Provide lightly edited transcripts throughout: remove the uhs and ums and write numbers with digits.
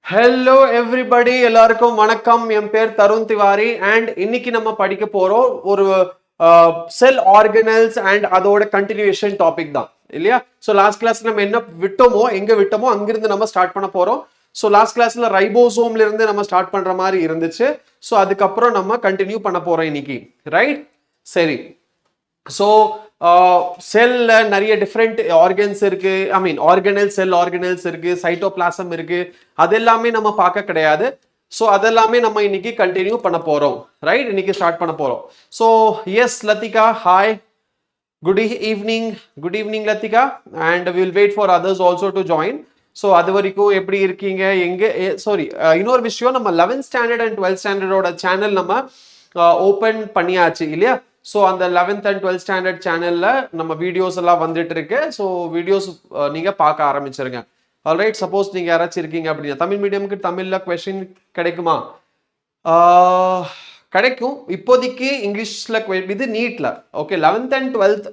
Hello everybody, எல்லாருக்கும் வணக்கம். என் பேர் தருண் திவாரி and இன்னைக்கு நம்ம படிக்க போறோம் ஒரு செல் ஆர்கனல்ஸ் அண்ட் அதோட கண்டினியூஷன் டாபிக் தான் இல்லையா? ஸோ லாஸ்ட் கிளாஸ் நம்ம என்ன விட்டோமோ எங்க விட்டோமோ அங்கிருந்து நம்ம ஸ்டார்ட் பண்ண போறோம். ஸோ லாஸ்ட் கிளாஸ்ல ரைபோசோம்ல இருந்து நம்ம ஸ்டார்ட் பண்ற மாதிரி இருந்துச்சு. ஸோ அதுக்கப்புறம் நம்ம கண்டினியூ பண்ண போறோம் இன்னைக்கு, ரைட்? சரி. ஸோ செல்ல நிறைய டிஃப்ரெண்ட் ஆர்கன்ஸ் இருக்கு, ஐ மீன் ஆர்கனல் செல் ஆர்கனல்ஸ் இருக்கு, சைட்டோபிளாசம் இருக்கு, அது எல்லாமே நம்ம பார்க்க கிடையாது. ஸோ அதெல்லாமே நம்ம இன்னைக்கு கண்டினியூ பண்ண போறோம், ரைட்? இன்னைக்கு ஸ்டார்ட் பண்ண போறோம். So yes Lathika, hi, good evening Lathika, and will wait for others also to join. So அது வரைக்கும் எப்படி இருக்கீங்க? சாரி, இன்னொரு விஷயம், நம்ம 11th ஸ்டாண்டர்ட் அண்ட் 12th ஸ்டாண்டர்டோட சேனல் நம்ம ஓப்பன் பண்ணியாச்சு இல்லையா? ஸோ அந்த 11th அண்ட் 12th ஸ்டாண்டர்ட் சேனல்ல நம்ம வீடியோஸ் எல்லாம் வந்துட்டு இருக்கு. ஸோ வீடியோஸ் நீங்க பார்க்க ஆரம்பிச்சிருங்க. ஆல்ரைட், சப்போஸ் நீங்க யாராச்சும் இருக்கீங்க அப்படின்னா தமிழ் மீடியமுக்கு தமிழ்ல கொஸ்டின் கிடைக்குமா? கிடைக்கும். இப்போதைக்கு இங்கிலீஷ்ல இது நீட்ல ஓகே 11th அண்ட் 12th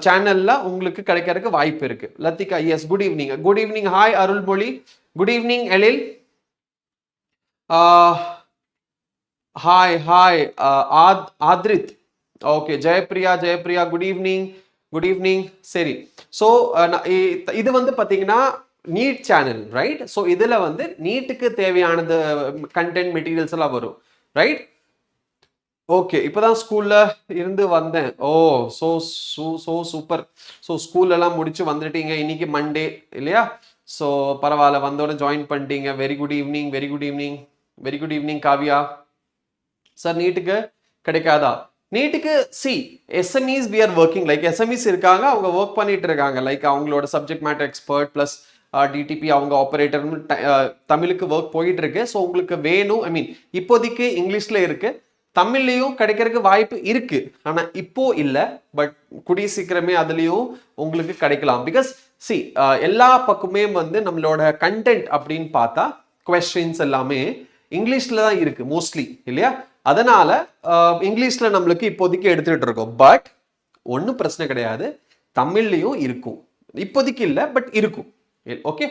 சேனல்ல உங்களுக்கு கிடைக்கிறதுக்கு வாய்ப்பு இருக்கு. Lathika, yes, good evening. Hi Arulmozhi, good evening. Ezhil, hi Athrith, okay. Jayapriya, good evening. சரி, ஸோ இது வந்து பார்த்தீங்கன்னா நீட் சேனல், ரைட்? ஸோ இதில் வந்து நீட்டுக்கு தேவையானது கண்டென்ட் மெட்டீரியல்ஸ் எல்லாம் வரும், ரைட்? ஓகே, இப்போதான் ஸ்கூல்ல இருந்து வந்தேன். ஓ, ஸோ சூப்பர். ஸோ ஸ்கூல்லலாம் முடிச்சு வந்துட்டீங்க. இன்னைக்கு மண்டே இல்லையா? ஸோ பரவாயில்ல, வந்தோட ஜாயின் பண்ணிட்டீங்க. Very good evening. Kaviya sir, நீட்டுக்கு கிடைக்காதா? நீட்டுக்கு SMEs we are working, like SMEs இருக்காங்க, அவங்க ஒர்க் பண்ணிட்டு இருக்காங்க, லைக் அவங்களோட subject matter expert plus DTP, அவங்க ஆப்ரேட்டர், தமிழுக்கு ஒர்க் போயிட்டு இருக்கு. ஸோ உங்களுக்கு வேணும், ஐ மீன் இப்போதைக்கு இங்கிலீஷ்ல இருக்கு, தமிழ்லையும் கிடைக்கிறதுக்கு வாய்ப்பு இருக்கு, ஆனா இப்போ இல்லை, பட் கூடிய சீக்கிரமே அதுலயும் உங்களுக்கு கிடைக்கலாம். பிகாஸ் எல்லா பக்கமே வந்து நம்மளோட கண்டென்ட் அப்படின்னு பார்த்தா கொஸ்டின்ஸ் எல்லாமே இங்கிலீஷ்ல தான் இருக்கு மோஸ்ட்லி இல்லையா? அதனால இங்கிலீஷ்ல நம்மளுக்கு இப்போதைக்கு எடுத்துட்டு இருக்கோம். பட் ஒன்றும் பிரச்சனை கிடையாது, தமிழ்லையும் இருக்கும். இப்போதைக்கு இல்லை, பட் இருக்கும். ஓகே,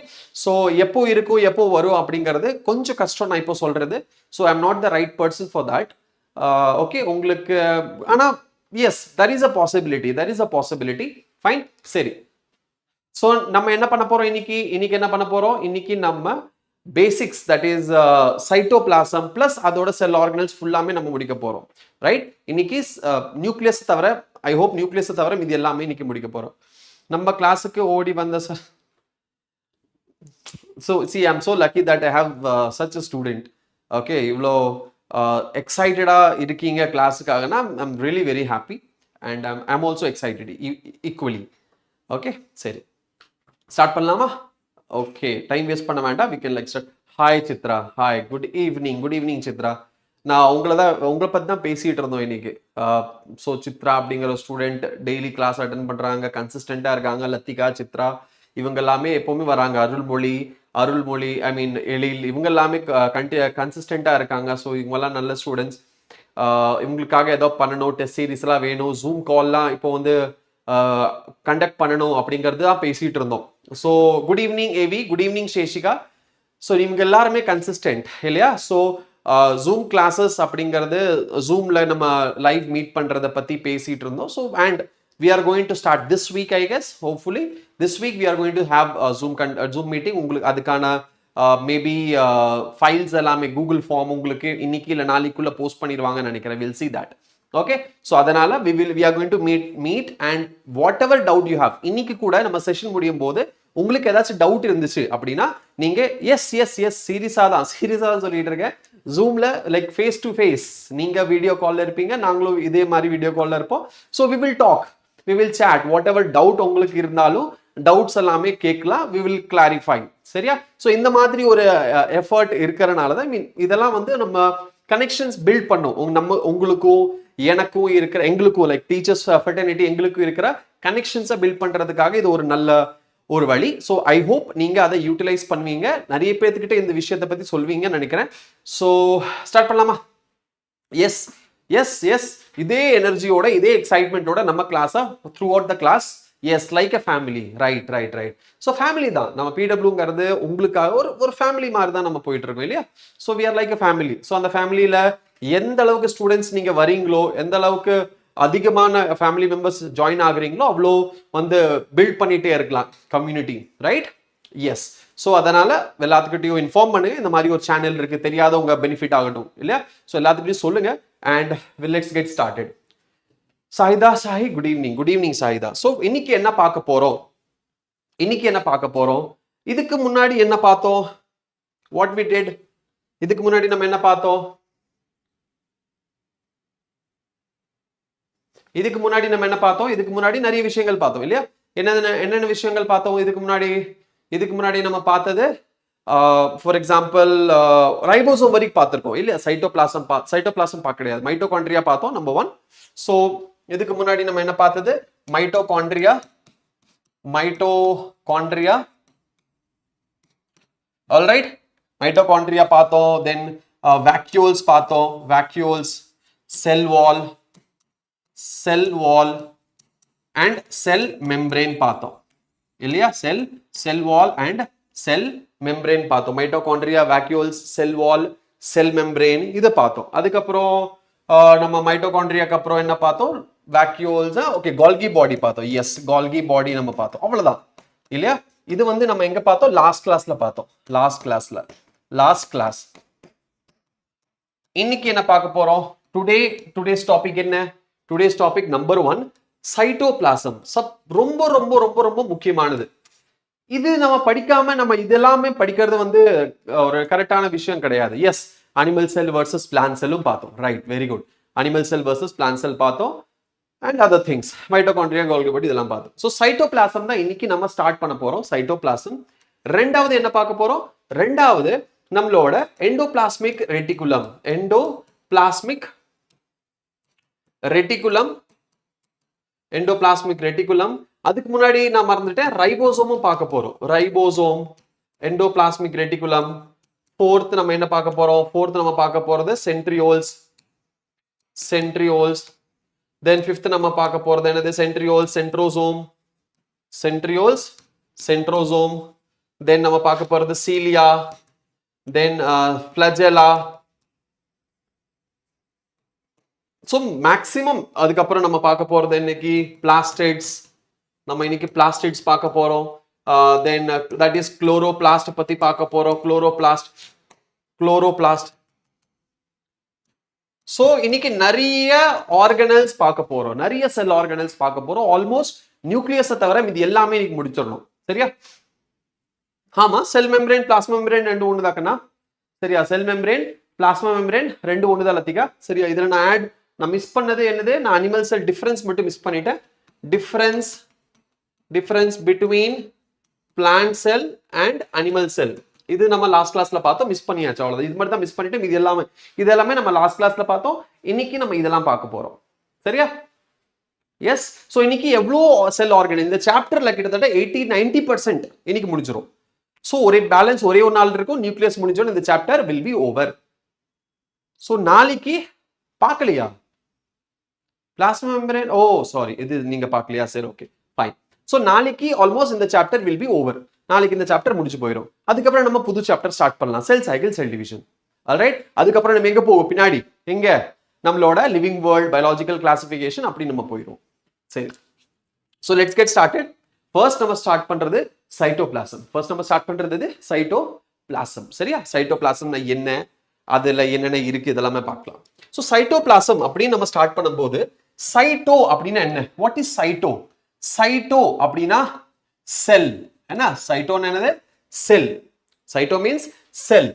ஸோ எப்போ வரும் அப்படிங்கிறது கொஞ்சம் கஷ்டம் நான் இப்போ சொல்றது. So I am not the right person for that. Okay, உங்களுக்கு ஆனால் yes, there is a possibility. Fine, சரி. ஸோ நம்ம என்ன பண்ண போறோம் இன்னைக்கு நம்ம basics, that is cytoplasm plus அதோட செல் ஆர்கனல்ஸ் ஃபுல்லாமே நம்ம முடிக்க போறோம், ரைட்? இன்னைக்கு நியூக்ளியஸ் தவிர, ஐ ஹோப் நியூக்ளியஸ் தவிர இது எல்லாமே இன்னைக்கு முடிக்க போறோம். நம்ம கிளாஸுக்கு ஓடி வந்த sir, so I am so lucky that I have such a student. Okay, இவ்வளோ எக்ஸைட்டடா இருக்கீங்க கிளாஸுக்காகனா I am really very happy and I am also excited equally. Okay, சரி, ஸ்டார்ட் பண்ணலாமா? ஓகே, டைம் வேஸ்ட் பண்ண வேண்டாம், we can like start. Hi Chitra, hi, good evening Chitra. நான் உங்களை பற்றி தான் பேசிகிட்டு இருந்தோம் இன்னைக்கு. ஸோ சித்ரா அப்படிங்கிற ஸ்டூடெண்ட் டெய்லி கிளாஸ் அட்டன் பண்ணுறாங்க, கன்சிஸ்டண்ட்டாக இருக்காங்க. லத்திகா, சித்ரா இவங்க எல்லாமே எப்போவுமே வராங்க. அருள்மொழி, ஐ மீன் எழில், இவங்க எல்லாமே கன்சிஸ்டண்ட்டாக இருக்காங்க. ஸோ இவங்கெல்லாம் நல்ல ஸ்டூடெண்ட்ஸ். இவங்களுக்காக ஏதோ பண்ணணும், டெஸ்ட் சீரீஸ்லாம் வேணும், ஜூம் கால்லாம் இப்போ வந்து கண்டக்ட் பண்ணணும் அப்படிங்கிறது தான் பேசிகிட்டு இருந்தோம். So good evening AV, good evening சேஷிகா. So இவங்க எல்லாருமே கன்சிஸ்டன்ட் இல்லையா? ஸோ ஜூம் கிளாஸஸ் அப்படிங்கிறது, ஜூம்ல நம்ம லைவ் மீட் பண்றதை பத்தி பேசிட்டு இருந்தோம். So and we are going to start this week, I guess, hopefully this week we are going to have a zoom meeting. உங்களுக்கு அதுக்கான மேபி ஃபைல்ஸ் எல்லாமே கூகுள் ஃபார்ம் உங்களுக்கு இன்னைக்கு இல்லை நாளைக்குள்ள போஸ்ட் பண்ணிடுவாங்கன்னு நினைக்கிறேன். we'll see that. Okay, so அதனால we are going to meet and whatever doubt you have, இன்னைக்கு கூட நம்ம செஷன் முடியும் போது உங்களுக்கு ஏதாச்சும் டவுட் இருந்துச்சு அப்படின்னா நீங்க எஸ் சீரியஸா தான் சொல்லிட்டு இருக்கேன். ஜூம்ல லைக் ஃபேஸ் டு ஃபேஸ், நீங்க வீடியோ கால்ல இருப்பீங்க, நாங்களும் இதே மாதிரி வீடியோ கால்ல இருப்போம். So we will talk, we will chat, whatever doubt உங்களுக்கு இருந்தாலும் டவுட்ஸ் எல்லாமே கேட்கலாம், we will clarify. சரியா? ஸோ இந்த மாதிரி ஒரு எஃபர்ட் இருக்கிறனால தான், மீன் இதெல்லாம் வந்து நம்ம கனெக்ஷன்ஸ் பில்ட் பண்ணும். உங்களுக்கும் எனக்கும் இருக்கிற, எங்களுக்கும் லைக் டீச்சர்ஸ் ஃபெட்டர்னிட்டி எங்களுக்கும் இருக்கிற கனெக்ஷன்ஸை பில்ட் பண்றதுக்காக இது ஒரு நல்ல ஒரு வழி. ஸோ ஐ ஹோப் நீங்க அதை யூட்டிலைஸ் பண்ணுவீங்க, நிறைய பேர்த்துக்கிட்ட இந்த விஷயத்தை பத்தி சொல்வீங்கன்னு நினைக்கிறேன். ஸோ ஸ்டார்ட் பண்ணலாமா? எஸ், இதே எனர்ஜியோட, இதே எக்ஸைட்மெண்ட்டோட நம்ம கிளாஸை throughout the class is like a family. Right right right. So family தான் நம்ம பிடபிள்யூங்கிறது உங்களுக்காக ஒரு ஃபேமிலி மாதிரி தான் நம்ம போயிட்டு இருக்கோம் இல்லையா? So we are like a family. So அந்த ஃபேமிலியில எந்த அளவுக்கு ஸ்டூடெண்ட்ஸ் நீங்க வரீங்களோ, எந்த அளவுக்கு அதிகமான ஃபேமிலி மெம்பர்ஸ் ஜாயின் ஆகுறீங்களோ அவ்வளோ வந்து பில்ட் பண்ணிட்டே இருக்கலாம் கம்யூனிட்டி. ரைட்? எஸ். ஸோ அதனால எல்லாத்துக்கிட்டையும் இன்ஃபார்ம் பண்ணுங்க, இந்த மாதிரி ஒரு சேனல் இருக்கு, தெரியாதவங்க பெனிஃபிட் ஆகட்டும் இல்லையா? ஸோ எல்லாத்துக்கிட்டையும் சொல்லுங்க. And let's get started. Saida Sahi, good evening. Good evening Saida. So இன்னைக்கு என்ன பார்க்க போறோம்? இதுக்கு முன்னாடி என்ன பார்த்தோம்? What we did? இதுக்கு முன்னாடி நம்ம என்ன பார்த்தோம்? இதுக்கு முன்னாடி நிறைய விஷயங்கள் பார்த்தோம் இல்லையா? என்னென்ன விஷயங்கள் பார்த்தோம் இதுக்கு முன்னாடி நம்ம பார்த்தது? ஃபார் எக்ஸாம்பிள் ரைபோசோம் வரைக்கும் பார்த்துருக்கோம் இல்லையா? சைட்டோபிளாசம் பார்க்க கிடையாது, மைட்டோகாண்ட்ரியா பார்த்தோம் நம்பர் 1. ஸோ இதுக்கு முன்னாடி நம்ம என்ன பார்த்தது? மைட்டோகாண்ட்ரியா. ஆல்ரைட், மைட்டோகாண்ட்ரியா பார்த்தோம். தென் vacuoles பார்த்தோம். vacuoles, sell wall and sell membrane பார்த்தோம் இல்லையா? செல் வால் அண்ட் செல் மெம்பரேன் பார்த்தோம். மைட்டோகாண்ட்ரியா, vacuoles, செல் வால், செல் மெம்பரேன் இது பார்த்தோம். அதுக்கப்புறம் நம்ம மைட்டோகாண்ட்ரியாக்கு அப்புறம் என்ன பார்த்தோம்? vacuoles, ஓகே, கோல்கி பாடி பார்த்தோம். எஸ், கோல்கி பாடி நம்ம பார்த்தோம். அவ்வளவுதான் இல்லையா? இது வந்து நம்ம எங்க பார்த்தோம்? Last class. இன்னைக்கு என்ன பார்க்க போறோம்? டுடேஸ் டாபிக் என்ன? Today's topic number 1, cytoplasm. ரொம்ப ரொம்ப ரொம்ப ரொம்ப முக்கியமானது. இது நம்ம படிக்காம நம்ம இதெல்லாமே படிக்கிறது வந்து ஒரு கரெக்டான விஷயம் கிடையாது. Yes, animal cell versus plant செல்லும் பார்த்தோம். Right, very good. Animal cell versus plant cell பார்த்தோம். And other things, mitochondria, Golgi body இதெல்லாம் பார்த்தோம். ஸோ சைட்டோபிளாசம் தான் இன்னைக்கு நம்ம ஸ்டார்ட் பண்ண போறோம். சைட்டோபிளாசம். ரெண்டாவது என்ன பார்க்க போறோம்? ரெண்டாவது நம்மளோட எண்டோபிளாஸ்மிக் ரெட்டிகுலம். அதுக்கு முன்னாடி நான் மறந்துட்டேன், ரைபோசோமும் பார்க்க போறோம். Ribosome, endoplasmic reticulum. ஃபோர்த் நம்ம என்ன பார்க்க போறோம்? நம்ம பார்க்க போறது சென்ட்ரியோல்ஸ். தென் ஃபிஃப்த் நம்ம பார்க்க போறது என்னது? சென்ட்ரோசோம். தென் நம்ம பார்க்க போறது சீலியா, தென் ஃபிளஜெல்லா. ஸோ மேக்சிமம் அதுக்கப்புறம் நம்ம பார்க்க போறது இன்னைக்கு பிளாஸ்டிட்ஸ். நம்ம இன்னைக்கு பிளாஸ்டிட்ஸ் பார்க்க போறோம். தென் தட் இஸ் குளோரோபிளாஸ்ட் பத்தி பார்க்க போறோம். குளோரோபிளாஸ்ட். ஸோ இன்னைக்கு நிறைய ஆர்கனல்ஸ் பார்க்க போறோம், நிறைய செல் ஆர்கனல்ஸ் பார்க்க போறோம். ஆல்மோஸ்ட் நியூக்ளியஸை தவிர இது எல்லாமே இன்னைக்கு முடிச்சிடணும். சரியா? ஆமா, செல் மெம்பரேன், பிளாஸ்மா மெம்பரேன் ரெண்டு ஒன்று தாக்கண்ணா. சரியா? செல் மெம்பரேன், பிளாஸ்மா மெம்பரேன் ரெண்டு ஒன்று தான் லத்திகா. சரியா? இதுல நான் மிஸ் பண்ணது என்னது? நான் அனிமல் செல் டிஃபரன்ஸ் மட்டும் மிஸ் பண்ணிட்டேன். Difference between plant sell and animal செல். இது நம்ம லாஸ்ட் கிளாஸ்ல பார்த்தோம், மிஸ் பண்ணியாச்சு. அவ்வளவுதான். இது மட்டும் தான் மிஸ் பண்ணிட்டோம். இது எல்லாமே நம்ம லாஸ்ட் கிளாஸ்ல பார்த்தோம். இன்னைக்கு நம்ம இதெல்லாம் பார்க்க போறோம். சரியா? எஸ். ஸோ இன்னைக்கு எவ்வளோ செல் ஆர்கன் இந்த சாப்டர்ல கிட்டத்தட்ட 80-90% இன்னைக்கு முடிஞ்சிடும். ஸோ ஒரே ஒரு நாள் இருக்கும். நியூக்ளியஸ் முடிஞ்சோன்னு இந்த chapter will be over. So நாளைக்கு பார்க்கலையா பிளாஸ்மா மெம்பரேன்? ஓ சாரி, இது நீங்க பார்க்கலையா? சரி, ஓகே, ஃபைன். ஸோ நாளைக்கு ஆல்மோஸ்ட் இந்த சாப்டர் வில் பி ஓவர். நாளைக்கு இந்த சாப்டர் முடிச்சு போயிடும். அதுக்கப்புறம் நம்ம புது சாப்டர் ஸ்டார்ட் பண்ணலாம், cell cycle, cell division. Alright. அதுக்கப்புறம் நம்ம எங்க போவோம்? பின்னாடி எங்க? நம்மளோட லிவிங் வேர்ல்ட், பயாலஜிக்கல் கிளாசிஃபிகேஷன் அப்படி நம்ம போயிடும். சரி, so let's get started. First நம்ம ஸ்டார்ட் பண்றது சைட்டோபிளாசம். சரியா? சைட்டோபிளாசம்னா என்ன, அதுல என்னென்ன இருக்கு இதெல்லாமே பார்க்கலாம். ஸோ சைட்டோபிளாசம் அப்படின்னு நம்ம ஸ்டார்ட் பண்ணும்போது, சைட்டோ அப்படின்னா என்ன? What is சைட்டோ? சைட்டோ அப்படின்னா செல். என்ன சைட்டோன்னு? என்னது? செல். சைட்டோ மீன்ஸ் செல்.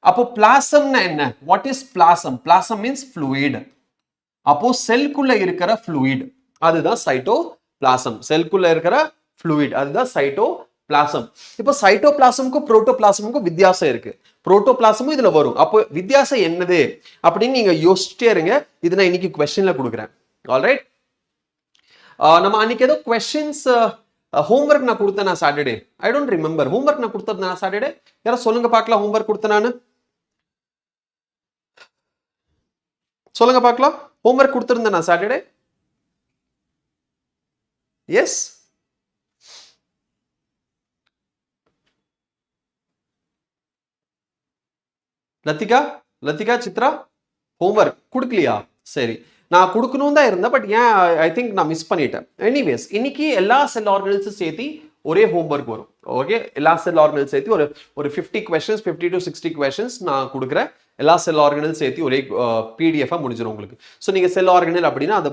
அப்போ பிளாசம்னா என்ன? What is blossom? Blossom means fluid. அப்போ செல்குள்ள இருக்கிற ஃப்ளூயிட் அதுதான் சைட்டோபிளாசம். செல்குள்ள இருக்கிற ஃப்ளூயிட் அதுதான் சைட்டோபிளாசம். இப்போ சைட்டோபிளாசமுக்கும் புரோட்டோபிளாசமுக்கும் வித்தியாசம் இருக்கு. புரோட்டோபிளாசமும் இதுல வரும். அப்போ வித்தியாசம் என்னது அப்படின்னு நீங்க யோசிச்சிட்டே இருங்க. இது நான் இன்னைக்கு கொஸ்டின்ல கொடுக்குறேன். ஆல்ரைட். நம்ம அன்னைக்கு ஏதோ கொஸ்டின்ஸ் ஹோம்ஒர்க் நான் கொடுத்தேன் நான் Saturday. I don't remember. Homework நான் கொடுத்தது நான் சாட்டர்டே. யாரும் சொல்லுங்க பார்க்கலாம், ஹோம்ஒர்க் கொடுத்தேன் நான். சொல்லுங்க பார்க்கலாம், ஹோம்ஒர்க் கொடுத்திருந்தேன் நான் Saturday. Yes, Lathika Chitra homework கொடுக்கலையா? சரி, நான் கொடுக்கணும் தான் இருந்தேன், பட் ஏன் ஐ திங்க் நான் மிஸ் பண்ணிட்டேன். எனிவேஸ், இன்னைக்கு எல்லா செல் ஆர்கனல்ஸும் சேர்த்து ஒரே ஹோம்ஒர்க் வரும். ஓகே, எல்லா செல் ஆர்கனல் சேர்த்து ஒரு 50 questions, 50 to 60 questions நான் கொடுக்குறேன். எல்லா செல் ஆர்கனல் சேர்த்து ஒரே பிடிஎஃபாக முடிஞ்சிடும் உங்களுக்கு. ஸோ நீங்கள் செல் ஆர்கனல் அப்படின்னா அந்த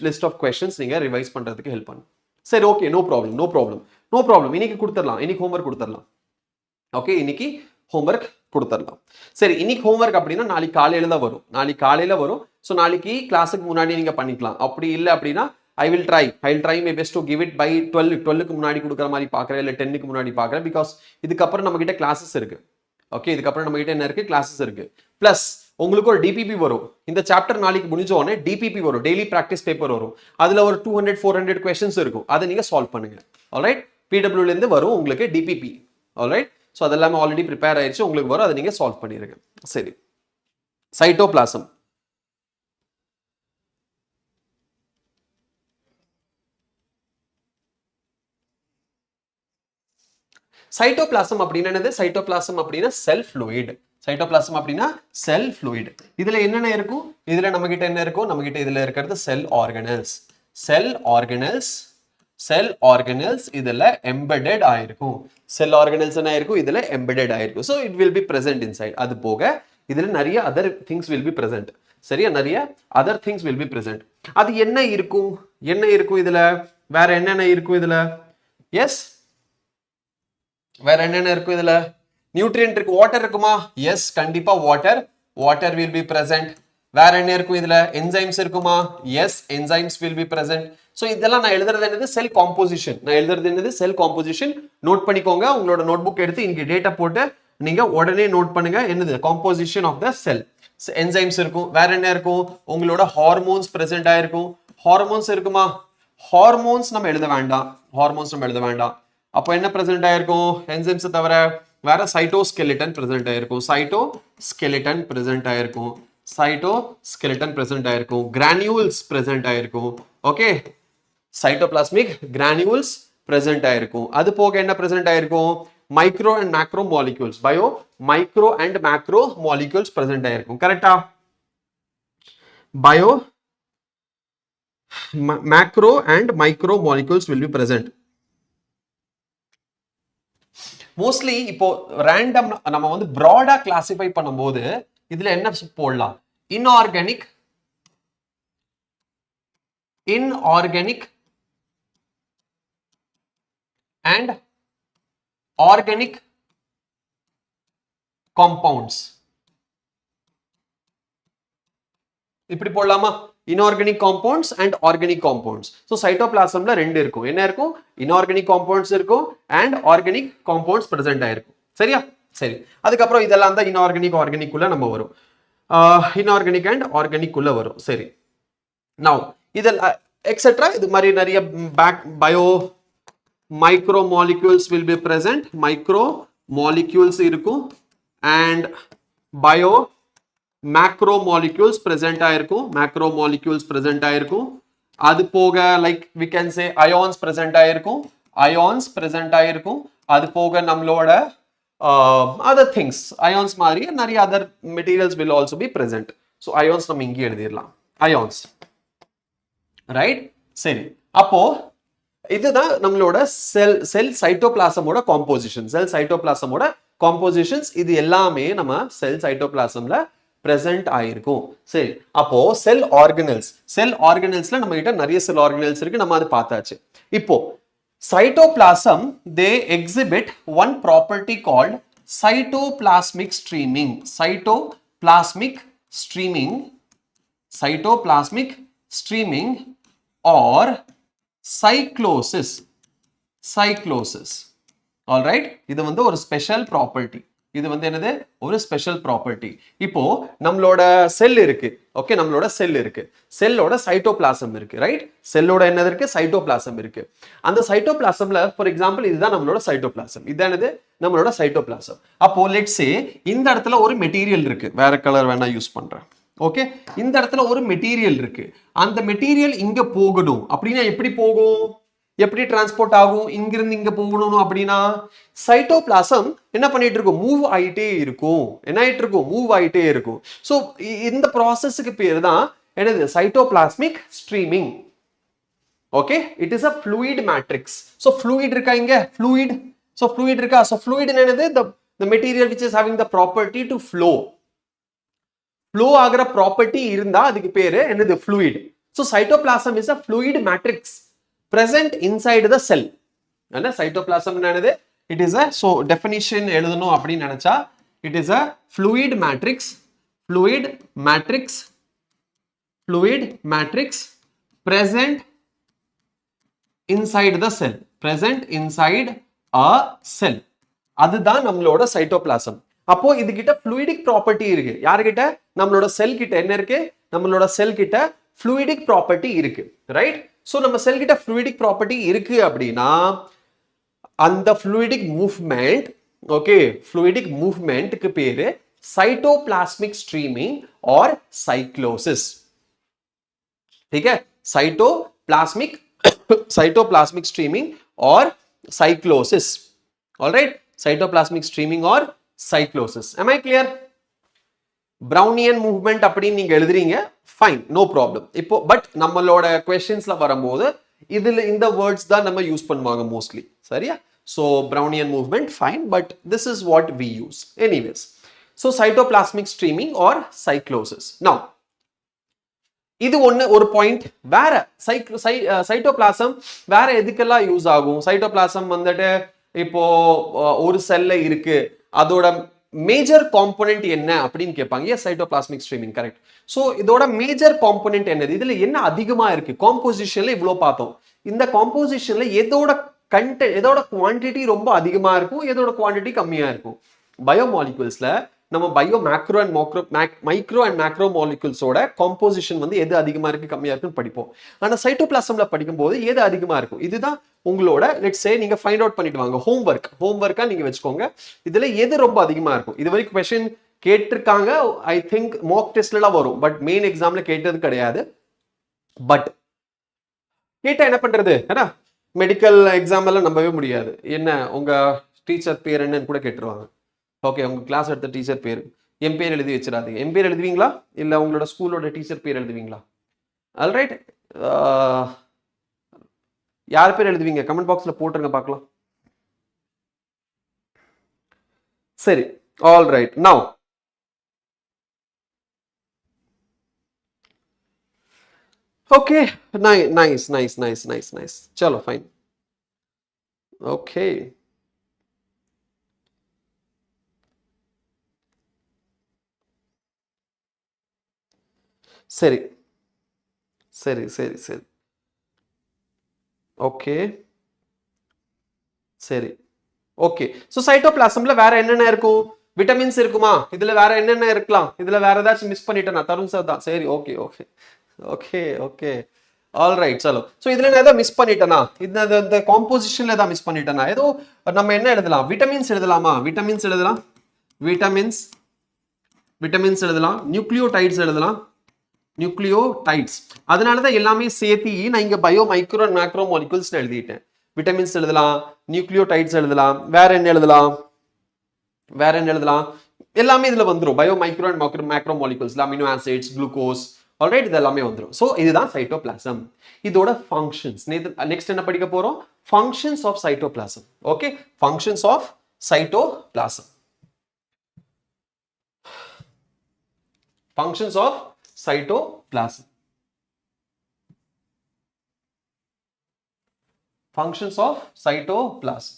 லிஸ்ட் ஆஃப் கொஸ்டின்ஸ் நீங்கள் ரிவைஸ் பண்ணுறதுக்கு ஹெல்ப் பண்ணும். சரி, ஓகே, நோ ப்ராப்ளம். இன்னைக்கு கொடுத்துடலாம், இன்னைக்கு ஹோம்ஒர்க் கொடுத்துடலாம். ஓகே, இன்னைக்கு ஹோம்ஒர்க் கொடுத்துடலாம். சரி, இன்னைக்கு ஹோம்ஒர்க் அப்படின்னா நாளைக்கு காலையில் வரும். ஸோ நாளைக்கு கிளாஸுக்கு முன்னாடி நீங்கள் பண்ணிக்கலாம். அப்படி இல்லை அப்படின்னா I will try my best to give it by 12க்கு முன்னாடி கொடுக்குற மாதிரி பார்க்குறேன், இல்லை 10க்கு முன்னாடி பார்க்குறேன். பிகாஸ் இதுக்கப்புறம் நம்ம கிட்ட கிளாஸஸ் இருக்கு. ஓகே, இதுக்கப்புறம் நம்ம கிட்ட என்ன இருக்கு? கிளாஸஸ் இருக்கு. பிளஸ் உங்களுக்கு ஒரு டிபிபி வரும். இந்த சாப்டர் நாளைக்கு முடிஞ்ச உடனே டிபிபி வரும், டெய்லி ப்ராக்டிஸ் பேப்பர் வரும். அதுல ஒரு 200-400 questions இருக்கும். அதை நீங்க சால்வ் பண்ணுங்க. ஆல்ரைட், பிடபிள்யூல இருந்து வரும் உங்களுக்கு டிபிபி. ஆல்ரைட், ஸோ அதெல்லாமே ஆல்ரெடி ப்ரிப்பேர் ஆயிடுச்சு, உங்களுக்கு வரும், அதை நீங்க சால்வ் பண்ணிருங்க. சரி, சைட்டோபிளாசம். சைட்டோபிளாசம் அப்படின்னா என்னது? சைட்டோபிளாசம் அப்படின்னா செல் ஃப்ளூயிட். சைட்டோபிளாசம் அப்படின்னா செல் ஃப்ளூயிட். இதுல என்னென்ன இருக்கும்? இதுல நம்ம கிட்ட என்ன இருக்கும்? நம்ம கிட்ட இதுல இருக்கிறது செல் ஆர்கனல்ஸ். செல் ஆர்கனல்ஸ் இதுல எம்பெடட் ஆயிருக்கும். செல் ஆர்கனல்ஸ் என்ன ஆயிருக்கும்? இதுல எம்பெடட் ஆயிருக்கும். So it will be present inside. அது போக இதுல நிறைய other things will be present. சரியா, நிறைய other things will be present. அது என்ன இருக்கும்? இதுல வேற என்னென்ன இருக்கும் இதுல? எஸ், வேற என்னென்ன இருக்கும் இதுல? நியூட்ரியன்ட் இருக்கு. வாட்டர் இருக்குமா? எஸ், கண்டிப்பா வாட்டர் வில் பி பிரசன்ட். வேற என்ன இருக்கும் இதுல? என்சைம்ஸ் இருக்குமா? Yes, enzymes will be present. So இதெல்லாம் நான் எழுதுறது என்னது? செல் காம்போசிஷன். நோட் பண்ணிக்கோங்க. உங்களோட நோட் புக் எடுத்து இன்னைக்கு டேட்டா போட்டு நீங்க உடனே நோட் பண்ணுங்க. என்னது? Composition of the cell. Enzymes இருக்கும். வேற என்ன இருக்கும்? உங்களோட ஹார்மோன்ஸ் பிரசன்ட் ஆயிருக்கும். ஹார்மோன்ஸ் இருக்குமா? ஹார்மோன்ஸ் நம்ம எழுத வேண்டாம். அப்போ என்ன பிரசன்ட் ஆயிருக்கும்? என்சைம்ஸ் தவிர வேற சைட்டோஸ்கெலிட்டன் பிரசன்ட் ஆயிருக்கும். கிரானியூல்ஸ் பிரசன்ட் ஆயிருக்கும். ஓகே, சைட்டோபிளாஸ்மிக் கிரானியூல்ஸ் பிரசன்ட் ஆயிருக்கும். அது போக என்ன பிரசன்ட் ஆயிருக்கும்? Micro and macro molecules, micro and macro molecules present ஆயிருக்கும். கரெக்டா? Macro and micro molecules will be present. Mostly இப்போ ரேண்டம் நம்ம வந்து பிராடா கிளாசிஃபை பண்ணும்போது இதுல என்ன போடலாம்? இன்ஆர்கானிக் அண்ட் ஆர்கானிக் காம்பவுண்ட்ஸ் இப்படி போடலாமா? Inorganic compounds and organic compounds. So சைட்டோபிளாசம்ல ரெண்டு இருக்கும். என்ன இருக்கும்? இன்ஆர்கானிக் காம்பவுண்ட்ஸ் இருக்கும் அண்ட் ஆர்கானிக் காம்பவுண்ட்ஸ் பிரசன்ட் ஆயிருக்கும். சரியா? சரி, அதுக்கப்புறம் இதெல்லாம் தான் ஆர்கானிக் உள்ள நம்ம வரும். இன்ஆர்கானிக் அண்ட் ஆர்கானிக் உள்ள வரும். சரி, நவ் இதெல்லாம் எக்ஸெட்ரா இது மாதிரி நிறைய bio micro molecules will be present. Micro molecules இருக்கும் and bio macro molecules present ஆயிருக்கும். அது போக like we can say ions present ஆயிருக்கும். அது போக நம்மளோட other things, ions மாதிரி நிறைய other materials will also be present. So ions நம்ம இங்கே எழுதிடலாம், ions, right? சரி, அப்போ இதுதான் நம்மளோட செல் சைட்டோபிளாசமோட காம்போசிஷன்ஸ். இது எல்லாமே நம்ம செல் சைட்டோபிளாசம்ல present ஆயிருக்கும். சரி, அப்போ செல் ஆர்கனல்ஸ்ல நம்ம கிட்ட நிறைய செல் ஆர்கனல்ஸ் இருக்கு, நம்ம அது பார்த்தாச்சு. இப்போ cytoplasm, they exhibit one property called cytoplasmic streaming or cyclosis. All right, இது வந்து ஒரு ஸ்பெஷல் ப்ராப்பர்ட்டி. இது வந்து என்னது? ஒரு ஸ்பெஷல் ப்ராப்பர்ட்டி. இப்போ நம்மளோட செல் இருக்கு, ஓகே, நம்மளோட செல் இருக்கு, செல்லோட சைட்டோபிளாசம் இருக்கு, ரைட்? செல்லோட என்னது இருக்கு? சைட்டோபிளாசம் இருக்கு. அந்த சைட்டோபிளாசம்ல ஃபார் எக்ஸாம்பிள் இதுதான் நம்மளோட சைட்டோபிளாசம். இதானது நம்மளோட சைட்டோபிளாசம். அப்போ லெட்ஸ் சே இந்த இடத்துல ஒரு மெட்டீரியல் இருக்கு, வேற கலர் வேணா யூஸ் பண்றேன், ஓகே? இந்த இடத்துல ஒரு மெட்டீரியல் இருக்கு, அந்த மெட்டீரியல் இங்க போகணும் அப்படின்னா எப்படி போகும்? எப்படி டிரான்ஸ்போர்ட் ஆகும், இங்கிருந்து இங்க போகணும் அப்படின்னா சைட்டோபிளாசம் என்ன பண்ணிட்டு இருக்கும், மூவ் ஆயிட்டே இருக்கும். என்ன ஆயிட்டு இருக்கும், மூவ் ஆயிட்டே இருக்கும். ஸோ இந்த ப்ராசஸ்க்கு பேர் தான் என்னது, cytoplasmic streaming. Okay, it is a fluid matrix. So fluid இருக்கா இங்க, fluid. So fluid இருக்கா, so fluid என்னது, the material which is having the property to flow. flow ஆகிற ப்ராப்பர்ட்டி இருந்தா அதுக்கு பேரு என்னது, fluid. So cytoplasm is a fluid matrix present inside the cell. என்ன cytoplasm என்னது, it is a, so definition எழுதணும் அப்படின்னு நினைச்சா it is a fluid matrix, fluid matrix, fluid matrix present inside the cell, present inside a cell. அதுதான் நம்மளோட cytoplasm. அப்போ இது கிட்ட fluidic property இருக்கு. யார்கிட்ட, நம்மளோட செல் கிட்ட என்ன இருக்கு, நம்மளோட செல் கிட்ட fluidic property இருக்கு, ரைட்? சோ நம்ம செல் கிட்ட fluidic property இருக்கு அப்படின்னா அந்த fluidic movement, ஓகே, fluidic movementக்கு பேரு cytoplasmic streaming or cyclosis. ठीक है, cytoplasmic streaming or cyclosis. All right, cytoplasmic streaming or cyclosis. Am I clear? Brownian movement அப்படின்னு நீங்க எழுதுறீங்க, fine, no problem. இப்போ பட் நம்மளோட क्वेश्चंसல வரும்போது இதுல இந்த வேர்ட்ஸ் தான் நம்ம யூஸ் பண்ணுவாங்க மோஸ்ட்லி, சரியா? So Brownian movement, fine, but this is what we use anyways. So cytoplasmic streaming or cyclosis. Now இது ஒன்னு ஒரு பாயிண்ட். வேற சைட்டோபிளாசம் வேற எதுக்கெல்லாம் யூஸ் ஆகும்? சைட்டோபிளாசம் வந்துட்டு இப்போ ஒரு செல்ல இருக்கு, அதோட மேஜர் காம்போனன்ட் என்ன அப்படின்னு கேட்பாங்க. Yes, cytoplasmic streaming, correct. So இதோட மேஜர் காம்போனன்ட் என்னது, இதுல என்ன அதிகமா இருக்கு, காம்போசிஷன்ல இவ்வளோ பார்த்தோம். இந்த காம்போசிஷன்ல எதோட கண்டென்ட், எதோட குவான்டிட்டி ரொம்ப அதிகமா இருக்கும், எதோட குவான்டிட்டி கம்மியா இருக்கும்? பயோமாலிகுல்ஸ்ல நம்ம bio macro and micro and macro மாலிகுல்ஸோட காம்போசிஷன் வந்து எது அதிகமா இருக்கு கம்மியா இருக்குன்னு படிப்போம். ஆனா சைட்டோபிளாசம்ல படிக்கும்போது எது அதிகமா இருக்கும், இதுதான் உங்களோட லெட்ஸ் சே நீங்க ஃபைண்ட் அவுட் பண்ணிட்டு வாங்க. ஹோம்வொர்க்கா நீங்க வச்சுக்கோங்க. இதுல எது ரொம்ப அதிகமா இருக்கும்? இது வரைக்கும் क्वेश्चन கேட்டிருக்காங்க, ஐ திங்க் மாக் டெஸ்ட்லாம் வரும், பட் மெயின் எக்ஸாம்ல கேட்டது கிடையாது. பட் கேட்டா என்ன பண்றது, ஏன்னா மெடிக்கல் எக்ஸாம் எல்லாம் நம்பவே முடியாது. என்ன உங்க டீச்சர் பேர் என்னன்னு கூட கேட்டுருவாங்க. ஓகே, உங்க கிளாஸ் எடுத்த டீச்சர் பேர், என் பேர் எழுதி வச்சிடாதீங்க. என் பேர் எழுதுவீங்களா இல்ல உங்களோட ஸ்கூலோட டீச்சர் பேர் எழுதுவீங்களா? ஆல்ரைட், யார் பேர் எழுதுவீங்க கமெண்ட் பாக்ஸ்ல போட்டுருங்க பார்க்கலாம். சரி, ஆல்ரைட். Now okay, nice. चलो फाइन. ஓகே, சரி. ஓகே, சரி. ஓகே, சோ சைட்டோபிளாசம்ல வேற என்னென்ன இருக்கும்? விட்டமின்ஸ் இருக்குமா? இதுல வேற என்னென்ன இருக்கலாம்? இதுல வேற ஏதாச்சும் மிஸ் பண்ணிட்டேனா? தருண் சார் தான். சரி, ஓகே. ஆல் ரைட், சலோ. ஸோ இதுல நான் ஏதாவது மிஸ் பண்ணிட்டேனா? இந்த காம்போசிஷன்ல ஏதாவது மிஸ் பண்ணிட்டேனா? ஏதோ நம்ம என்ன எழுதலாம்? விட்டமின்ஸ் எழுதலாமா? விட்டமின்ஸ் எழுதலாம், நியூக்ளியோடைட்ஸ் எழுதலாம், நியூக்ளியோடைட்ஸ். அதனால தான் எல்லாமே சேர்த்து நான் இங்க bio micro and macro molecules எழுதிட்டேன். விட்டமின்ஸ் எழுதலாம், நியூக்ளியோடைட்ஸ் எழுதலாம், வேற என்ன எழுதலாம்? எல்லாமே இதுல வந்துரும். Bio micro and macro molecules, amino acids, glucose, alright, இது எல்லாமே வந்துரும். சோ இதுதான் சைட்டோபிளாசம். இதோட ஃபங்க்ஷன்ஸ் நெக்ஸ்ட் என்ன படிக்க போறோம்? Functions of cytoplasm. Okay, functions of cytoplasm. Functions of cytoplasm. Functions of cytoplasm.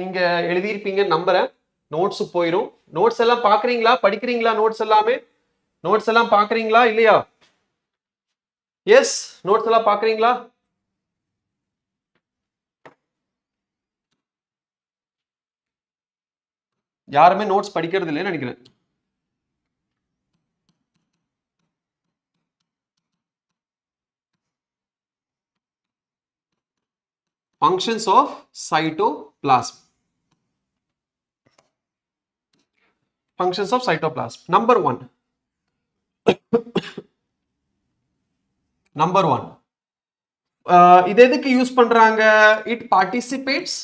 நீங்க எழுதியிருப்பீங்க நம்புறேன். நோட்ஸ் போயிரும். நோட்ஸ் எல்லாம் பாக்குறீங்களா, படிக்கிறீங்களா? நோட்ஸ் எல்லாம் பாக்குறீங்களா இல்லையா? எஸ், நோட்ஸ் எல்லாம் பாக்குறீங்களா? யாருமே நோட்ஸ் படிக்கிறது இல்லைன்னு நினைக்கிறேன். Functions of cytoplasm. Functions of cytoplasm. Number one. இது எதுக்கு யூஸ் பண்றாங்க? It participates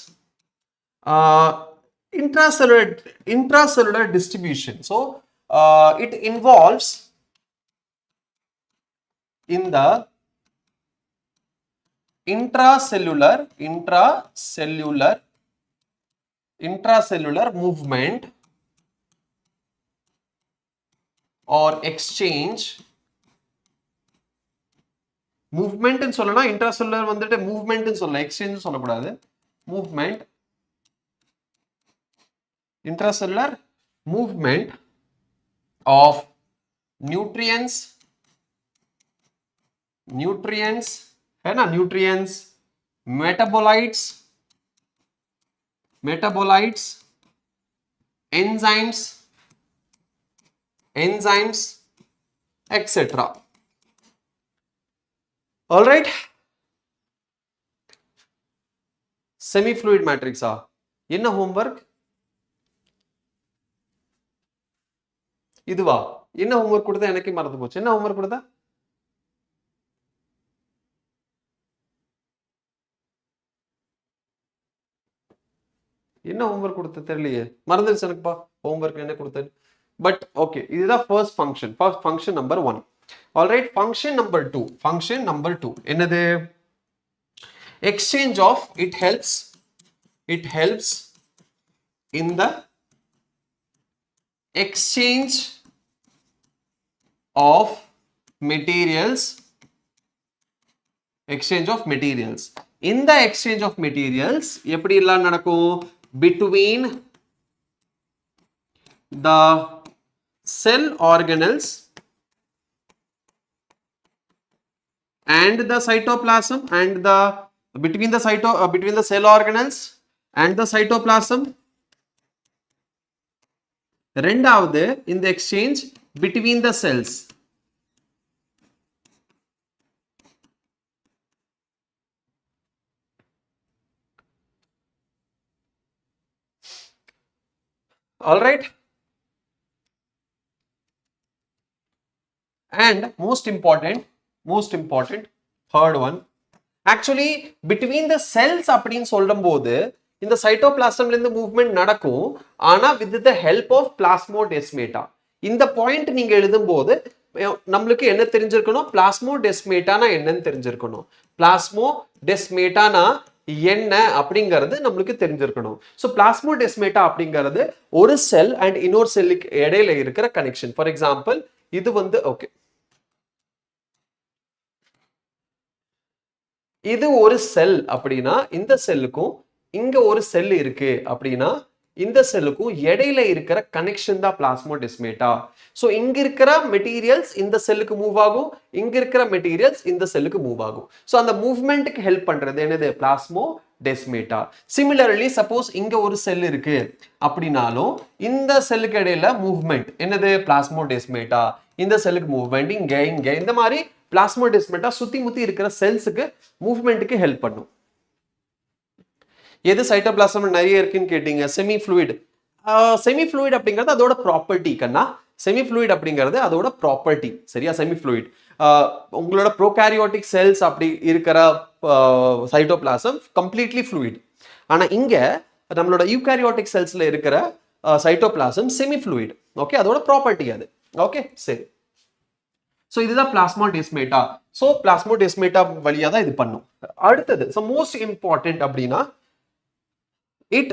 intracellular distribution. So it involves in the intracellular movement or exchange. Movement ன்னு சொல்லலாம், intracellular வந்துட்டு movement ன்னு சொல்லலாம், exchange சொல்லக்கூடாது. Movement, intracellular movement of nutrients है ना, nutrients, metabolites, enzymes, etc. All right. Semi-fluid matrix என்ன homework? இதுவா? என்ன homework கொடுத்தா? எனக்கே மறந்து போச்சு. என்ன homework கொடுத்தா? என்ன homework கொடுத்த தெரியலையே, மறந்துருச்சு எனக்குப்பா homework என்ன கொடுத்தேன். பட் ஓகே, இதுதான் first function number 1. Alright, function number 2 என்னது? Exchange of, it helps in the exchange of materials. In the exchange of materials எப்படி எல்லாம் நடக்கும்? Between the cell organelles and the cytoplasm and the between the cell organelles and the cytoplasm. ரெண்டாவது, in the exchange between the cells. All right, and most important third one, actually between the cells அப்படினு சொல்லும்போது இந்த சைட்டோபிளாசம்ல இருந்து movement நடக்கும், ஆனா with the help of plasmodesmata. இந்த point நீங்க எழுதும்போது நம்மளுக்கு என்ன தெரிஞ்சிருக்கணும்? பிளாஸ்மோடெஸ்மேட்டானா என்னன்னு தெரிஞ்சிருக்கணும். பிளாஸ்மோடெஸ்மேட்டானா என்ன அப்படிங்கிறது நம்மளுக்கு தெரிஞ்சிருக்கணும். ஸோ பிளாஸ்மோடெஸ்மேட்டா அப்படிங்கிறது ஒரு செல் அண்ட் இன்னொரு செல்லுக்கு இடையில இருக்கிற கனெக்ஷன். ஃபார் எக்ஸாம்பிள், இது வந்து ஓகே, இது ஒரு செல் அப்படின்னா இந்த செல்லுக்கும் இங்க ஒரு செல் இருக்கு அப்படின்னா இந்த செல்லுக்கும் இடையில இருக்கிற கனெக்ஷன் தான் பிளாஸ்மோடெஸ்மேட்டா. ஸோ இங்க இருக்கிற மெட்டீரியல்ஸ் இந்த செல்லுக்கு மூவ் ஆகும், இங்க இருக்கிற மெட்டீரியல்ஸ் இந்த செல்லுக்கு மூவ் ஆகும். ஸோ அந்த மூவ்மெண்ட்டுக்கு ஹெல்ப் பண்றது என்னது? பிளாஸ்மோடெஸ்மேட்டா. சிமிலர்லி சப்போஸ் இங்க ஒரு செல் இருக்கு அப்படின்னாலும் இந்த செல்லுக்கு இடையில மூவ்மெண்ட் என்னது? பிளாஸ்மோடெஸ்மேட்டா. இந்த செல்லுக்கு மூவ்மெண்ட் இங்க இந்த மாதிரி பிளாஸ்மோடெஸ்மேட்டா சுத்தி முத்தி இருக்கிற செல்ஸுக்கு மூவ்மெண்ட்டுக்கு ஹெல்ப் பண்ணும். எது சைட்டோபிளாசம் நிறைய இருக்குன்னு கேட்டீங்க? Semi fluid. செமி ஃப்ளூயிட் அப்படிங்கிறது அதோட ப்ராப்பர்ட்டி கண்ணா. செமி ஃப்ளூயிட் அப்படிங்கிறது அதோட ப்ராப்பர்ட்டி, சரியா? செமி ஃப்ளூயிட் உங்களோட ப்ரோகாரியோட்டிக் செல்ஸ் அப்படி இருக்கிற சைட்டோபிளாசம் கம்ப்ளீட்லி ஃப்ளூயிட். ஆனா இங்க நம்மளோட யூகாரியோட்டிக் செல்ஸ்ல இருக்கிற சைட்டோபிளாசம் செமி ஃப்ளூயிட். ஓகே, அதோட ப்ராப்பர்ட்டி அது. ஓகே, சரி. ஸோ இதுதான் பிளாஸ்மோடெஸ்மேட்டா. ஸோ பிளாஸ்மோடெஸ்மேட்டா வழியா தான் இது பண்ணும். அடுத்தது, ஸோ மோஸ்ட் இம்பார்ட்டன்ட் அப்படின்னா, it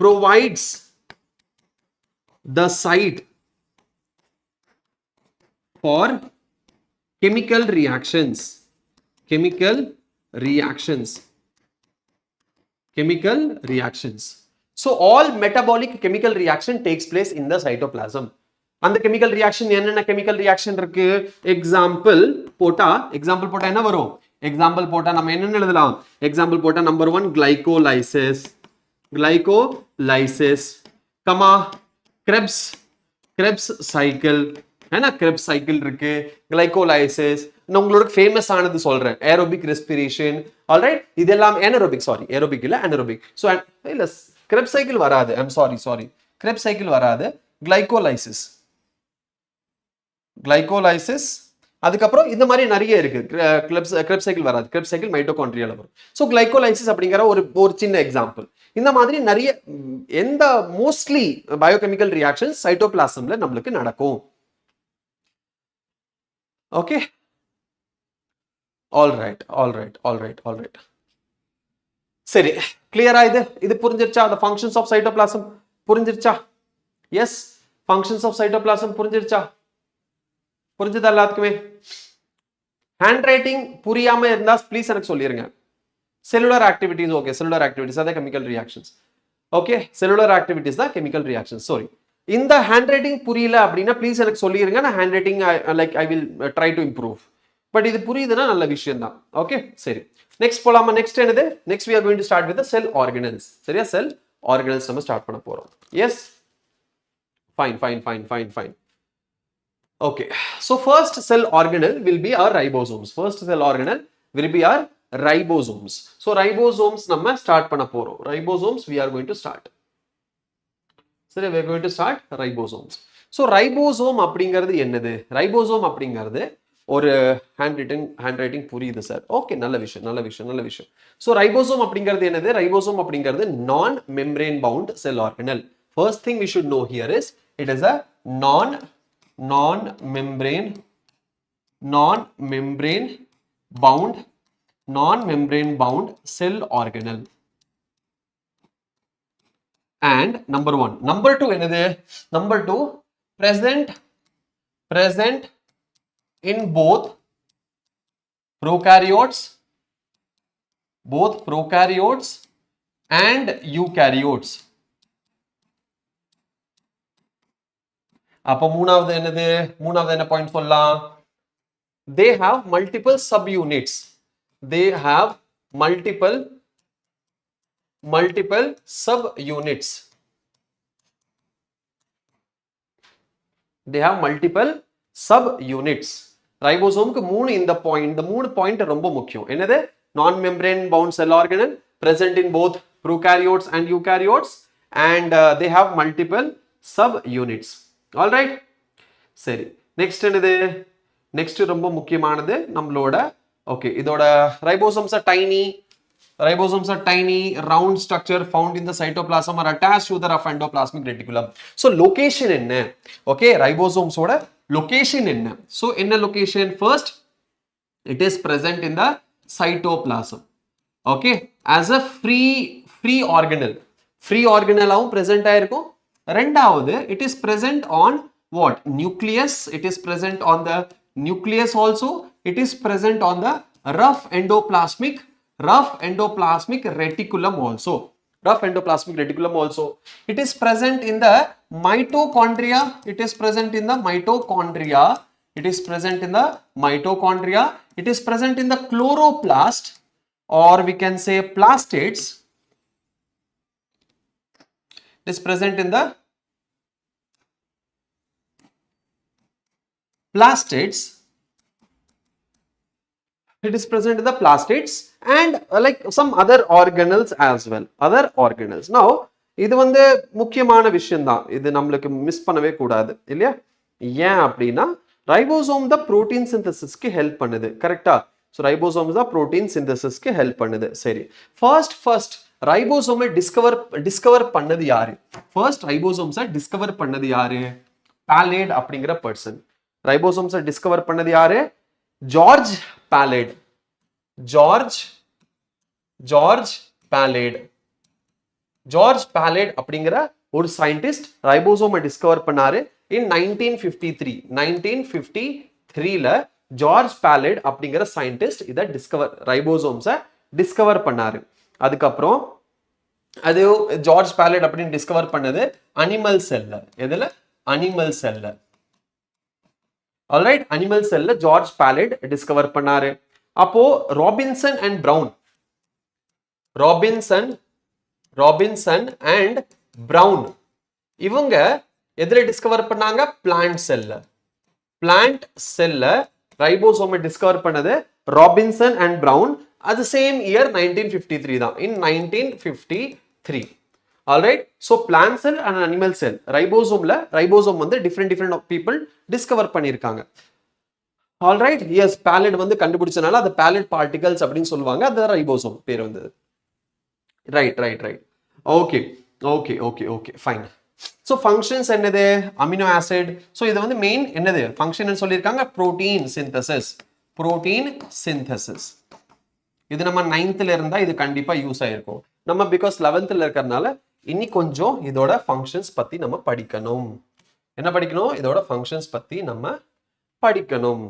provides the site for chemical reactions. So all metabolic chemical reaction takes place in the cytoplasm. அந்த கெமிக்கல் ரியாக்ஷன் என்னென்ன கெமிக்கல் ரியாக்ஷன் இருக்கு? எக்ஸாம்பிள் போட்டா என்ன வரும்? எக்ஸாம்பிள் போட்டா நம்ம என்னென்ன எழுதலாம்? எக்ஸாம்பிள் போட்டா number 1 glycolysis, comma Krebs cycle, ஏன்னா கிரெப்ஸ் சைக்கிள் இருக்கு, கிளைகோலைசிஸ். நான் உங்களுக்கு ஃபேமஸ் ஆனது சொல்றேன், ஏரோபிக் ரெஸ்பிரேஷன். ஆல்ரைட், இதெல்லாம் ஏரோபிக் இல்ல அனரோபிக். ஸோ இல்ல கிரெப்ஸ் சைக்கிள் வராது, ஐம் சாரி கிரெப்ஸ் சைக்கிள் வராது. கிளைகோலைசிஸ் அதுக்கப்புறம் இந்த மாதிரி நிறைய இருக்கு. கிரெப்ஸ் சைக்கிள் வராது, கிரெப்ஸ் சைக்கிள் மைட்டோகாண்ட்ரியால வரும். ஸோ கிளைகோலைசிஸ் அப்படிங்கிற ஒரு சின்ன எக்ஸாம்பிள். இந்த மாதிரி நிறைய எந்த மோஸ்ட்லி பயோகெமிக்கல் ரியாக்ஷன்ஸ் சைட்டோபிளாசம்ல நம்மளுக்கு நடக்கும். Okay, alright. சரி, கிளியரா? இது புரிஞ்சிருச்சா? the functions of cytoplasm புரிஞ்சிருச்சா? எஸ், functions of cytoplasm புரிஞ்சிருச்சா? புரிஞ்சதா எல்லாத்துக்குமே? ஹேண்ட் ரைட்டிங் புரியாம இருந்தா ப்ளீஸ் எனக்கு சொல்லிருங்க. Cellular activities, okay, cellular activities அதான் chemical reactions. Okay, cellular activities தான் கெமிக்கல் ரியாக்ஷன்ஸ். சாரி, இந்த ஹேண்ட் ரைட்டிங் புரியல அப்படின்னா ப்ளீஸ் எனக்கு சொல்லிருங்க. நான் handwriting I will try to improve. But இது புரியுதுன்னா நல்ல விஷயம் தான். ஓகே, சரி, நெக்ஸ்ட் போலாமா? நெக்ஸ்ட் என்னது? Next we are going to start with the cell organelles. சரியா? செல் ஆர்கனல்ஸ் நம்ம ஸ்டார்ட் பண்ண போறோம். Yes, fine. Okay, so first cell organelle will be our ribosomes. First cell organelle will be our ribosomes. So ribosomes நம்ம start பண்ண போறோம். Ribosomes we are going to start. சரி, we are going to start ribosomes. So ribosome அப்படிங்கிறது என்னது? Ribosome அப்படிங்கிறது ஒரு handwriting புரியுது sir. Okay, நல்ல விஷயம். ஸோ ரைபோசோம் அப்படிங்கிறது என்னது? ரைபோசோம் அப்படிங்கிறது non membrane bound cell organelle. First thing we should know here is it is a non membrane bound cell organelle. And number 1. Number 2 என்னது? Number 2 present in both prokaryotes and eukaryotes. அப்ப மூணாவது என்ன point சொல்லலாம்? they have multiple subunits. They have multiple subunits. ரைபோசோமுக்கு இந்த மூணு point ரொம்ப முக்கியம். என்னது? நான் membrane bound cell organelle, present in both prokaryotes and eukaryotes, and they have multiple subunits. All right, சரி, நெக்ஸ்ட் என்னது? நெக்ஸ்ட் ரொம்ப முக்கியமானது நம்மளோட, ஓகே, இதோட ribosomes are tiny round structure found in the cytoplasm or attached to the rough endoplasmic reticulum. So location என்ன? Okay, ribosomes ஓட location என்ன? So என்ன location? First, it is present in the cytoplasm. Okay, as a free organelle ஆவும் present ஆயிருக்கும். ரெண்டாவது, it is present on what? Nucleus. It is present on the nucleus also. It is present on the rough endoplasmic reticulum also. It is present in the mitochondria. It is present in the chloroplast, or we can say plastates. It is present in the plastates. It is present in the plastates and like some other organelles as well. Now, இது முக்கியமான விஷயம் தான். இது நம்மளுக்கு miss பண்ணவே கூடாது இல்லையா? ஏன் அப்படின்னா ரைபோசோம் தான் புரோட்டீன் சிந்தசிஸ்க்கு ஹெல்ப் பண்ணுது. கரெக்டா? ஸோ ரைபோசோம் தான் புரோட்டீன் சிந்தசிஸ்க்கு ஹெல்ப் பண்ணுது. சரி, ஃபர்ஸ்ட் ரைபோசோமை டிஸ்கவர் பண்ணது யாரு? ஃபர்ஸ்ட் ரைபோசோம்ஸை டிஸ்கவர் பண்ணது யாரு? பாலேட் அப்படிங்கிற பர்சன். ரைபோசோம்ஸை டிஸ்கவர் பண்ணது யாரு? ஜார்ஜ் பாலேட் அப்படிங்கிற ஒரு சயின்டிஸ்ட் ரைபோசோமை டிஸ்கவர் பண்ணாரு in 1953ல ஜார்ஜ் பாலேட் அப்படிங்கிற சயின்டிஸ்ட் இதை ரைபோசோம்ஸை டிஸ்கவர் பண்ணாரு. அதுக்கப்புறம் அது ஜார்ஜ் பாலேட் அப்படின்னு டிஸ்கவர் பண்ணது அனிமல் செல்ல. எதுல? அனிமல் செல்ல. ஆல்ரைட், அனிமல் செல்ல ஜார்ஜ் பாலேட் டிஸ்கவர் பண்ணாரு. அப்போ ராபின்சன் அண்ட் பிரவுன் இவங்க எதுல டிஸ்கவர் பண்ணாங்க? பிளான்ட் செல்ல ரைபோசோமை டிஸ்கவர் பண்ணது ராபின்சன் அண்ட் பிரவுன். அது சேம் இயர் 1953 தான். in 1953. Alright, so plant sell and animal sell ribosome different people discover பண்ணியிருக்காங்க. ஆல்ரைட், எஸ், பேலட் வந்து கண்டுபிடிச்சனால அது பேலட் பார்ட்டிகல்ஸ் அப்படின்னு சொல்லுவாங்க. அது ரைபோசோம் பேர் வந்தது. Right right right. Okay okay okay okay fine. So functions என்னது? Amino acid. ஸோ இது வந்து மெயின் என்னது ஃபங்க்ஷன் சொல்லியிருக்காங்க? Protein synthesis. Protein synthesis. இது நம்ம 9th இருந்தா இது கண்டிப்பா யூஸ் ஆயிருக்கும். நம்ம பிகாஸ் 11th இருக்கிறதுனால இனி கொஞ்சம் இதோட ஃபங்க்ஷன்ஸ் பத்தி நம்ம படிக்கணும். என்ன படிக்கணும்? இதோட ஃபங்க்ஷன்ஸ் பத்தி நம்ம படிக்கணும்.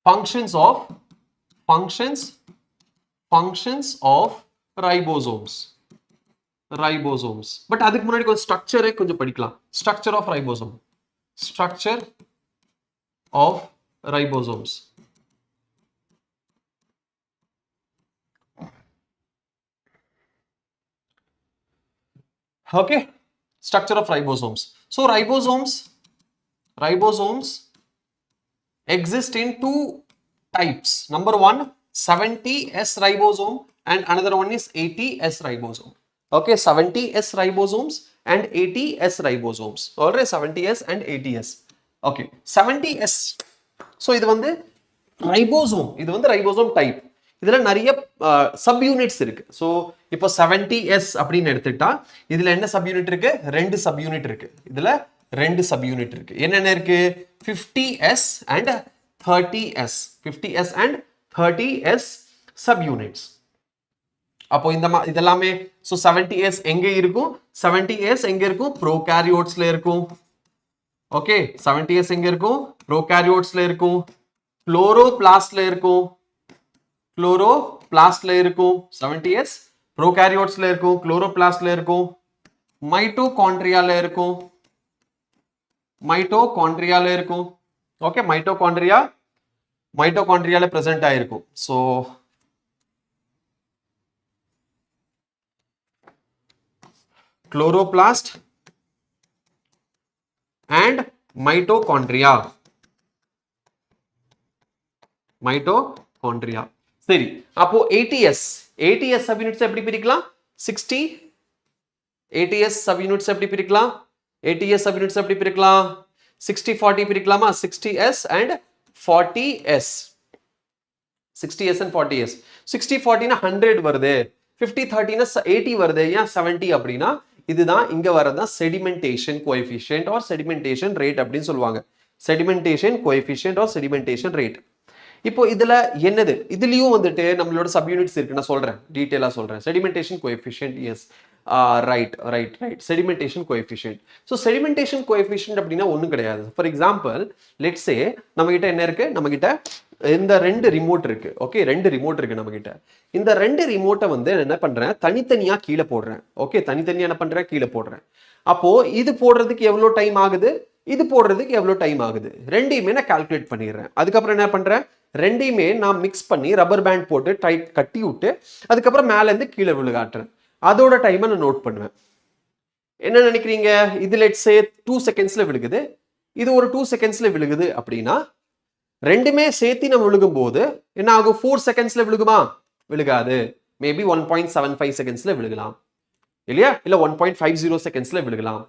Functions of ribosomes. But அதுக்கு முன்னாடி கொஞ்சம் ஸ்ட்ரக்சரே கொஞ்சம் படிக்கலாம். Structure of ribosomes. Okay, structure of ribosomes. So ribosomes exist in two types. Number one, 70S ribosome and another one is 80S ribosome. Okay, 70S ribosomes and 80S ribosomes. Alright, 70S and 80S. Okay, 70S. So இது வந்து ribosome. இது வந்து ribosome type. இதுல நிறைய sub units இருக்கு. So இப்போ 70S அப்படின்னு எடுத்துக்கிட்டா இதுல என்ன சப் யூனிட் இருக்கு? 2 சப் யூனிட் இருக்கு. இதுல 2 சப் யூனிட் இருக்கு. என்னென்ன இருக்கு? 50S and 30S. 50S and 30S sub units. அப்போ இந்த இதெல்லாமே ஸோ 70S எங்க இருக்கும்? 70S எங்க இருக்கும்? ப்ரோகாரியோட்ஸ்ல இருக்கும். ஓகே, 70S எங்க இருக்கும்? ப்ரோகாரியோட்ஸ்ல இருக்கும். குளோரோபிளாஸ்ட்ல இருக்கும். 70S ப்ரோகாரியோட்ஸ்ல இருக்கும். குளோரோபிளாஸ்ட்ல இருக்கும். மைட்டோகாண்ட்ரியால இருக்கும். ஓகே, மைட்டோகாண்ட்ரியால பிரசன்ட் ஆயிருக்கும். So chloroplast and mitochondria. சரி, அப்போ 80S சப்யூனிட்ஸ் எப்படி பிரிக்கலாம்? 60 80S சப்யூனிட்ஸ் எப்படி பிரிக்கலாம்? 60-40 பிரிக்கலாமா? 60S and 40S. 60S and 40S. 60-40 னா 100 வருது. 50-30 னா 80 வருது. ஏன் 70 அப்படின்னா இதுதான் இங்க வரதான் sedimentation coefficient or sedimentation rate அப்படின்னு சொல்லுவாங்க. Sedimentation coefficient or sedimentation rate. இப்போ இதுல என்னது? இதுலயும் வந்துட்டு நம்மளோட சப் யூனிட்ஸ் இருக்கு. நான் சொல்றேன், டீடைலா சொல்றேன். Sedimentation coefficient, yes, right. Sedimentation coefficient. So sedimentation coefficient அப்படின்னா ஒன்றும் கிடையாது. ஃபார் எக்ஸாம்பிள், லெட்ஸ் சே நம்ம கிட்ட என்ன இருக்கு? நம்ம கிட்ட இந்த 2 ரிமோட் இருக்கு. ஓகே, 2 ரிமோட் இருக்கு நம்ம கிட்ட. இந்த 2 ரிமோட்டை வந்து என்ன பண்றேன்? தனித்தனியா கீழே போடுறேன். ஓகே, தனித்தனியா என்ன பண்றேன்? கீழே போடுறேன். அப்போ இது போடுறதுக்கு எவ்வளவு டைம் ஆகுது? இது போடுறதுக்கு எவ்வளவு டைம் ஆகுது? ரெண்டையுமே நான் கால்குலேட் பண்ணிடுறேன். அதுக்கப்புறம் என்ன பண்றேன்? ரெண்டையுமே நான் மிக்ஸ் பண்ணி ரப்பர் பேண்ட் போட்டு டைட் கட்டி விட்டு அதுக்கப்புறம் மேல இருந்து கீழே விழுகாட்டுறேன். அதோட டைமை நான் நோட் பண்ணுவேன். என்ன நினைக்கிறீங்க? இது லெட்ஸ் சே 2 செகண்ட்ஸ்ல விழுகுது, இது ஒரு 2 செகண்ட்ஸ்ல விழுகுது அப்படின்னா ரெண்டுமே சேர்த்து நம்ம விழுகும் போது என்ன ஆகும்? 4 செகண்ட்ஸ்ல விழுகுமா? விழுகாது. மேபி 1.75 செகண்ட்ஸ்ல விழுகலாம் இல்லையா? இல்ல 1.50 செகண்ட்ஸ்ல விழுகலாம்.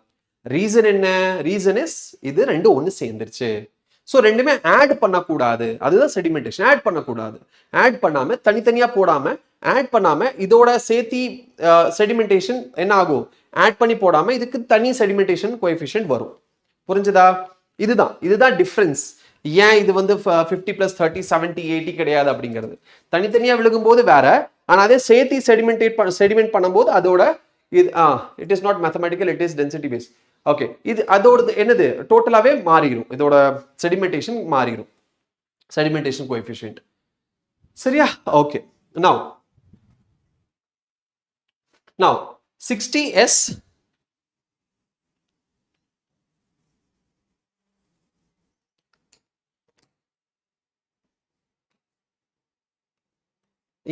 ரீசன் என்ன? ரீசன் இஸ் இது ரெண்டும் ஒன்று சேர்ந்துருச்சு. ஸோ ரெண்டுமே ஆட் பண்ணக்கூடாது. அதுதான் செடிமெண்டேஷன். ஆட் பண்ணக்கூடாது. ஆட் பண்ணாம தனித்தனியா போடாம ஆட் பண்ணாம இதோட சேர்த்தி செடிமெண்டேஷன் என்ன ஆகும்? ஆட் பண்ணி போடாம இதுக்கு தனி செடிமெண்டேஷன் கோஎஃபிஷியன்ட் வரும். புரிஞ்சுதா? இதுதான் டிஃபரன்ஸ். ஏன் இது வந்து 50 + 30 70 80 கிடையாது அப்படிங்கிறது. தனித்தனியா விழுகும் போது வேற, ஆனா அதே சேர்த்தி செடிமெண்ட் பண்ணும்போது அதோட it is not mathematical, it is density base. Okay, இது அதோட என்னது? டோட்டலாவே மாறிடும். இதோட செடிமெண்டேஷன் மாறிடும், செடிமெண்டேஷன் கோஎஃபிஷியன்ட். சரியா? ஓகே, now 60S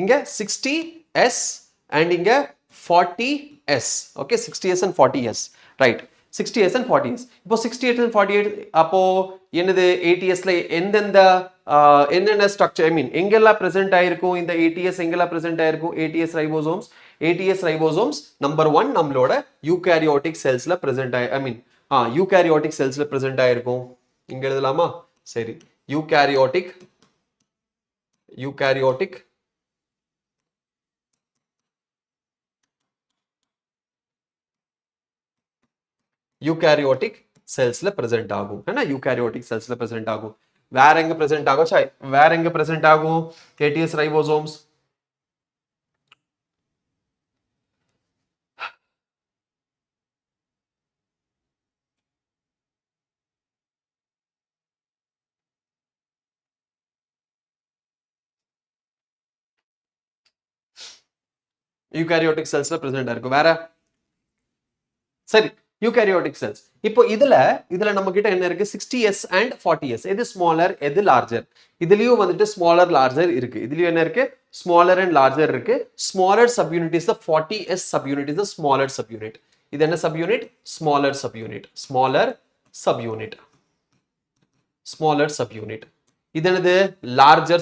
இங்க 60S and இங்க 40S. Okay, 60S and 40S. Right. 60s and 40s. இப்போ 68 and 48 அப்போ என்னது 80sல எந்தெந்த என்னென்ன ஸ்ட்ரக்சர் ஐ மீன் எங்கெல்லாம் present ஆயிருக்கும் இந்த 80s எங்கெல்லாம் present ஆயிருக்கும் 80s ribosomes நம்பர் 1 நம்மளோட யூகாரியோட்டிக் செல்ஸ்ல present ஆயி ஐ மீன் யூகாரியோட்டிக் செல்ஸ்ல present ஆயிருக்கும் இங்க எழுதலாமா சரி யூகாரியோட்டிக் யூகாரியோட்டிக் செல்ஸ்ல present ஆகும் है ना யூகாரியோட்டிக் செல்ஸ்ல present ஆகும் வேற எங்க present ஆகும் வேற எங்க present ஆகும் 80s ribosomes யூகாரியோட்டிக் செல்ஸ்ல present ஆயிருக்கும் வேற சரி யூகாரியோட்டிக் செல்ஸ் இப்போ இதுல நம்ம கிட்ட என்ன இருக்கு 60s and 40s எது ஸ்மாலர் எது லார்ஜர் இதுலயும் வந்துட்டு ஸ்மாலர் லார்ஜர் இருக்கு இதுலயும் என்ன இருக்கு ஸ்மாலர் அண்ட் லார்ஜர் இருக்கு smaller subunit is the 40s subunit is the smaller subunit இது என்ன சப்யூனிட் ஸ்மாலர் சப்யூனிட் இது என்னது லார்ஜர்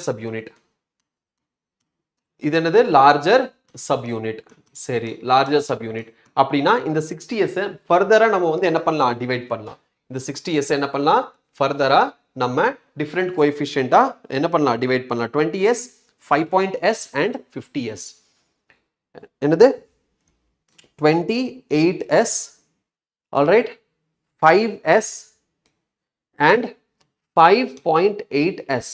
சப்யூனிட் சரி லார்ஜர் சப்யூனிட் அப்படினா இந்த 60s ஃபர்தரா நம்ம வந்து என்ன பண்ணலாம் டிவைட் பண்ணலாம் இந்த 60s என்ன பண்ணலாம் ஃபர்தரா நம்ம டிஃபரண்ட் கோஎஃபிஷியன்ட்டா என்ன பண்ணலாம் டிவைட் பண்ணலாம் 20s 5.s and 50s என்னது 28s all right 5s and 5.8s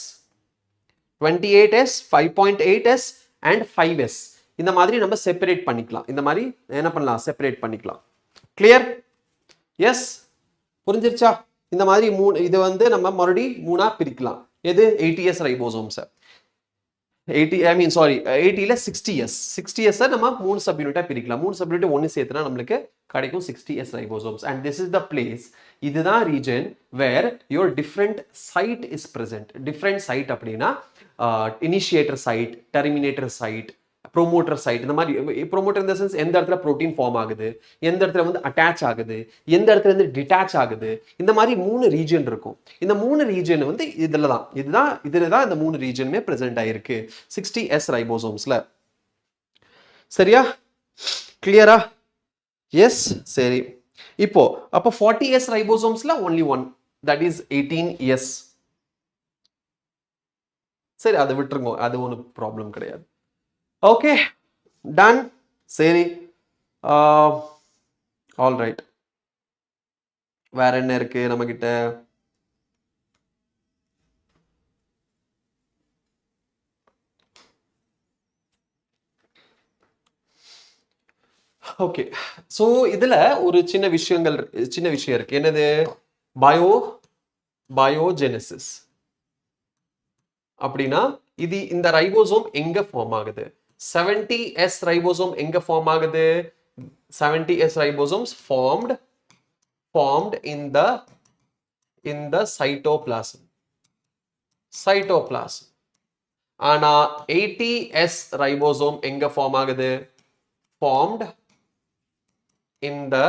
28s 5.8s and 5s இந்த மாதிரி நம்ம செப்பரேட் பண்ணிக்கலாம் இந்த மாதிரி என்ன பண்ணலாம் செப்பரேட் பண்ணிக்கலாம் கிளியர் எஸ் புரிஞ்சிருச்சா இந்த மாதிரி இது வந்து நம்ம மறுபடியும் மூணா பிரிக்கலாம் எது 80s ரைபோசோம்ஸ் 80 ல 60s நம்ம மூணு சப்யூனிட்டா பிரிக்கலாம் மூணு சப்யூனிட் ஒன்னு சேர்த்தனா நமக்கு கிடைக்கும் 60s ribosomes and this is the place இதுதான் region where your different site is present different site அப்படினா initiator site terminator site promoter site இந்த மாதிரி promoter in the sense எந்த இடத்துல protein form ஆகுது எந்த இடத்துல வந்து attach ஆகுது எந்த இடத்துல வந்து detach ஆகுது இந்த மாதிரி மூணு region இருக்கும் இந்த மூணு region வந்து இதுலதான் இந்த மூணு regionமே present ஆயிருக்கு 60s ribosomesல சரியா கிளியரா எஸ் சரி இப்போ அப்ப 40s ribosomesல only one that is 18s சரி அதை விட்டுருங்க அது ஒன்றும் ப்ராப்ளம் கிடையாது ஓகே டன் சரி ஆல் ரைட் வேற என்ன இருக்கு நம்ம கிட்ட ஓகே ஸோ இதுல ஒரு சின்ன விஷயம் இருக்கு என்னது பயோஜெனசிஸ் அப்படின்னா இது இந்த ரைபோசோம் எங்க ஃபார்ம் ஆகுது 70s ரைபோசோம் எங்க ஃபார்ம் ஆகுது 70s ribosomes formed in the cytoplasm ஆனா 80s ரைபோசோம் எங்க ஃபார்ம் ஆகுது formed in the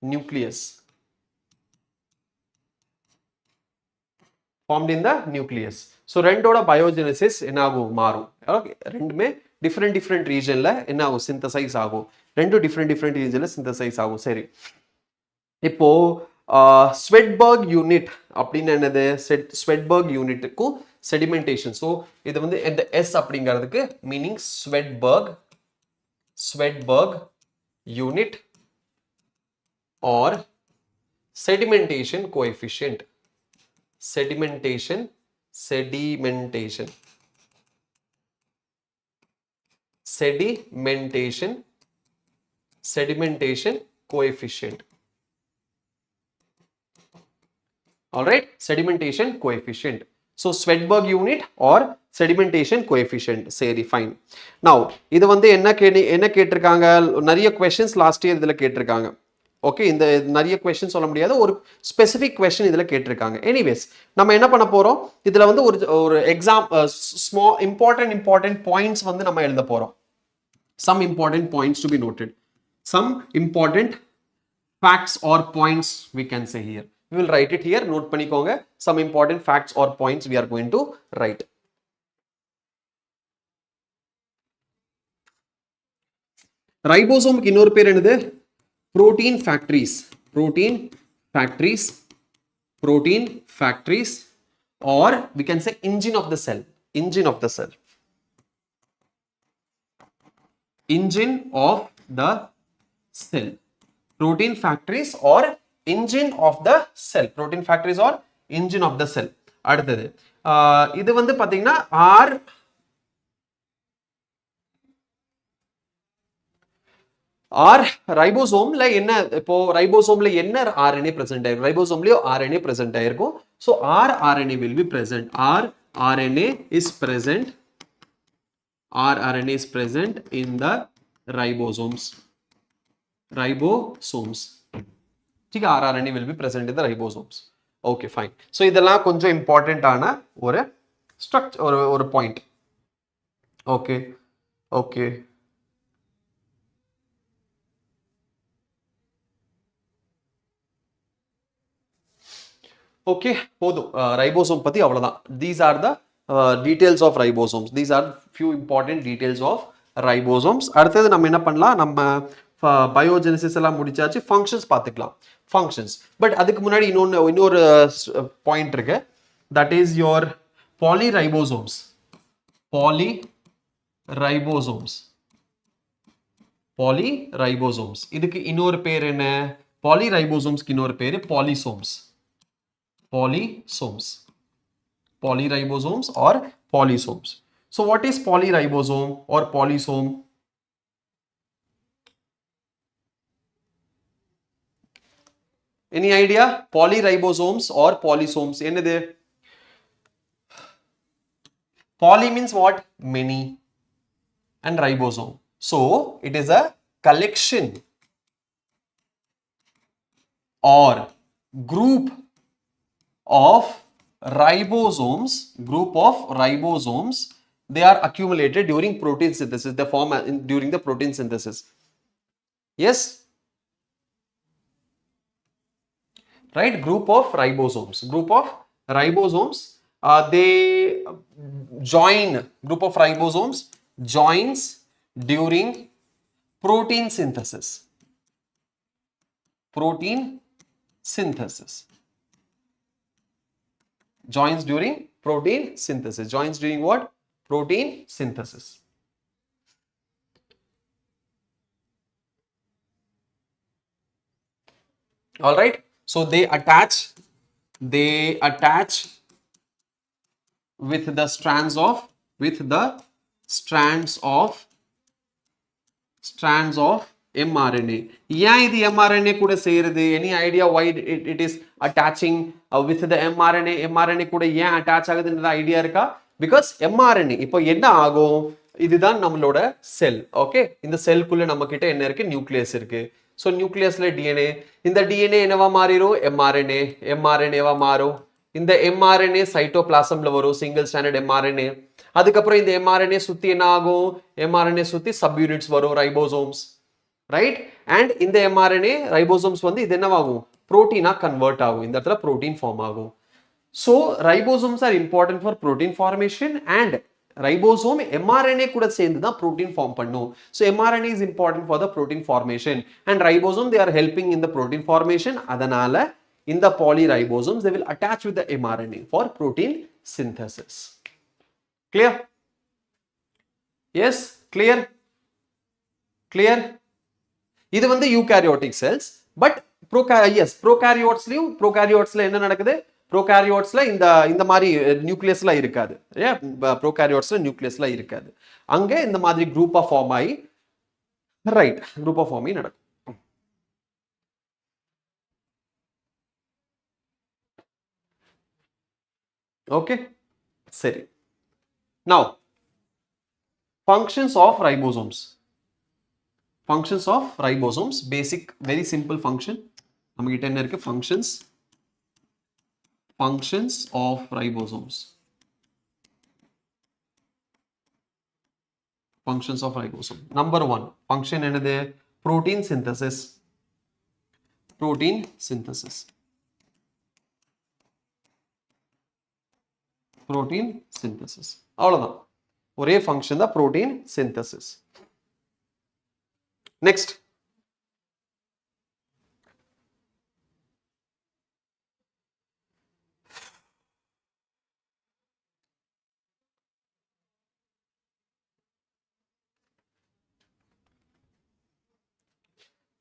nucleus so ரெண்டோட பயோஜெனசிஸ் என்ன ஆகும் மாறும் ஓகே ரெண்டுமே டிஃபரெண்ட் ரீஜன்ல என்ன ஆகும் சிந்தசைஸ் ஆகும் ரெண்டும் டிஃபரெண்ட் ரீஜன்ல சிந்தசைஸ் ஆகும் சரி இப்போ ஸ்வெட்பர்க் யூனிட் அப்படின்னு என்னது ஸ்வெட்பர்க் யூனிட்டுக்கும் செடிமெண்டேஷன் ஸோ இது வந்து இந்த எஸ் அப்படிங்கிறதுக்கு meaning Svedberg unit or sedimentation coefficient sedimentation coefficient all right sedimentation coefficient so Swedberg unit or sedimentation coefficient சரி fine now இது வந்து என்ன கேட்டிருக்காங்க நிறைய questions last year இதுல கேட்டிருக்காங்க ஓகே இந்த நிறைய क्वेश्चन சொல்ல முடியாது ஒரு ஸ்பெசிபிக் क्वेश्चन இதுல கேட்டிருக்காங்க எனிவேஸ் நம்ம என்ன பண்ண போறோம் இதுல வந்து ஒரு எக்ஸாம் ஸ்மால் இம்பார்ட்டன்ட் பாயிண்ட்ஸ் வந்து நம்ம எழுத போறோம் some important points to be noted, some important facts or points we can say here. We will write it here, note பண்ணிக்கோங்க. Some important facts or points we are going to write. ரைபோசோமுக்கு இன்னொரு பேர் என்னது? protein factories, protein factories, protein factories, or we can say engine of the cell, engine of the cell, engine of the cell, protein factories or engine of the cell, protein factories or engine of the cell. அடுத்தது இது வந்து பாத்தீங்கன்னா ரைபோசோம்ல என்ன, இப்போ ரைபோசோம்ல என்ன RNA present ஆயிருக்கும், ரைபோசோம்லயோ RNA present ஆயிருக்கும். So rRNA will be present, rRNA is present, rRNA is present in the ribosomes, ribosomes. ठीक है, rRNA will be present in the ribosomes. Okay, fine. So இதெல்லாம் கொஞ்சம் இம்பார்ட்டன்ட் ஆன ஒரு ஸ்ட்ரக்சர், ஒரு point. Okay okay okay போதும். Ribosome பத்தி அவ்வளவுதான். These are the details of ribosomes. These are few important details of ribosomes. அடுத்தது நம்ம என்ன பண்ணலாம், நம்ம பயோஜெனசிஸ் எல்லாம் முடிச்சாச்சு, ஃபங்க்ஷன்ஸ் பார்த்துக்கலாம். ஃபங்க்ஷன்ஸ், பட் அதுக்கு முன்னாடி இன்னொரு பாயிண்ட் இருக்கு, தட் இஸ் யோர் பாலிரைபோசோம்ஸ். பாலிரைபோசோம்ஸ், பாலிரைபோசோம்ஸ் இதுக்கு இன்னொரு பேர் என்ன? பாலிரைபோசோம்ஸ்க்கு இன்னொரு பேர் பாலிசோம்ஸ். Polysomes, polyribosomes or polysomes. So what is polyribosome or polysome? Any idea? Polyribosomes or polysomes என்னது? Poly means what? Many, and ribosome, so it is a collection or group of ribosomes, they are accumulated during protein synthesis, they form during the protein synthesis. Yes, right, group of ribosomes, they join, group of ribosomes joins during protein synthesis, joins during protein synthesis, joins during what? Protein synthesis. All right, so they attach with the strands of mRNA. ஏன் இது mRNA கூட சேருது? Any idea why it is attaching with the mRNA? mRNA கூட ஏன் attach ஆகுதுன்ற idea இருக்கா? Because mRNA இப்போ என்ன ஆகும், இதுதான் நம்மளோட செல். ஓகே, இந்த செல்குள்ள நம்ம கிட்ட என்ன இருக்கு? நியூக்ளியஸ் இருக்கு. ஸோ நியூக்ளியஸ்ல DNA, இந்த DNA என்னவா மாறிடும்? mRNA-வா மாறும். இந்த mRNA சைட்டோபிளாசம்ல வரும், சிங்கிள் ஸ்டாண்டர்ட் mRNA. அதுக்கப்புறம் இந்த mRNA சுத்தி என்ன ஆகும்? mRNA சுத்தி சப் யூனிட்ஸ் வரும், ரைபோசோம்ஸ், ரைட்? அண்ட் இந்த mRNA ரைபோசோம்ஸ் வந்து இது என்னவாகும்? புரோட்டீனா கன்வெர்ட் ஆகும், இந்த இடத்துல புரோட்டீன் ஃபார்ம் ஆகும். So ribosomes are important for protein formation, and ribosome mRNA கூட சேர்ந்து தான் புரோட்டீன் ஃபார்ம் பண்ணும். So mRNA is important for the protein formation and ribosome they are helping in the protein formation. அதனால இந்த polyribosomes they will attach with the mRNA for protein synthesis. Clear? Yes, clear? இது வந்து eukaryotic cells, but prokaryotes என்ன நடக்குது? ப்ரோகாரியோட்ஸ்ல இந்த மாதிரி நியூக்ளியஸ்லாம் இருக்காது. ப்ரோகாரியோட்ஸ்ல நியூக்ளியஸ்லாம் இருக்காது. அங்க இந்த மாதிரி குரூப்பா ஃபார்ம் ஆகி, ரைட், குரூப்பா ஃபார்ம் ஆகி நடக்கும். ஓகே, சரி. Now functions of ribosomes, basic, very simple function. நம்ம கிட்ட என்ன இருக்கு? functions of ribosomes. functions of ribosome. Number 1 function என்னது? protein synthesis. Protein synthesis. Protein synthesis. அவ்வளவுதான். ஒரே function தான் protein synthesis. Next.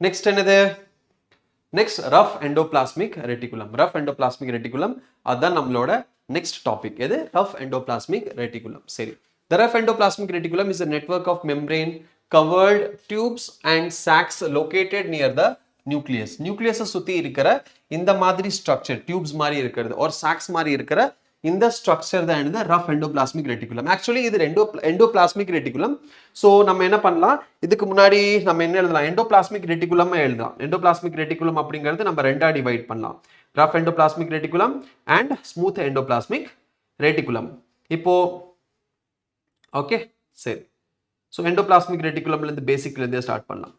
Next என்னது? Next rough endoplasmic reticulum. Rough endoplasmic reticulum அதான் நம்மளோட next topic. எது? Rough endoplasmic reticulum. சரி. The rough endoplasmic reticulum is a network of membrane covered tubes and sacs located near the nucleus. Nucleus சுத்தி இருக்கிற இந்த மாதிரி structure, tubes மாதிரி இருக்கிறது or sacs மாதிரி இருக்கிற இந்த ஸ்ட்ரக்சர் தான் என்னது? Rough endoplasmic reticulum. ஆக்சுவலி இது எண்டோபிளாஸ்மிக் ரெட்டிகுலம். ஸோ நம்ம என்ன பண்ணலாம், இதுக்கு முன்னாடி நம்ம என்ன எழுதலாம்? எண்டோபிளாஸ்மிக் ரெட்டிகுலம் எழுதலாம். எண்டோபிளாஸ்மிக் ரெட்டிகுலம் அப்படிங்கிறது நம்ம ரெண்டா டிவைட் பண்ணலாம். Rough endoplasmic reticulum and smooth endoplasmic reticulum. இப்போ ஓகே சரி. ஸோ எண்டோபிளாஸ்மிக் ரெட்டிகுலம்ல இருந்து பேசிக்ல இருந்தே ஸ்டார்ட் பண்ணலாம்.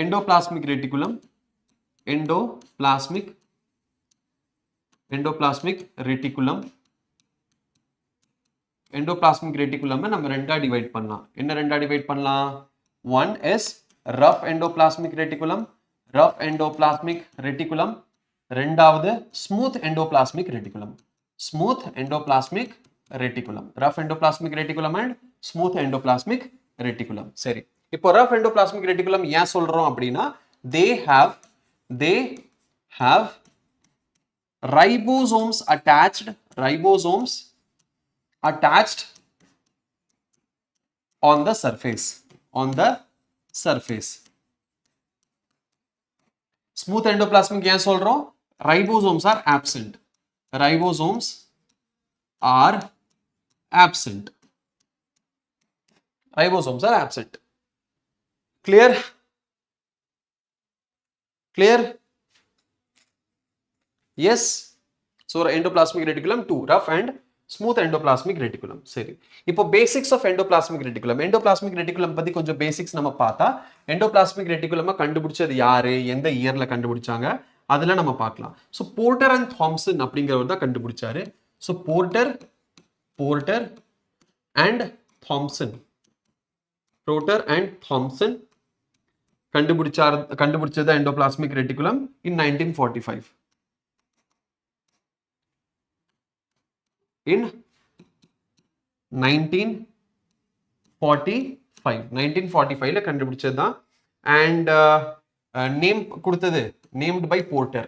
endoplasmic reticulum, endoplasmic reticulum, endoplasmic reticulum நம்ம ரெண்டா டிவைட் பண்ணலாம். என்ன ரெண்டா டிவைட் பண்ணலாம்? one is rough endoplasmic reticulum, rough endoplasmic reticulum. ரெண்டாவது smooth endoplasmic reticulum, smooth endoplasmic reticulum, rough endoplasmic reticulum and smooth endoplasmic reticulum. சரி, இப்போ rough endoplasmic reticulum ஏன் சொல்றோம் அப்படின்னா they have ribosomes attached on the surface. Smooth endoplasmic ஏன் சொல்றோம்? Ribosomes are absent. Ribosomes are absent. Ribosomes are absent. Clear? Clear? Yes. So endoplasmic reticulum 2, rough and smooth endoplasmic reticulum. சரி, இப்போ basics of endoplasmic reticulum. endoplasmic reticulum பத்தி கொஞ்சம் basics நம்ம பார்த்தா, endoplasmic reticulum கண்டுபிடிச்சது யாரு, எந்த இயர்ல கண்டுபிடிச்சாங்க, அதெல்லாம் நம்ம பார்க்கலாம். ஸோ போர்ட்டர் அண்ட் தாம்சன் அப்படிங்கிறவர் தான் கண்டுபிடிச்சாரு. ஸோ போர்ட்டர் அண்ட் தாம்சன் கண்டுபிடிச்சது endoplasmic reticulum in 1945. In 1945 கண்டுபிடிச்சது தான். அண்ட் நேம் கொடுத்தது named by Porter.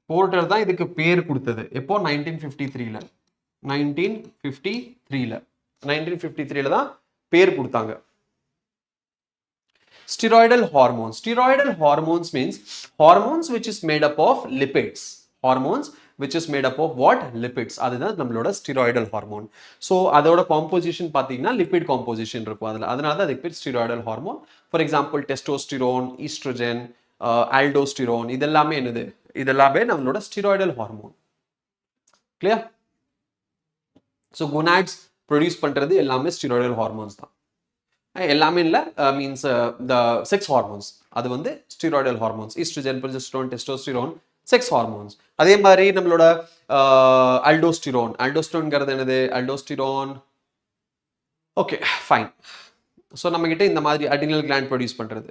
Porter தான் இதுக்கு பேர் கொடுத்தது. எப்போ? 1953ல தான் பேர் கொடுத்தாங்க. Steroidal hormones means hormones which is made up of lipids. Lipids. அதுதான் நம்மளோட steroidal hormone. So அதோட composition பார்த்தீங்கன்னா lipid composition இருக்கும். அதனால தான் அதுக்கு பேர் steroidal hormone. For example, testosterone, estrogen, aldosterone இதெல்லாமே என்னது? இதெல்லாமே நம்மளோட steroidal hormone. Clear? So gonads produce பண்றது எல்லாமே steroidal hormones தான். எல்லாமே இல்ல, மீன்ஸ் the sex hormones அது வந்து steroidal hormones. estrogen, progesterone, testosterone sex hormones. அதே மாதிரி நம்மளோட aldosteroneங்கிறது என்னது? aldosterone. Okay fine. ஸோ நம்ம கிட்ட இந்த மாதிரி adrenal gland ப்ரொடியூஸ் பண்றது.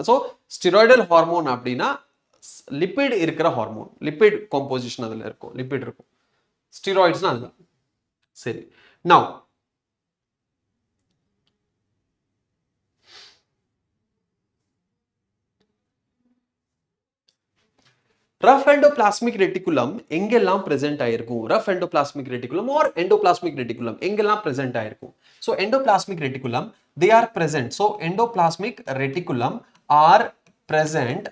ஸோ ஸ்டிராய்டல் ஹார்மோன் அப்படின்னா லிபிட் இருக்கிற ஹார்மோன், லிபிட் காம்போசிஷன் அதில் இருக்கும், லிபிட் இருக்கும். ஸ்டிராய்ட்ஸ்னா அதுதான். சரி, நவ் rough endoplasmic reticulum எங்கெல்லாம் present ஆயிருக்கும்? rough endoplasmic reticulum or endoplasmic reticulum எங்கெல்லாம் present ஆயிருக்கும்? So endoplasmic reticulum they are present. So endoplasmic reticulum are present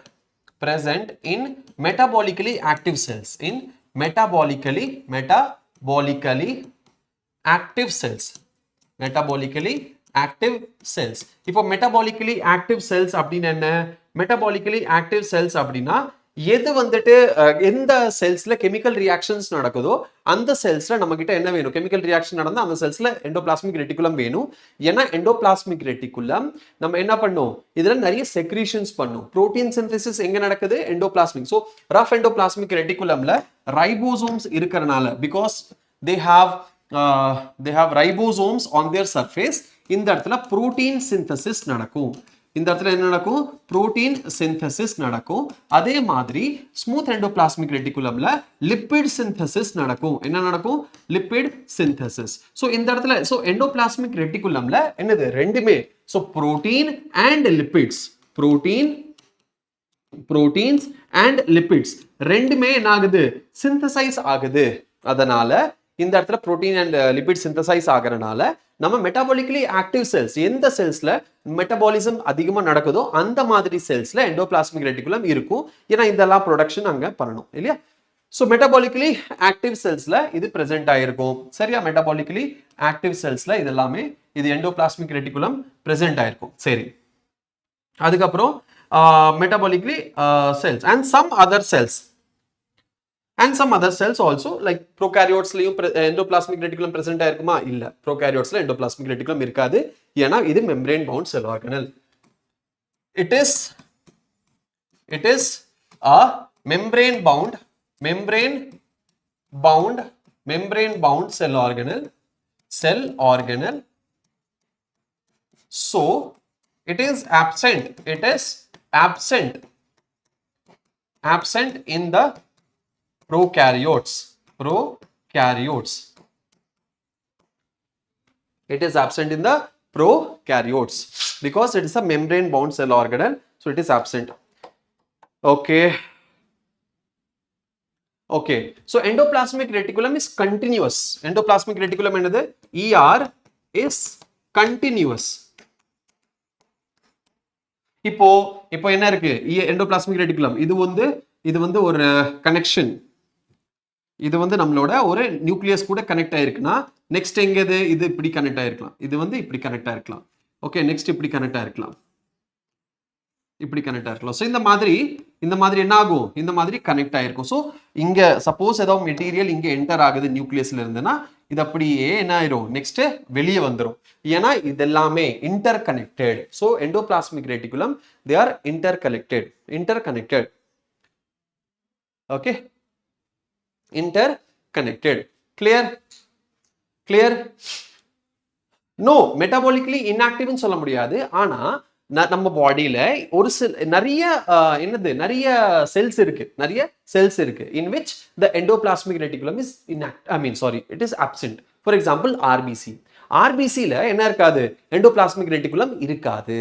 in metabolically active cells. In metabolically active cells. Metabolically active cells. இப்போ metabolically active cells அப்படின்னு என்ன? Metabolically active cells அப்படின்னா எது வந்துட்டு எந்த செல்ஸ்ல chemical reactions நடக்குதோ அந்த செல்ஸ்ல நம்ம கிட்ட என்ன வேணும், கெமிக்கல் ரியாக்ஷன் நடந்தா அந்த செல்ஸ்ல எண்டோபிளாஸ்மிக் ரெட்டிகுலம் வேணும். ஏன்னா எண்டோபிளாஸ்மிக் ரெட்டிகுலம் நம்ம என்ன பண்ணும், இதுல நிறைய செக்ரீஷன்ஸ் பண்ணும். புரோட்டீன் சிந்தசிஸ் எங்க நடக்குது, எண்டோபிளாஸ்மிக். ஸோ ரஃப் எண்டோபிளாஸ்மிக் ரெட்டிகுலம்ல ரைபோசோம்ஸ் இருக்கிறனால, because they have ribosomes on their surface, இந்த இடத்துல புரோட்டீன் சிந்தசிஸ் நடக்கும். இந்த இடத்துல என்ன நடக்கும், புரோட்டீன் சிந்தசிஸ் நடக்கும். அதே மாதிரி ஸ்மூத் எண்டோபிளாஸ்மிக் ரெட்டிகுலம்ல லிப்பிட் சிந்தசிஸ் நடக்கும். என்ன நடக்கும், லிப்பிட் சிந்தசிஸ். ஸோ இந்த இடத்துல ஸோ எண்டோபிளாஸ்மிக் ரெட்டிகுலம்ல என்னது, ரெண்டுமே. So protein and lipids, proteins and lipids ரெண்டுமே என்ன ஆகுது, சிந்தசைஸ் ஆகுது. அதனால இந்த இடத்துல புரோட்டீன் அண்ட் லிபிட் சிந்தசைஸ் ஆகிறனால நம்ம மெட்டபாலிக்கலி ஆக்டிவ் செல்ஸ், எந்த செல்ஸ்ல மெட்டபாலிசம் அதிகமா நடக்குதோ அந்த மாதிரி செல்ஸ்ல எண்டோபிளாஸ்மிக் ரெட்டிகுலம் இருக்கும். ஏன்னா இதெல்லாம் ப்ரொடக்ஷன் அங்க பண்ணணும் இல்லையா. ஸோ மெட்டபாலிக்கலி ஆக்டிவ் செல்ஸ்ல இது பிரசன்ட் ஆயிருக்கும். சரியா, மெட்டபாலிக்கலி ஆக்டிவ் செல்ஸ்ல இது எல்லாமே இது எண்டோபிளாஸ்மிக் ரெட்டிகுலம் பிரசன்ட் ஆயிருக்கும். சரி, அதுக்கப்புறம் metabolically cells and some other cells. And some other cells also, like prokaryotes லையும் endoplasmic reticulum present ஆயிருக்குமா, இல்ல. prokaryotes ல endoplasmic reticulum இருக்காது. ஏன்னா இது membrane bound cell organelle. It is a membrane bound cell organelle. So it is absent in the prokaryotes. It is absent in the prokaryotes because it is a membrane bound cell organelle, so it is absent. Okay, so endoplasmic reticulum is continuous. Endoplasmic reticulum என்னது, ER is continuous. இப்போ என்ன இருக்கு, endoplasmic reticulum இது வந்து ஒரு connection, இது வந்து நம்மளோட ஒரு நியூக்ளியஸ் கூட கனெக்ட் ஆயிருக்குன்னா நெக்ஸ்ட் எங்க இது இப்படி கனெக்ட் ஆயிருக்கலாம், இது வந்து இப்படி கனெக்ட் ஆயிருக்கலாம். ஓகே, நெக்ஸ்ட் இப்படி கனெக்ட் ஆயிருக்கலாம், இப்படி கனெக்ட் ஆயிருக்கலாம். ஸோ இந்த மாதிரி என்ன ஆகும், இந்த மாதிரி கனெக்ட் ஆயிருக்கும். ஸோ இங்க சப்போஸ் ஏதாவது மெட்டீரியல் இங்க என்டர் ஆகுது நியூக்ளியஸ்ல இருந்துன்னா இது அப்படியே என்ன ஆயிரும், நெக்ஸ்ட் வெளியே வந்துடும். ஏன்னா இது எல்லாமே inter connected. So endoplasmic reticulum they are inter connected. Okay, interconnected. clear no metabolically inactive னு சொல்ல முடியாது. ஆனா நம்ம பாடியில ஒரு நிறைய செல்ஸ் இருக்கு in which the endoplasmic reticulum is it is absent. For example, RBC ல என்ன இருக்காது, endoplasmic reticulum இருக்காது.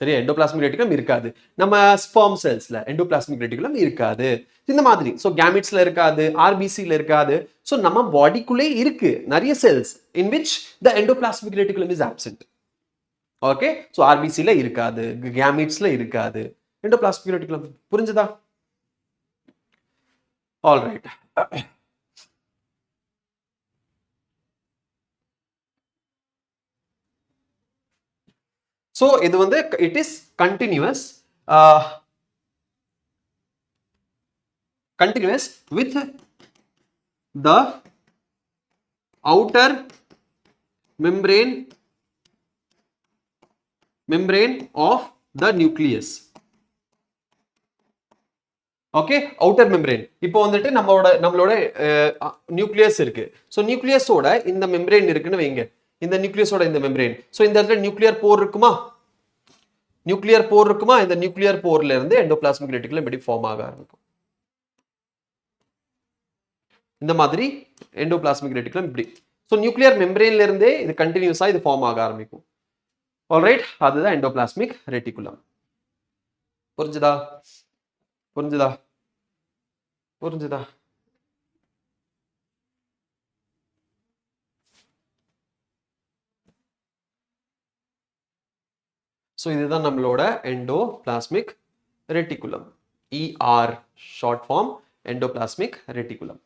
சரி, எண்டோபிளாஸ்மிக் ரெட்டிகுலம் இருக்காது. நம்ம ஸ்பெர்ம் செல்ஸ்ல எண்டோபிளாஸ்மிக் ரெட்டிகுலம் இருக்காது. இந்த மாதிரி ஸோ கேமிட்ஸ்ல இருக்காது, ஆர்பிசில இருக்காது. ஸோ நம்ம பாடிக்குள்ளே இருக்கு நிறைய cells in which the endoplasmic reticulum is absent. Okay, so ஆர்பிசில இருக்காது, கேமிட்ஸ்ல இருக்காது எண்டோபிளாஸ்மிக் ரெட்டிகுலம். புரிஞ்சுதா? All right. So இது வந்து it is continuous with the outer membrane of the nucleus. Okay, outer membrane. இப்போ வந்துட்டு நம்மளோட நியூக்ளியஸ் இருக்கு. ஸோ நியூக்ளியஸோட இந்த மெம்பரேன் இருக்குன்னு வைங்க, இந்த நியூக்ளியஸோட இந்த மெம்பரேன். ஸோ இந்த இடத்துல நியூக்ளியர் போர் இருக்குமா, இந்த நியூக்ளியர் போர்ல இருந்து எண்டோபிளாஸ்மிக் ரெட்டிகுலம் இப்படி ஃபார்ம் ஆக ஆரம்பிக்கும். இந்த மாதிரி எண்டோபிளாஸ்மிக் ரெட்டிகுலம் இப்படி. ஸோ நியூக்ளியர் மெம்பரேன்ல இருந்தே இது கண்டினியூஸா இது ஃபார்ம் ஆக ஆரம்பிக்கும். ஆல்ரைட், அதுதான் எண்டோபிளாஸ்மிக் ரெட்டிகுலம். புரிஞ்சுதா? ஸோ இதுதான் நம்மளோட endoplasmic reticulum. ER short form, endoplasmic reticulum.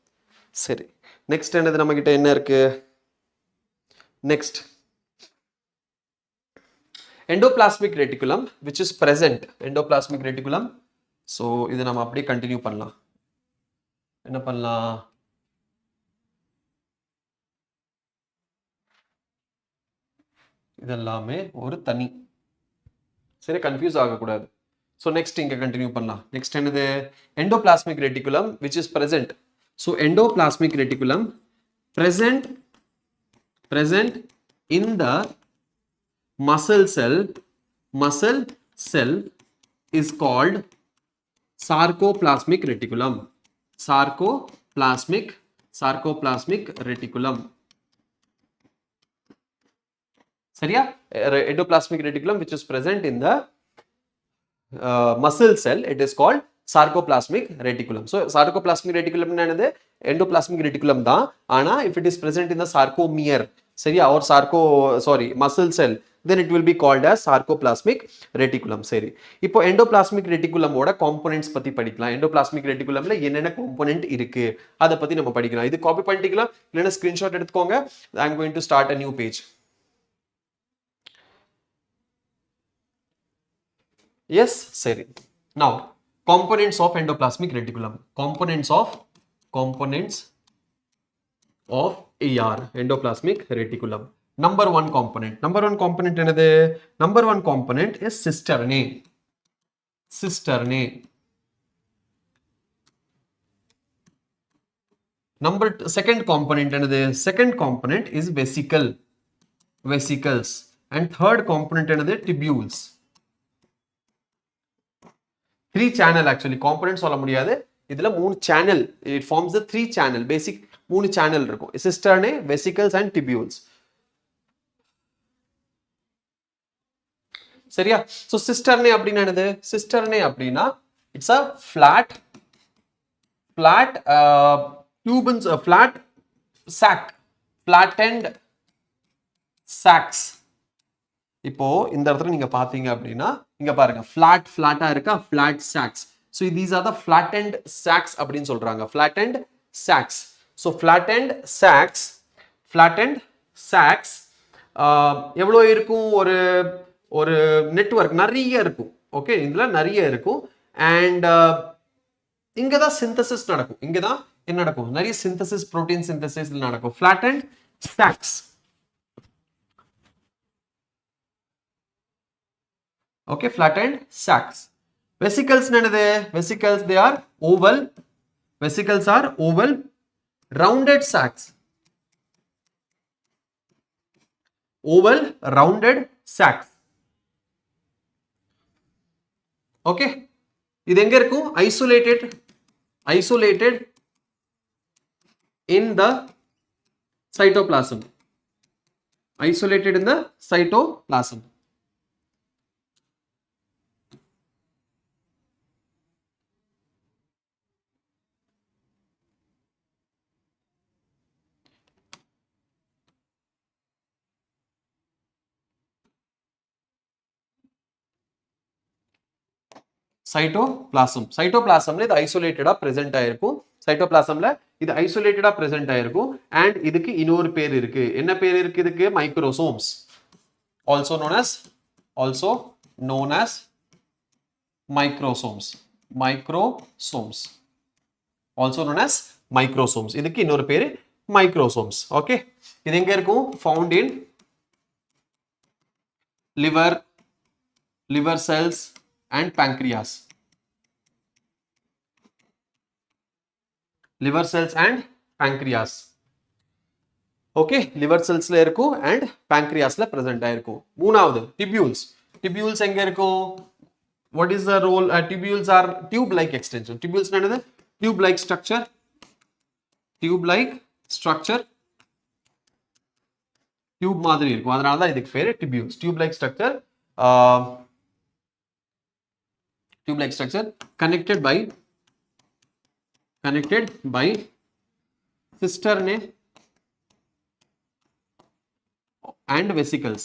சரி, நெக்ஸ்ட் என்னது நம்ம கிட்ட என்ன இருக்கு? Next endoplasmic reticulum which is present, endoplasmic reticulum. So இதை நம்ம அப்படியே கண்டினியூ பண்ணலாம். என்ன பண்ணலாம்? இதெல்லாமே ஒரு தனி, சரி கன்ஃபியூஸ் ஆகக்கூடாது. ஸோ நெக்ஸ்ட் இங்கே கண்டினியூ பண்ணலாம். நெக்ஸ்ட் என்னது? Endoplasmic reticulum which is present. So endoplasmic reticulum present in the muscle cell is called sarcoplasmic reticulum. sarcoplasmic reticulum. சரியா? Endoplasmic reticulum which is present in the muscle cell, it is called sarcoplasmic reticulum. So sarcoplasmic reticulum என்னது? Endoplasmic reticulum தான். ஆனா if it is present in the sarcomere, சரியா, or muscle cell, then it will be called as sarcoplasmic reticulum. சரி, இப்போ endoplasmic reticulum ஓட components பத்தி படிக்கலாம். endoplasmic reticulumல என்னென்ன component இருக்கு அதை பத்தி நம்ம படிக்கலாம். இது காப்பி பண்ணிக்கலாம், இல்லைன்னா ஸ்கிரீன்ஷாட் எடுத்துக்கோங்க. I am going to start a new page. Yes, சரி. Now, components of endoplasmic reticulum. Components of ER, endoplasmic reticulum. Number one component என்னது? Number one component is cisternae. Second component என்னது? Second component is vesicles. And third component என்னது? Tubules. 3 channel actually components சொல்ல முடியாது, இதுல 3 channel, it forms the 3 channel basic. 3 channel இருக்கும், cisternae, vesicles and tubules. சரியா? so cisternae அப்படினா என்னது? cisternae அப்படினா it's a flat tubes, flat sac, flattened sacs. இப்போ இந்த இடத்துல நீங்க பாத்தீங்க அப்படின்னா இங்க பாருங்க, flat-ஆ இருக்கா, flat sacs. So these are the flattened sacs அப்படின்னு சொல்றாங்க, flattened sacs. So flattened sacs எவ்வளவு இருக்கும்? ஒரு நெட்வொர்க் நிறைய இருக்கும். ஓகே, இதுல நிறைய இருக்கும். அண்ட் இங்க தான் சிந்தசிஸ் நடக்கும். இங்க தான் என்ன நடக்கும்? நிறைய சிந்தசிஸ், புரோட்டீன் சிந்தசிஸ் நடக்கும். flattened sacs. Okay, flattened sacs. Vesicles என்னது? Vesicles they are oval. Vesicles are oval rounded sacs. Oval rounded sacs. Okay, இது எங்க இருக்கும்? Isolated in the cytoplasm. Isolated in the cytoplasm. சைட்டோபிளாசம்ல இது ஐசோலேட்டடா பிரசன்ட் ஆயிருக்கும். சைட்டோபிளாசம்ல இது ஐசோலேட்டடா present ஆயிருக்கும். And இதுக்கு இன்னொரு பேர் இருக்கு. என்ன பேர் இருக்கு இதுக்கு? மைக்ரோசோம்ஸ். also known as microsomes. Also known as microsomes. இதுக்கு இன்னொரு பேரு microsomes. ஓகே, இது எங்க இருக்கும்? found in liver cells and pancreas. Liver cells and pancreas. Okay, liver cells la irukku and pancreas la present ஆயிருக்கும். மூணாவது tubules எங்க இருக்கும்? What is the role? Tubules are tube like extension. Tubules என்னது? tube like structure. tube மாதிரி இருக்கும், அதனால தான் இதுக்கு பேரு tubules. tube like structure connected by cisternae and vesicles.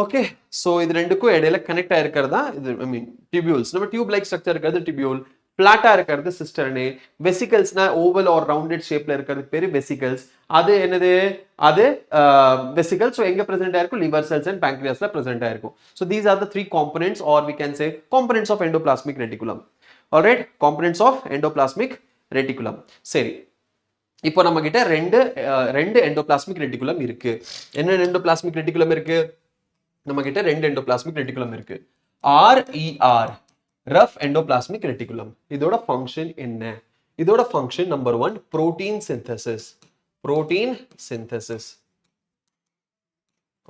Okay, so இது ரெண்டுக்கும் இடையில கனெக்ட் ஆயிருக்கிறதா இது, ஐ மீன் tubules. நம்ம டியூப் லைக் ஸ்ட்ரக்சர் இருக்கிறது tubule, flat இருக்கிறது சிஸ்டர்னே. வெசிகல்ஸ்னா ஓவல் ஆர் ரவுண்டட் ஷேப்ல இருக்கிறது பேரு வெசிகல்ஸ். அது என்னது? அது வெசிகல்ஸ். ஸோ எங்க பிரசன்ட் ஆயிருக்கும்? லிவர் செல்ஸ் அண்ட் பேங்க்ரியாஸ்ல பிரசன்ட் ஆயிருக்கும். So these are the 3 components or we can say components of endoplasmic reticulum. Alright, components of endoplasmic reticulum. சரி, இப்போ நம்ம கிட்ட ரெண்டு எண்டோபிளாஸ்மிக் ரெட்டிகுலம் இருக்கு. என்ன எண்டோபிளாஸ்மிக் ரெட்டிகுலம் இருக்கு? நம்ம கிட்ட ரெண்டு எண்டோபிளாஸ்மிக் ரெட்டிகுலம் இருக்கு. RER, rough endoplasmic reticulum. இதோட ஃபங்க்ஷன் என்ன? இதோட function number 1 protein synthesis. Protein synthesis.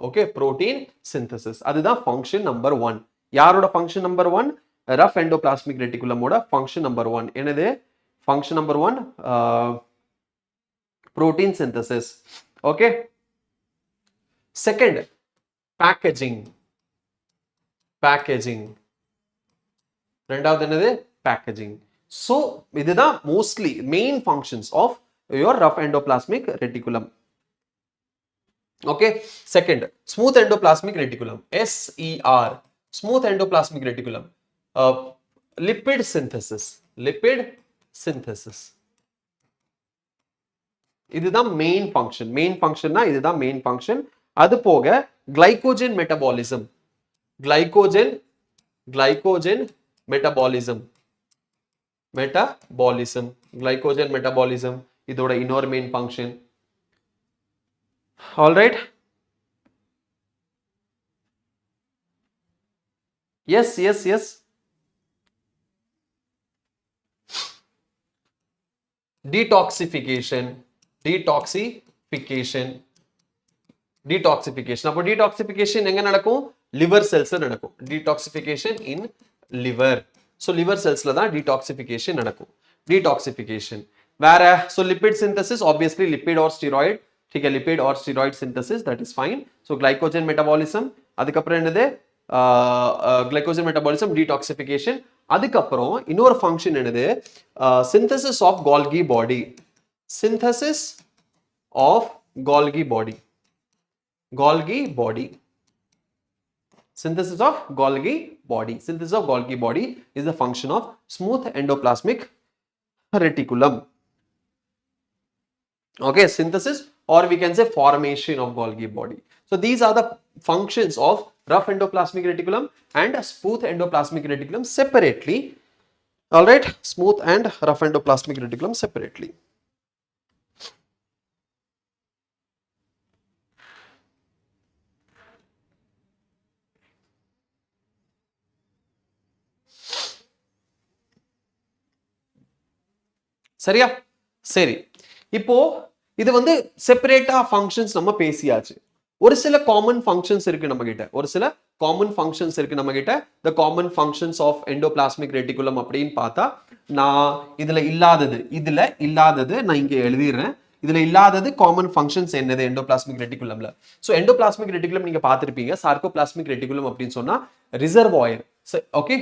Okay, protein synthesis. அதுதான் ஃபங்க்ஷன் நம்பர் 1. யாரோட ஃபங்க்ஷன் நம்பர் 1? ரஃப் எண்டோபிளாஸ்மிக் ரெட்டிகுலமோட ஃபங்க்ஷன் நம்பர் 1. என்னது? Function number 1 protein synthesis. Okay. Second, packaging. ரெண்டாவது என்னது? packaging. So இதுதான் mostly main functions of your rough endoplasmic reticulum. Okay. Second, smooth endoplasmic reticulum. SER, smooth endoplasmic reticulum. Lipid synthesis. இதுதான் main function. Main ஃபங்க்ஷன்னா இதுதான் main function. அது போக glycogen metabolism. Glycogen metabolism இதோட இன்னொரு main function. Alright. Yes. detoxification. அப்போ detoxification எங்க நடக்கும்? லிவர் செல்ஸ்ல நடக்கும். detoxification in liver. so liver cellsல தான் detoxification நடக்கும். detoxification வேற. so lipid synthesis, obviously lipid or steroid. ठीक है, lipid or steroid synthesis, that is fine. so glycogen metabolism, அதுக்கப்புறம் என்னது? glycogen metabolism, detoxification. அதுக்கப்புறம் இன்னொரு ஃபங்க்ஷன் என்னது? synthesis of Golgi body. Synthesis of Golgi body. Synthesis of Golgi body is the function of smooth endoplasmic reticulum. Okay, synthesis or we can say formation of Golgi body. So these are the functions of rough endoplasmic reticulum and smooth endoplasmic reticulum separately. All right, smooth and rough endoplasmic reticulum separately. சரியா? சரி, இப்போ இது வந்து செப்பரேட்டா functions நம்ம பேசியாச்சு. ஒரு சில common functions இருக்கு நம்ம கிட்ட. the common functions of endoplasmic reticulum அப்படின்னு பார்த்தா, நான் இதுல இல்லாதது நான் இங்க எழுதிடுறேன். இதுல இல்லாதது காமன் ஃபங்க்ஷன்ஸ் என்னது எண்டோபிளாஸ்மிக் ரெட்டிகுலம்ல? ஸோ எண்டோபிளாஸ்மிக் ரெட்டிகுலம் நீங்க பார்த்திருப்பீங்க. சார்கோபிளாஸ்மிக் ரெட்டிகுலம் அப்படின்னு சொன்னா reservoir. Okay,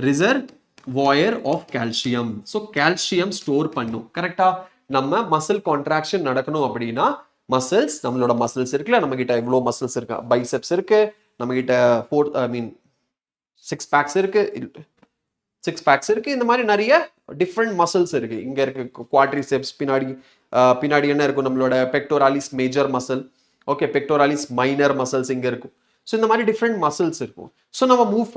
reservoir of calcium. So calcium store பண்ணும். கரெக்டா? நம்ம மசில் கான்ட்ராக்ஷன் நடக்கணும் அப்படின்னா மசில்ஸ், நம்மளோட மசில்ஸ் இருக்குல்ல, நம்ம கிட்ட இவ்வளோ மசில்ஸ் இருக்கு. பைசெப்ஸ் இருக்கு, நம்ம கிட்ட 6 பேக்ஸ் இருக்கு. இந்த மாதிரி நிறைய டிஃப்ரெண்ட் மசில்ஸ் இருக்கு. இங்க இருக்கு குவாட்ரிசெப்ஸ், பின்னாடி என்ன இருக்கும்? நம்மளோட pectoralis major muscle. Okay, pectoralis minor muscles இங்க இருக்கும். ஸோ இந்த மாதிரி டிஃப்ரெண்ட் மசில்ஸ் இருக்கும். ஸோ நம்ம மூவ்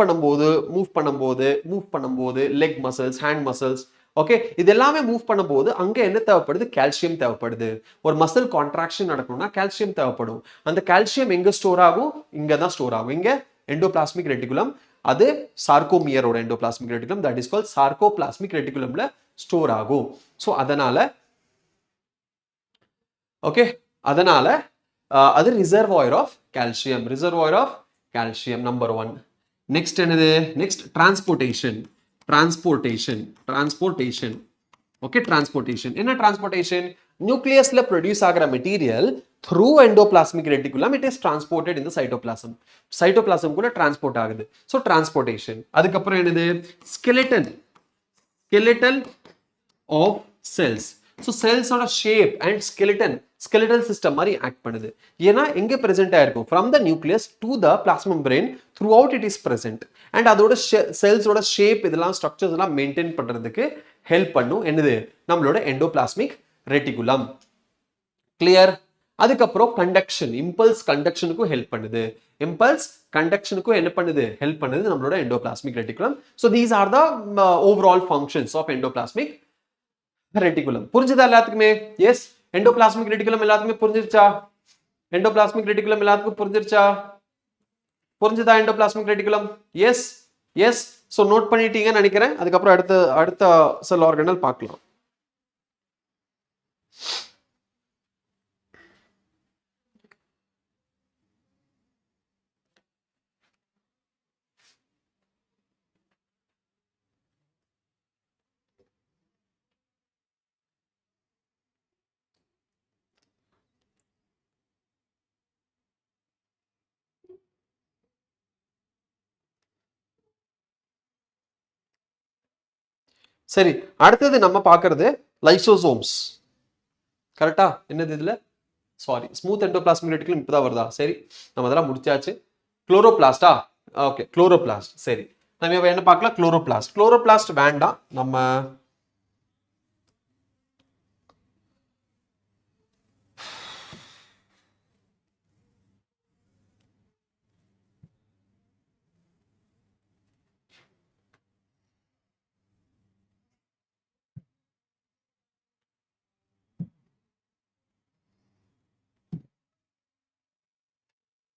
பண்ணும்போது leg muscles, hand muscles, okay, இது எல்லாமே மூவ் பண்ணும்போது அங்க என்ன தேவைப்படுது? கால்சியம் தேவைப்படுது. ஒரு மசில் கான்ட்ராக்ஷன் நடக்கணும்னா கால்சியம் தேவைப்படும். அந்த கால்சியம் எங்க ஸ்டோர் ஆகும்? இங்க தான் ஸ்டோர் ஆகும். இங்க எண்டோபிளாஸ்மிக் ரெட்டிகுலம். அது சார்கோமியரோட endoplasmic reticulum, that is called sarcoplasmic ரெட்டிகுலம்ல ஸ்டோர் ஆகும். ஸோ அதனால ஓகே, அது reservoir of calcium number 1. Next என்னது? Next transportation. ஓகே, டிரான்ஸ்போர்ட்டேஷன் என்ன? டிரான்ஸ்போர்ட்டேஷன், நியூக்ளியஸ்ல ப்ரொடியூஸ் ஆகிற material through endoplasmic reticulum it is transported in the cytoplasm கூட டிரான்ஸ்போர்ட் ஆகுது. So transportation. அதுக்கப்புறம் என்னது? Skeleton of cells. ஸோ செல்ஸோட ஷேப் அண்ட் skeletal system மாதிரி ஆக்ட் பண்ணுது. ஏன்னா எங்க present ஆயிருக்கும் from the nucleus to the plasma membrane throughout it is present and அதோட செல்ஸோட ஷேப் இதெல்லாம் ஸ்ட்ரக்சர்ஸ் எல்லாம் மெயின்டைன் பண்றதுக்கு ஹெல்ப் பண்ணும் என்னது நம்மளோட எண்டோபிளாஸ்மிக் ரெட்டிகுலம். கிளியர்? அதுக்கப்புறம் கண்டக்ஷன், இம்பல்ஸ் கண்டக்ஷனுக்கும் ஹெல்ப் பண்ணுது. இம்பல்ஸ் கண்டக்ஷனுக்கும் என்ன பண்ணுது? ஹெல்ப் பண்ணுது நம்மளோட endoplasmic reticulum. So these are the overall functions of endoplasmic reticulum. புரிஞ்சுதா எல்லாத்துக்குமே? எஸ், எண்டோபிளாஸ்மிக் ரெட்டிகுலம் எல்லாத்துக்குமே புரிஞ்சிருச்சா? எண்டோபிளாஸ்மிக் ரெட்டிகுலம் எல்லாத்துக்கும் புரிஞ்சிருச்சா? புரிஞ்சுதா endoplasmic reticulum? Yes yes. So note பண்ணிட்டீங்கன்னு நினைக்கிறேன். அதுக்கப்புறம் அடுத்த செல் ஆர்கனல் பார்க்கலாம். சரி, அடுத்தது நம்ம பார்க்கறது லைசோசோம்ஸ். கரெக்டா? என்னது இதுல? சாரி, ஸ்மூத் எண்டோபிளாஸ்மிக் ரெட்டிகுலம் இப்பதான் வருதா? சரி, நம்ம அதெல்லாம் முடிச்சாச்சு. குளோரோபிளாஸ்டா? Okay, chloroplast. சரி, நம்ம என்ன பார்க்கலாம்? குளோரோபிளாஸ்ட். குளோரோபிளாஸ்ட் வேண்டாம், நம்ம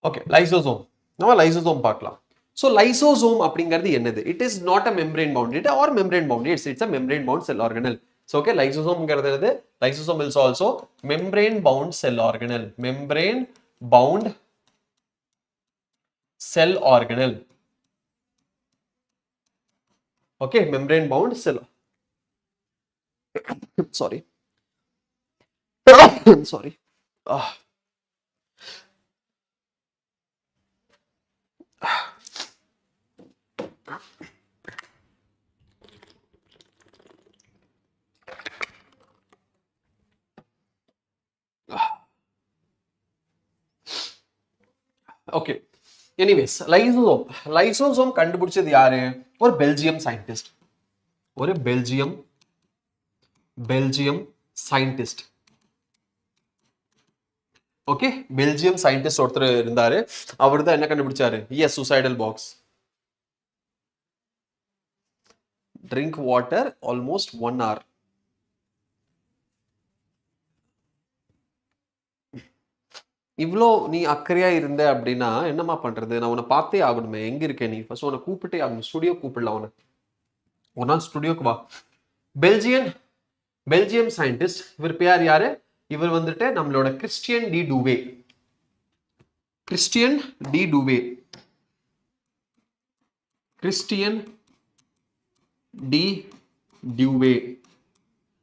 ஓகே லைசோசோம். நம்ம லைசோசோம் பார்க்கலாம். ஸோ லைசோசோம் அப்படிங்கிறது என்னது? It is not a membrane bounded or membrane bounded, it's a membrane bound cell organelle. So okay, லைசோசோம்ங்கிறது lysosome is also membrane bound cell organelle. Membrane bound cell organelle. Okay, membrane bound cell. Sorry sorry. Okay, anyways lysosome கண்டுபிடிச்சது யாரு? ஒரு Belgium scientist. ஒரு Belgium scientist. Okay, Belgium scientist ஒருத்தர் இருந்தாரு. அவர் தான் என்ன கண்டுபிடிச்சாரு? Yes, suicidal box. Drink water almost 1 hour. இவ்வளோ நீ அக்கறையா இருந்த அப்படின்னா என்னமா பண்றது? நான் உன்னை பார்த்தே ஆகணுமே. எங்க இருக்க நீ? ஃபர்ஸ்ட் உன்னை கூப்பிட்டே ஆகணும். ஸ்டுடியோ கூப்பிடலாம் உன்னை. ஒரு நாள் ஸ்டுடியோக்கு வா. Belgium scientist. இவர் பேர் யாரு? இவர் வந்துட்டு நம்மளோட கிறிஸ்டியன் டி டூவே. கிறிஸ்டியன் டி டியூவே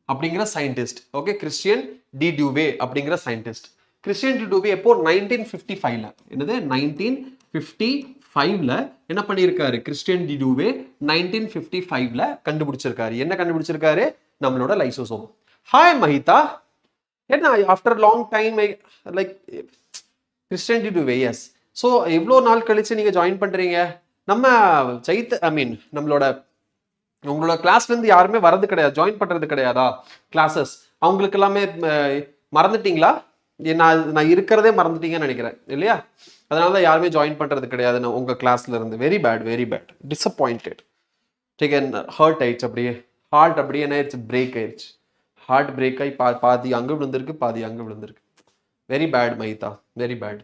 அப்படிங்கிற சயின்டிஸ்ட். ஓகே, கிறிஸ்டியன் டி டியூவே அப்படிங்கிற சயின்டிஸ்ட். கிறிஸ்டியன் டி டூவே எப்போ? 1955ல. என்னது? 1955ல என்ன பண்ணியிருக்காரு? கிறிஸ்டியன் டி டூவே 1955ல கண்டுபிடிச்சிருக்காரு. என்ன கண்டுபிடிச்சிருக்காரு? நம்மளோட லைசோசோம். ஹாய் மஹிதா, என்ன after long time like Christian de Duve. Yes. So எவ்வளோ நாள் கழிச்சு நீங்க ஜாயின் பண்றீங்க? நம்ம உங்களோட கிளாஸ்ல இருந்து யாருமே வரது கிடையாது, ஜாயின் பண்றது கிடையாதா கிளாஸஸ்? அவங்களுக்கு எல்லாமே மறந்துட்டீங்களா? நான் இருக்கிறதே மறந்துட்டீங்கன்னு நினைக்கிறேன் இல்லையா? அதனாலதான் யாருமே ஜாயின் பண்றது கிடையாது உங்க கிளாஸ்ல இருந்து. Very bad, disappointed. ஹர்ட் ஆயிடுச்சு. அப்படியே ஹார்ட் அப்படியே என்ன ஆயிடுச்சு? பிரேக் ஆயிடுச்சு. ஹார்ட் பிரேக் ஆகி பாதி அங்க விழுந்திருக்கு, பாதி அங்க விழுந்திருக்கு. Very bad Mahitha, very bad.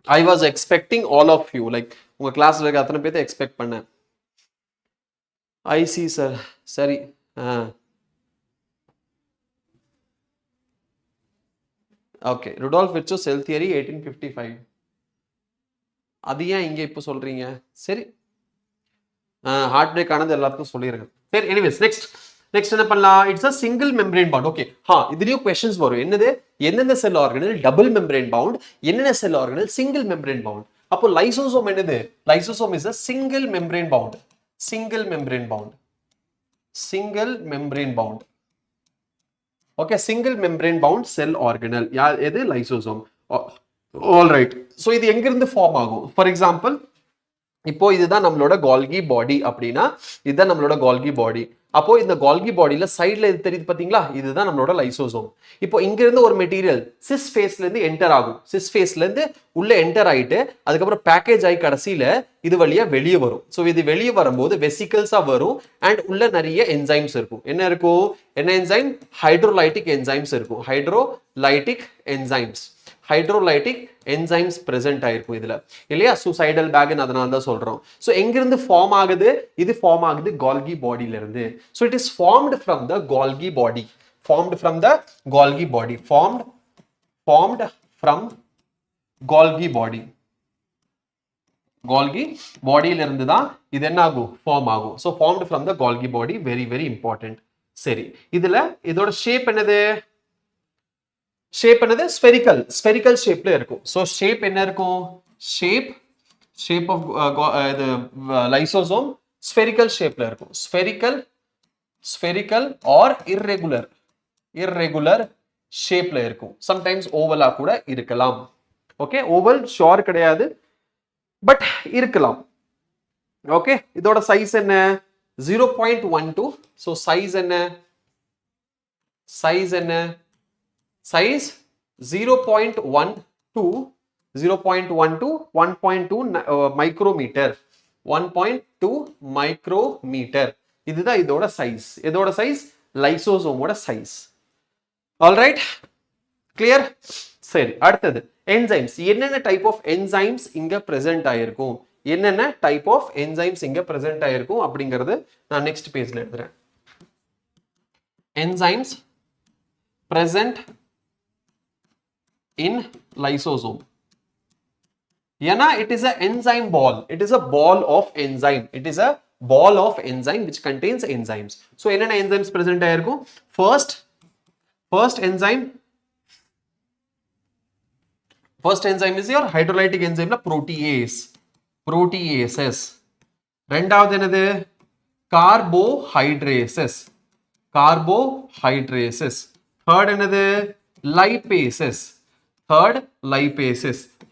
I was expecting all of you, like உங்க கிளாஸ்ல இருக்க அத்தனை பேர்த்த எக்ஸ்பெக்ட் பண்ணேன். I see sir. சரி. Okay, Rudolf Virchow cell theory 1855. அது ஏன் இங்க இப்போ சொல்றீங்க? சரி, ஹார்ட் பிரேக் ஆனது எல்லாத்துக்கும் சொல்லிருங்க. சரி, எனிவேஸ் நெக்ஸ்ட் என்ன பண்ணலாம்? It's a single membrane bound. Okay, இதுலயும் क्वेश्चंस வரும். என்னது? எந்தெந்த cell organelle double membrane bound, என்னென்ன cell organelle single membrane bound? அப்போ லைசோசோம் என்னது? Lysosome is a single membrane bound. Okay, single membrane bound cell organelle. எது lysosome. All right. So இது எங்க இருந்து ஃபார்ம் ஆகும்? For example, இப்போ இதுதான் நம்மளோட Golgi body அப்படின்னா இதுதான் நம்மளோட Golgi body. அப்போ இந்த Golgi bodyல சைடுல இது தெரியுது பாத்தீங்களா? இதுதான் நம்மளோட லைசோசோம். இப்போ இங்க இருந்து ஒரு மெட்டீரியல் சிஸ் ஃபேஸ்ல இருந்து என்டர் ஆகும். சிஸ் ஃபேஸ்ல இருந்து உள்ள என்டர் ஆயிட்டு அதுக்கப்புறம் பேக்கேஜ் ஆகி கடைசியில இது வழியா வெளியே வரும். ஸோ இது வெளியே வரும்போது வெசிக்கல்ஸா வரும் அண்ட் உள்ள நிறைய என்சைம்ஸ் இருக்கும். என்ன இருக்கும்? என்ன என்சைம்? ஹைட்ரோலைட்டிக் என்சைம்ஸ் இருக்கும். Hydrolytic enzymes. Hydrolytic enzymes present ஆயிருக்கும் இதுல இல்லையா? சூசைடல் பேக்னு அதனால தான் சொல்றோம். ஸோ எங்கிருந்து ஃபார்ம் ஆகுது? இது ஃபார்ம் ஆகுது Golgi பாடியில இருந்து. So it is formed from the Golgi body. Formed from the Golgi body. Formed from Golgi body. Golgi பாடியில இருந்து தான் இது என்ன ஆகும்? ஃபார்ம் ஆகும். So formed from the Golgi body. Very very important. சரி, இதுல இதோட ஷேப் என்னது? ஷேப் என்னது? ஸ்பெரிக்கல். ஸ்பெரிக்கல் ஷேப்ல இருக்கும். ஸோ ஷேப் என்ன இருக்கும்? ஷேப் ஆஃப் இது லைசோசோம் ஸ்பெரிக்கல் ஷேப்ல இருக்கும். ஸ்பெரிக்கல் ஆர் இர்ரெகுலர் ஷேப்ல இருக்கும். சம்டைம்ஸ் ஓவலா கூட இருக்கலாம். ஓகே, ஓவல் ஷோர் கிடையாது, பட் இருக்கலாம். ஓகே, இதோட சைஸ் என்ன? 0.12. ஸோ சைஸ் என்ன? Size 0.12 1.2 micrometer. 1.2 micrometer. இதுதான் இதோட சைஸ். இதோட சைஸ் லைசோசோமோட சைஸ். Alright, clear? சரி, அடுத்தது என்சைம்ஸ். என்னென்ன டைப் ஆஃப் என்சைம்ஸ் இங்க பிரசன்ட் ஆயிருக்கும்? என்னென்ன டைப் ஆஃப் என்சைம்ஸ் இங்க பிரசன்ட் ஆயிருக்கும் அப்படிங்கறது நான் நெக்ஸ்ட் பேஜ்ல எழுதுறேன். Enzymes present in lysosome. Yana, it is an enzyme ball. It is a ball of enzyme. It is a ball of enzyme which contains enzymes. So, enna enzymes present ayirkum? First enzyme is your hydrolytic enzyme la proteases. Rendavathu enadhu? Carbohydrases. Third another lipases.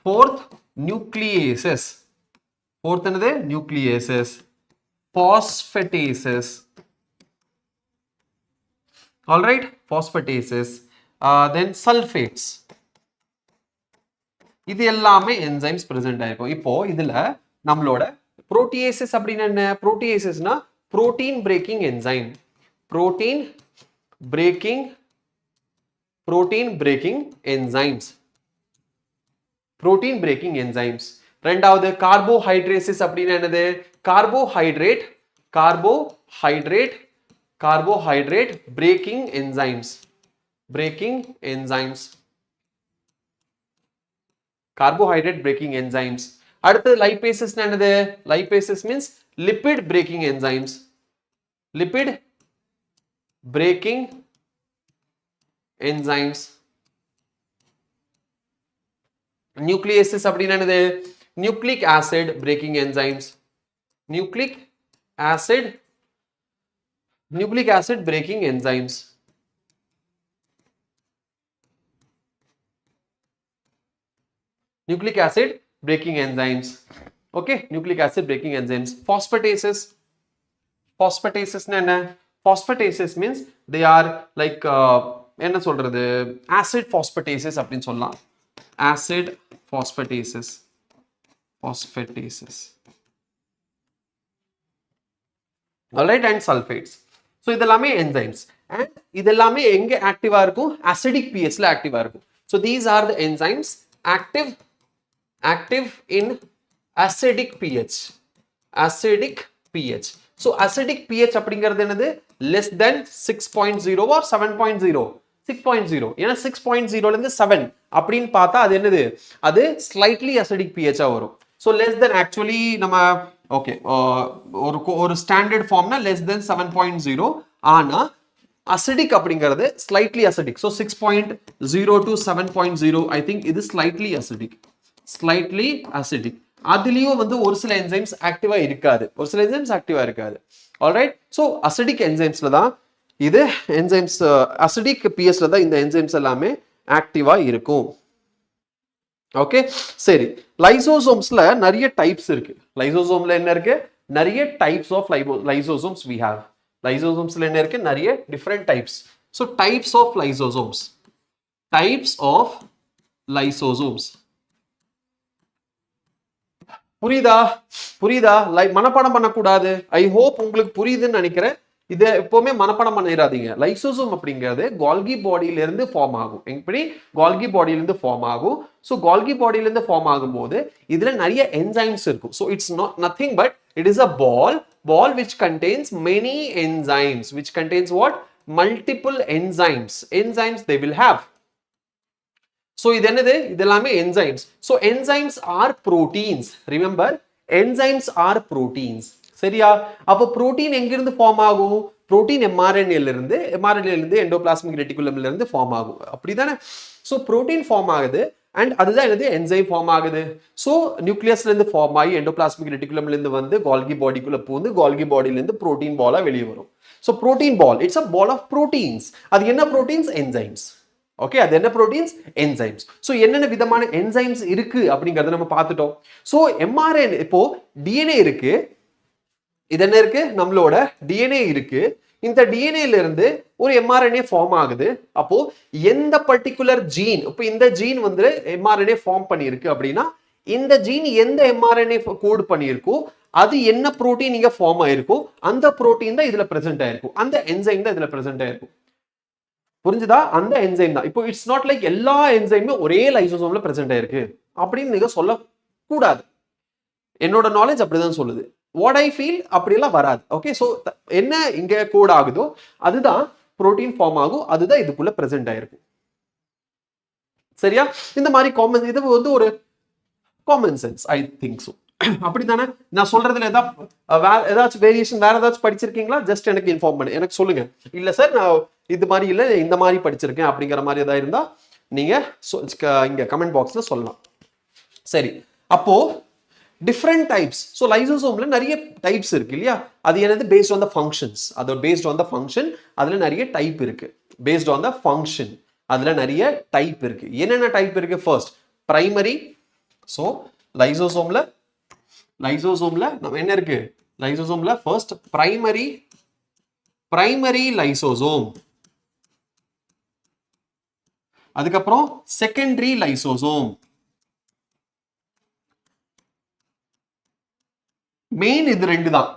Fourth nucleases. Phosphatases. All right, phosphatases. Then sulfates. இது எல்லாமே enzymes present ஆயிருக்கும். இப்போ இதுல நம்மளோட proteases அப்படின்னா என்ன? proteasesனா protein breaking enzyme. Protein breaking enzymes. ரெண்டாவது carbohydrases அப்படின்னா என்னது? carbohydrate breaking enzymes. Carbohydrate breaking enzymes. அடுத்து lipases என்னது? lipases means lipid breaking enzymes. Nucleases அப்படின்னா என்னது? nucleic acid breaking enzymes. Nucleic acid breaking enzymes. Nucleic acid breaking enzymes. Okay, nucleic acid breaking enzymes. Phosphatases என்ன? Phosphatases means they are like என்ன சொல்றது? acid phosphatases அப்படினு சொல்லலாம். acid phosphatases. Alright, and sulfates. So இதெல்லாமே enzymes. And இதெல்லாமே எங்க ஆக்டிவா இருக்கும்? acidic pH ல ஆக்டிவா இருக்கும். So these are the enzymes active in acidic pH. So acidic pH அப்படிங்கிறது என்னது? less than 6.0 or 7.0. 6.0. ஏன்னா 6.0 ல இருந்து 7 அப்படினு பார்த்தா அது என்னது? அது slightly acidic pH ஆ வரும். So less than actually நம்ம okay ஒரு ஸ்டாண்டர்ட் ஃபார்ம்னா less than 7.0. ஆனா acidic அப்படிங்கிறது slightly acidic. So 6.0 to 7.0 I think இது slightly acidic. அதுலயும் வந்து ஒரு சில என்சைம்ஸ் ஆக்டிவா இருக்காது. Alright, so acidic enzymes ல தான் இது என்சைம்ஸ் அசிடிக் பிஹெச்ல தான் இந்த என்சைம்ஸ் எல்லாமே ஆக்டிவா இருக்கும். ஓகே, சரி. லைசோசோம்ஸ்ல நிறைய டைப்ஸ் இருக்கு. லைசோசோம்ல என்ன இருக்கு? நிறைய types of lysosomes we have. லைசோசோம்ஸ்ல என்ன இருக்கு? நிறைய different types. So types of lysosomes, types of lysosomes. புரியுதா? புரியுதா? மனப்பாடம் பண்ணக்கூடாது. ஐ ஹோப் உங்களுக்கு புரியுதுன்னு நினைக்கிறேன். இதை எப்பவுமே மனப்பாடம் பண்ணிடாதீங்க. லைசோசோம் அப்படிங்கிறது கால்கி பாடியில இருந்து ஃபார்ம் ஆகும். எப்படி? கால்கி பாடியில இருந்து ஃபார்ம் ஆகும். ஸோ கால்கி பாடியில இருந்து ஃபார்ம் ஆகும்போது இதுல நிறைய என்சைம்ஸ் இருக்கும். So it's not nothing but it is a ball which contains many enzymes, which contains what? Multiple enzymes they will have. So இது என்னது? இது எல்லாமே enzymes. So enzymes are proteins. Remember, enzymes are proteins. சரியா? அப்போ protein எங்கிருந்து form ஆகும்? Protein mRNA-ல இருந்து endoplasmic ரெட்டிகுலம்ல இருந்து ஃபார்ம் ஆகும். அப்படிதானே? ஸோ புரோட்டீன் ஃபார்ம் ஆகுது அண்ட் அதுதான் என்னது? என்சைம் ஃபார்ம் ஆகுது. ஸோ நியூக்ளியஸ்ல இருந்து ஃபார்ம் ஆகி எண்டோபிளாஸ்மிக் ரெட்டிகுலம்ல இருந்து வந்து கால்கி பாடிக்குள்ள பூந்து கால்கி பாடியில இருந்து புரோட்டீன் பாலா வெளியே வரும். So protein ball, it's a ball of proteins. அது என்ன புரோட்டீன்ஸ்? என்சைம்ஸ். ஓகே, அது என்ன புரோட்டீன்ஸ்? என்சைம்ஸ். ஸோ என்னென்ன விதமான என்சைம்ஸ் இருக்கு அப்படிங்கறத நம்ம பார்த்துட்டோம். ஸோ mRNA, இப்போ டிஎன்ஏ இருக்கு. இது என்ன இருக்கு? நம்மளோட டிஎன்ஏ இருக்கு. இந்த டிஎன்ஏல இருந்து ஒரு mRNA ஃபார்ம் ஆகுது. அப்போ எந்த பர்டிகுலர் ஜீன், இப்போ இந்த ஜீன் வந்து mRNA ஃபார்ம் பண்ணியிருக்கு அப்படின்னா இந்த ஜீன் எந்த mRNA கோட் பண்ணியிருக்கோ அது என்ன புரோட்டீன் இங்க ஃபார்ம் ஆயிருக்கோ அந்த புரோட்டீன் தான் இதுல பிரசன்ட் ஆயிருக்கும். அந்த என்சைம் தான் இதுல பிரசன்ட் ஆயிருக்கும். புரிஞ்சுதா? அந்த என்சைம் தான். இப்போ இட்ஸ் நாட் லைக் எல்லா என்சைமுமே ஒரே லைசோசோம்ல பிரசன்ட் ஆயிருக்கு அப்படின்னு நீங்க சொல்ல கூடாது. என்னோட நாலேஜ் அப்படிதான் சொல்லுது. வாட் ஐ ஃபீல் அப்படியெல்லாம் வராது. ஓகே, ஸோ என்ன இங்க கோட் ஆகுதோ அதுதான் புரோட்டீன் ஃபார்ம் ஆகும், அதுதான் இதுக்குள்ள பிரசன்ட் ஆயிருக்கும். சரியா? இந்த மாதிரி காமன், இது வந்து ஒரு common sense, I think so. அப்படித்தானே? நான் சொல்றதுல ஏதாச்சும் வேரியேஷன் வேற ஏதாச்சும் படிச்சிருக்கீங்களா? ஜஸ்ட் எனக்கு இன்ஃபார்ம் பண்ணு, எனக்கு சொல்லுங்க. இல்ல சார் நான் இது மாதிரி இல்ல இந்த மாதிரி படிச்சிருக்கேன் அப்படிங்கிற மாதிரி ஏதாவது இருந்தா நீங்க இங்க கமெண்ட் பாக்ஸ்ல சொல்லலாம். சரி, அப்போ டிஃப்ரெண்ட் டைப்ஸ். ஸோ லைசோசோம்ல நிறைய டைப்ஸ் இருக்கு இல்லையா? அது என்னது? Based on the functions. அது பேஸ்ட் ஆன் த ஃபங்க்ஷன் அதுல நிறைய டைப் இருக்கு. பேஸ்ட் ஆன் த ஃபங்க்ஷன் அதுல நிறைய டைப் இருக்கு. என்னென்ன டைப் இருக்கு? First primary. ஸோ லைசோசோம்ல நம்ம என்ன இருக்கு? லைசோசோம்ல ஃபர்ஸ்ட் பிரைமரி லைசோசோம். அதுக்கப்புறம் செகண்டரி லைசோசோம். மெயின் இது ரெண்டு தான்.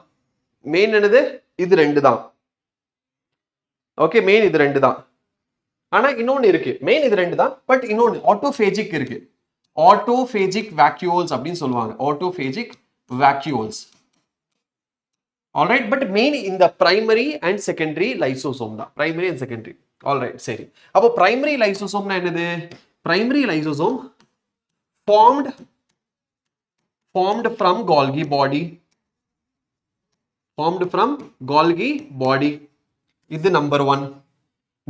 மெயின் என்னது? இது ரெண்டு தான். ஓகே, மெயின் இது ரெண்டு தான். ஆனா இன்னொன்னு இருக்கு. மெயின் இது ரெண்டு தான், பட் இன்னொன்னு ஆட்டோபேஜிக் இருக்கு. ஆட்டோபேஜிக் வேக்யூல்ஸ் அப்படின்னு சொல்லுவாங்க. ஆட்டோபேஜிக் வேக்யூல்ஸ். ஆல்ரைட், பட் மெயின் இந்த பிரைமரி அண்ட் செகண்டரி லைசோசோம் தான். Primary and secondary. ஆல்ரைட், சரி. அப்போ பிரைமரி லைசோசோம்னா என்னது? Primary lysosome formed from Golgi body. Formed from Golgi body. இது number 1.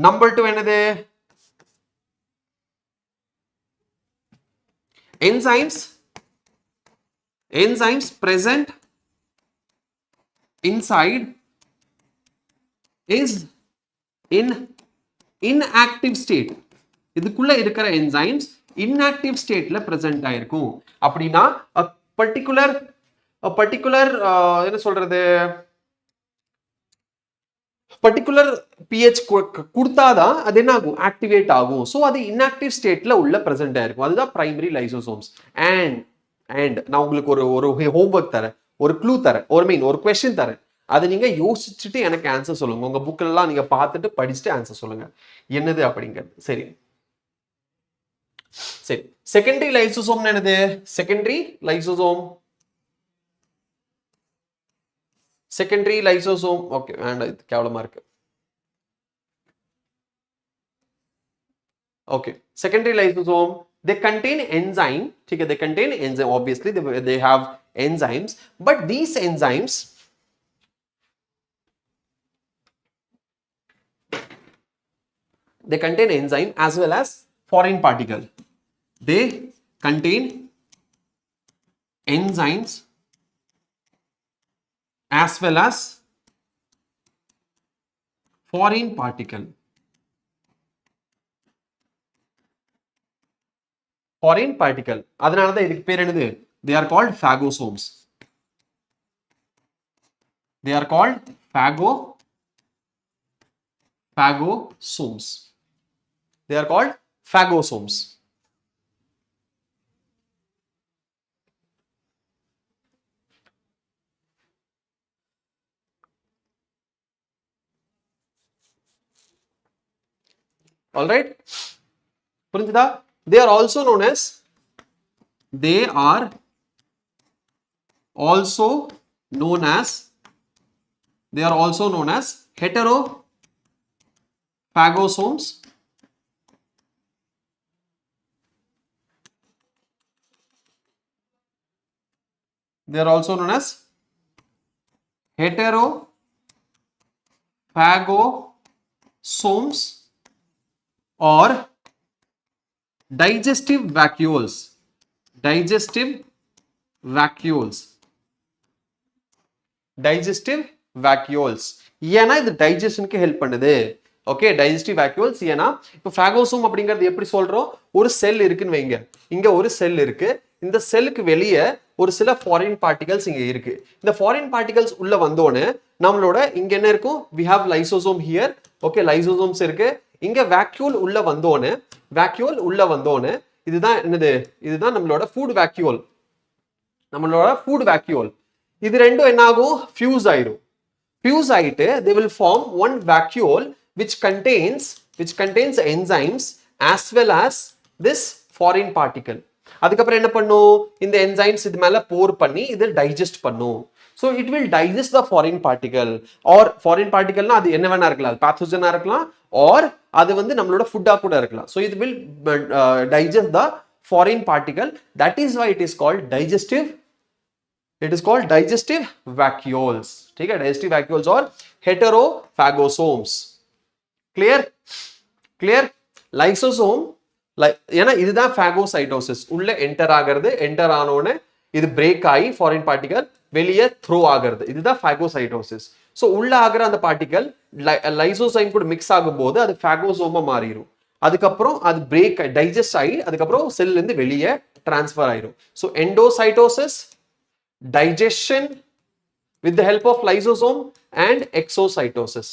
Number 2 என்னது? enzymes present inside is in inactive state. இதுக்குள்ள இருக்கிற enzymes inactive stateல present ஆயிருக்கும். அப்படின்னா particular என்ன சொல்றது, பர்டிகுலர் pH கொடுத்தாதான் அது என்ன ஆகும்? ஆக்டிவேட் ஆகும். ஸோ அது இன்ஆக்டிவ் ஸ்டேட்ல உள்ள பிரசன்ட் ஆயிருக்கும். அதுதான் பிரைமரி லைசோசோம்ஸ். அண்ட் நான் உங்களுக்கு ஒரு ஹோம்ஒர்க் தரேன், ஒரு க்ளூ தரேன், ஒரு கொஸ்டின் தரேன். அதை நீங்க யோசிச்சுட்டு எனக்கு ஆன்சர் சொல்லுங்க. உங்க புக்ல எல்லாம் நீங்க பார்த்துட்டு படிச்சுட்டு ஆன்சர் சொல்லுங்க என்னது அப்படிங்கிறது. சரி, செகண்டரி லைசோசோம் என்னது? செகண்டரி லைசோசோம் ஓகே, வேண்டாம், இது கேவலமா இருக்கு. Okay, secondary lysosome, they contain enzyme. Okay, they contain enzyme. Obviously they have enzymes, but these enzymes they contain enzyme as well as foreign particle. They contain enzymes as well as foreign particle. Foreign particle. அதனால தான் இதுக்கு பேர் என்னது? They are called phagosomes. They are called phagosomes. They are called phagosomes. All right. புரிஞ்சுதா? They are also known as heterophagosomes. They are also known as heterophagosomes or digestive vacuoles. Digestive vacuoles. ஏன்னா இது டைஜஷனுக்கு help பண்ணுது. Okay, digestive vacuoles. ஏன்னா இப்போ ஃபேகோசோம் அப்படிங்கிறது எப்படி சொல்றோம்? ஒரு செல் இருக்குன்னு வைங்க. இங்க ஒரு செல் இருக்கு. இந்த செல்லுக்கு வெளியே ஒரு சில ஃபாரின் பார்ட்டிகல்ஸ் இங்க இருக்கு. இந்த ஃபாரின் பார்ட்டிகல்ஸ் உள்ள வந்தோடனே நம்மளோட இங்க என்ன இருக்கும்? we have lysosome here. Okay, lysosomes இருக்கு. இங்க வேக்யூல் உள்ள வந்தோடனே இதுதான் என்னது? இதுதான் நம்மளோட ஃபுட் வேக்யூல். இது ரெண்டும் என்ன ஆகும்? ஃபியூஸ் ஆயிடும். ஃபியூஸ் ஆயிட்டு they will form one vacuole which contains enzymes as well as this foreign particle. அதுக்கப்புறம் என்ன பண்ணும்? இந்த என்சைம்ஸ் இது மேல போர் பண்ணி இது டைஜஸ்ட் பண்ணும். So it will digest the foreign particle. or foreign particle னா அது என்ன வேணா இருக்கலாம். pathogen இருக்கலாம் or அது வந்து நம்மளோட ஃபுட்டா கூட இருக்கலாம். So it will digest the foreign particle. That is why it is called digestive vacuoles. ठीक है, digestive vacuoles or heterophagosomes. clear lysosome ஏன்னா இதுதான் phagocytosis. உள்ள என்டர் ஆனோடனே இது பிரேக் ஆகி ஃபாரின் பார்ட்டிகல் வெளியே த்ரோ ஆகிறது. இதுதான் phagocytosis. ஸோ உள்ள ஆகிற அந்த பார்ட்டிகல் லைசோசைம் கூட மிக்ஸ் ஆகும் போது அது phagosomeஆ மாறிடும். அதுக்கப்புறம் அது பிரேக் டைஜஸ்ட் ஆகி அதுக்கப்புறம் செல்ல இருந்து வெளியே டிரான்ஸ்ஃபர் ஆயிடும். So endocytosis, digestion with the help of lysosome and exocytosis.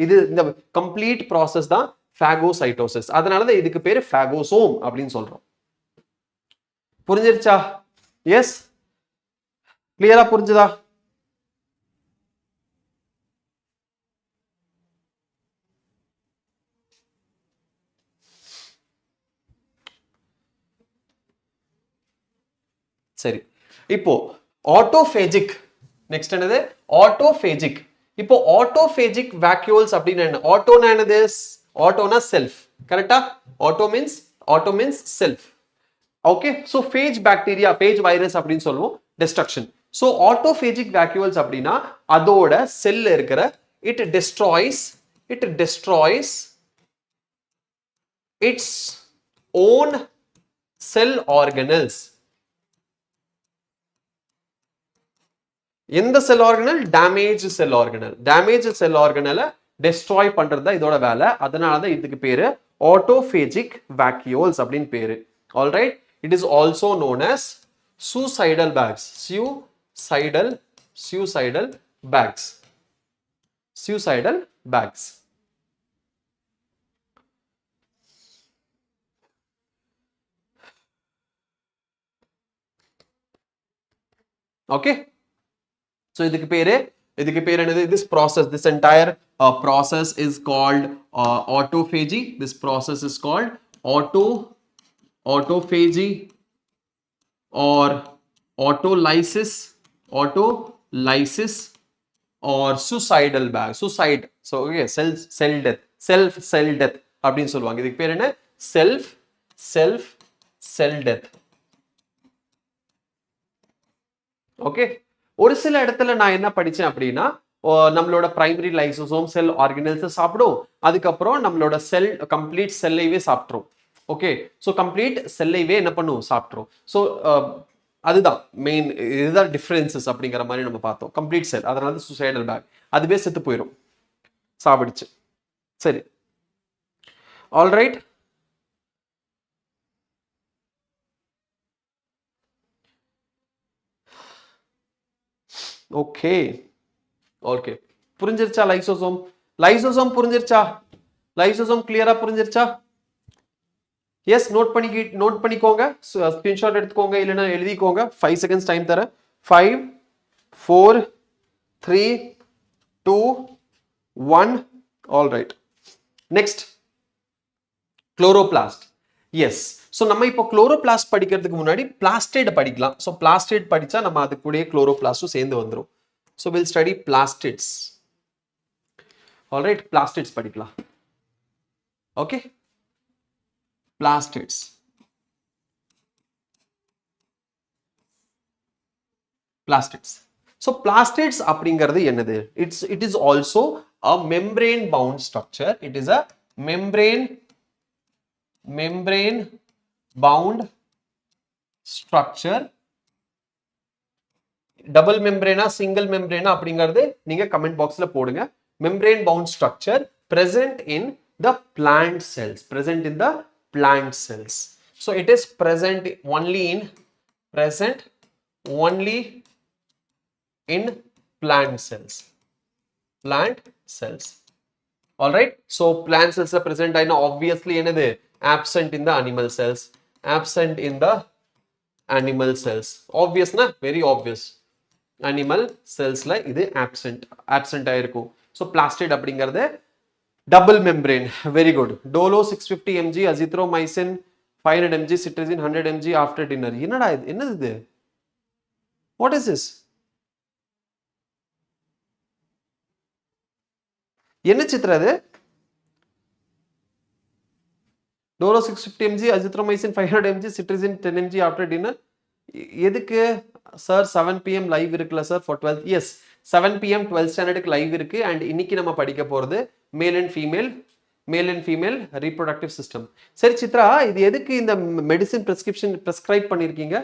இது இந்த கம்ப்ளீட் ப்ராசஸ் தான் phagocytosis. அதனால தான் இதுக்கு பேரு phagosome அப்படின்னு சொல்றோம். புரிஞ்சிருச்சா? எஸ், கிளியரா புரிஞ்சுதா? சரி, இப்போ ஆட்டோபேஜிக். நெக்ஸ்ட் என்னது? ஆட்டோபேஜிக். இப்போ ஆட்டோபேஜிக் வேக்யூல்ஸ் அப்படின்னு என்ன? ஆட்டோனா என்னது? ஆட்டோனா செல்ஃப். கரெக்டா? Auto means self. Okay, so phage bacteria, phage virus அப்படின்னு சொல்லுவோம், destruction. சோ ஆட்டோபேஜிக் வேக்யூல்ஸ் அப்படின்னா அதோட செல்ல இருக்கிற it destroys its own cell organelles. எந்த செல் ஆர்கனல்? டேமேஜ் செல் ஆர்கனலை டெஸ்ட்ராய் பண்றது தான் இதோட வேலை. அதனால தான் இதுக்கு பேரு ஆட்டோபேஜிக் வேக்யூல்ஸ் அப்படின்னு பேரு. Alright, it is also known as suicidal bags. Suicidal bags. Okay, so இதுக்கு பேரு என்னது? This process, this entire process is called autophagy. This process is called autophagy or autolysis or suicidal bag. Suicide. So okay, cell death அப்படின்னு சொல்லுவாங்க. இதுக்கு பேர் என்ன? cell death. Okay, ஒரு சில இடத்துல நான் என்ன படிச்சேன் அப்படின்னா நம்மளோட பிரைமரி லைசோசோம் செல் ஆர்கனல்ஸ் சாப்பிடும். அதுக்கப்புறம் நம்மளோட செல் கம்ப்ளீட் செல்லைவே சாப்பிட்ரும். ஓகே, ஸோ கம்ப்ளீட் செல்லைவே என்ன பண்ணும்? சாப்பிட்ரும். ஸோ அதுதான் மெயின், இதுதான் டிஃபரன்சஸ் அப்படிங்கிற மாதிரி நம்ம பார்த்தோம். கம்ப்ளீட் செல், அதனால சூசைடல் பேக், அதுவே செத்து போயிடும். சாப்பிடுச்சு. சரி, ஆல்ரைட். ஓகே ஓகே, புரிஞ்சிருச்சா லைசோசோம்? லைசோசோம் புரிஞ்சிருச்சா? லைசோசோம் கிளியரா புரிஞ்சிருச்சா? எஸ், நோட் பண்ணிக்கோங்க, ஸ்கிரீன்ஷாட் எடுத்துக்கோங்க, இல்லைன்னா எழுதிக்கோங்க. 5 செகண்ட்ஸ் டைம் தரேன். 5 4 3 2 1. All right. Next chloroplast. Yes, so நம்ம இப்போ குளோரோபிளாஸ்ட் படிக்கிறதுக்கு முன்னாடி பிளாஸ்டேட் படிக்கலாம். ஸோ பிளாஸ்டேட் படிச்சா நம்ம அது கூட குளோரோபிளாஸ்டும் சேர்ந்து வந்துடும். So will study plastids. Alright, plastids படிக்கலாம். ஓகே, பிளாஸ்டிட்ஸ். பிளாஸ்டிட்ஸ். ஸோ பிளாஸ்டிட்ஸ் அப்படிங்கிறது என்னது? It is also a membrane bound structure. It is a membrane bound structure. Double மெம்பரேனா சிங்கிள் மெம்பரேனா அப்படிங்கிறது நீங்க கமெண்ட் பாக்ஸ்ல போடுங்க. Membrane bound structure present in the plant cells. So it is present only in plant cells. All right, so plant cells are present in, obviously enadhu absent in the animal cells. Obvious na, very obvious. Animal cells la idu absent ஆயிருக்கும். So plastid அப்படிங்கிறது double membrane. Very good. Dolo 650 mg, azithromycin 500 mg, cetirizine 100 mg after dinner. என்னது இது? What is this? என்ன சித்ரா இது? Dolo 650 mg, azithromycin 500 mg, cetirizine 10 mg after dinner. எதுக்கு சார்? 7 pm live இருக்குல்ல sir for 12th? Yes, 7 pm 12th ஸ்டாண்டர்டுக்கு live இருக்கு. And இன்னைக்கு நம்ம படிக்க போறது male and female reproductive system. சரி சித்ரா, இது எதுக்கு இந்த மெடிசின் பிரிஸ்கிரைப் பண்ணிருக்கீங்க?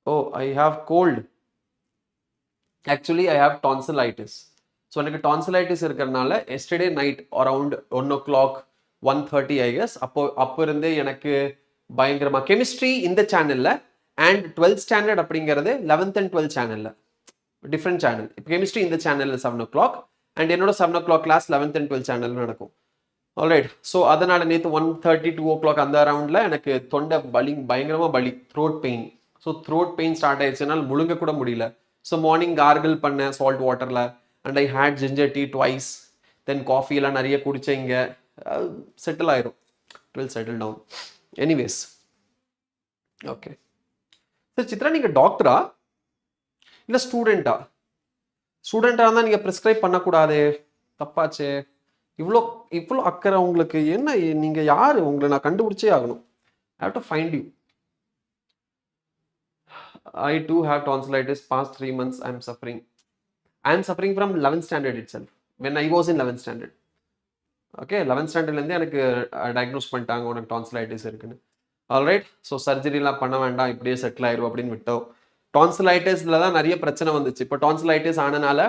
Oh, I have cold. Actually I have tonsillitis. So எனக்கு டான்சிலைட்டிஸ் இருக்கிறதுனால yesterday night around 1 o'clock 1:30 I guess, அப்போ இருந்தே எனக்கு பயங்கரமா கெமிஸ்ட்ரி இந்த சேனல்ல அண்ட் 12th ஸ்டாண்டர்ட் அப்படிங்கிறது 11th and 12th சேனல்ல, டிஃப்ரெண்ட் சேனல். இப்போ கெமிஸ்ட்ரி இந்த சேனல்ல 7 o'clock அண்ட் என்னோட 7 o'clock class 11th and 12th சேனல்ல நடக்கும். ஆல்ரைட், ஸோ அதனால நேற்று 1:30 2 o'clock அந்த அரவுண்ட்ல எனக்கு தொண்டை பயங்கரமா throat pain. So throat pain start ஆயிடுச்சுனால முழுங்க கூட முடியல. ஸோ மார்னிங் கார்கிள் பண்ணேன் சால்ட் வாட்டர்ல and I had ginger tea twice. Then coffee எல்லாம் நிறைய குடிச்சேன். இங்கே செட்டில் ஆயிரும். It will settle down. Anyways, okay. Sir Chitra, நீங்க டாக்டரா இல்ல ஸ்டூடெண்டா? ஸ்டூடெண்டா இருந்தா நீங்க பிரிஸ்கிரைப் பண்ணக்கூடாது, தப்பாச்சே. இவ்வளோ அக்கறை உங்களுக்கு என்ன? நீங்க யாரு? உங்களை நான் கண்டுபிடிச்சே ஆகணும். I have to find you. I too have tonsillitis. Past 3 months I am suffering. I am suffering from 11th standard itself. When I was in 11th standard. Okay, 11th ஸ்டாண்டர்ட்லேருந்து எனக்கு டயக்னோஸ் பண்ணிட்டாங்க உனக்கு டான்சிலைட்டிஸ் இருக்குன்னு. Alright, so சர்ஜரிலாம் பண்ண வேண்டாம், இப்படியே settle ஆயிரும் அப்படின்னு விட்டோம். டான்சிலைட்டிஸில் தான் நிறைய பிரச்சனை வந்துச்சு. இப்போ டான்சிலைட்டிஸ் ஆனனால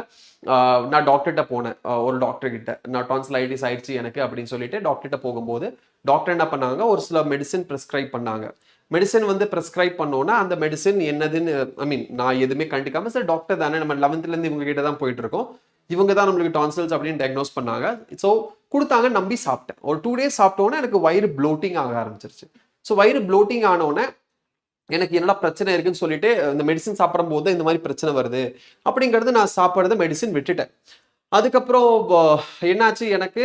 நான் டாக்டர்கிட்ட போனேன். ஒரு டாக்டர்கிட்ட நான் டான்சிலைட்டிஸ் ஆயிடுச்சு எனக்கு அப்படின்னு சொல்லிட்டு டாக்டர்கிட்ட போகும்போது டாக்டர் என்ன பண்ணாங்க, ஒரு சில மெடிசின் ப்ரிஸ்கிரைப் பண்ணாங்க. மெடிசின் வந்து ப்ரிஸ்கிரைப் பண்ணோன்னா அந்த மெடிசின் என்னதுன்னு நான் எதுவுமே கண்டுக்காம, சார் டாக்டர் தானே, நம்ம 11th இவங்க கிட்ட தான் போயிட்டு இருக்கோம், இவங்க தான் நம்மளுக்கு டான்சில்ஸ் அப்படின்னு டயக்னோஸ் பண்ணாங்க. ஸோ கொடுத்தாங்க, நம்பி சாப்பிட்டேன். ஒரு 2 days சாப்பிட்டோன்னே எனக்கு வயிறு ப்ளோட்டிங் ஆக ஆரம்பிச்சிருச்சு. ஸோ வயிறு ப்ளோட்டிங் ஆனோடனே எனக்கு என்னடா பிரச்சனை இருக்குன்னு சொல்லிட்டு இந்த மெடிசின் சாப்பிடும் போது இந்த மாதிரி பிரச்சனை வருது அப்படிங்கிறது நான் சாப்பிட்றது மெடிசின் விட்டுட்டேன். அதுக்கப்புறம் என்னாச்சு, எனக்கு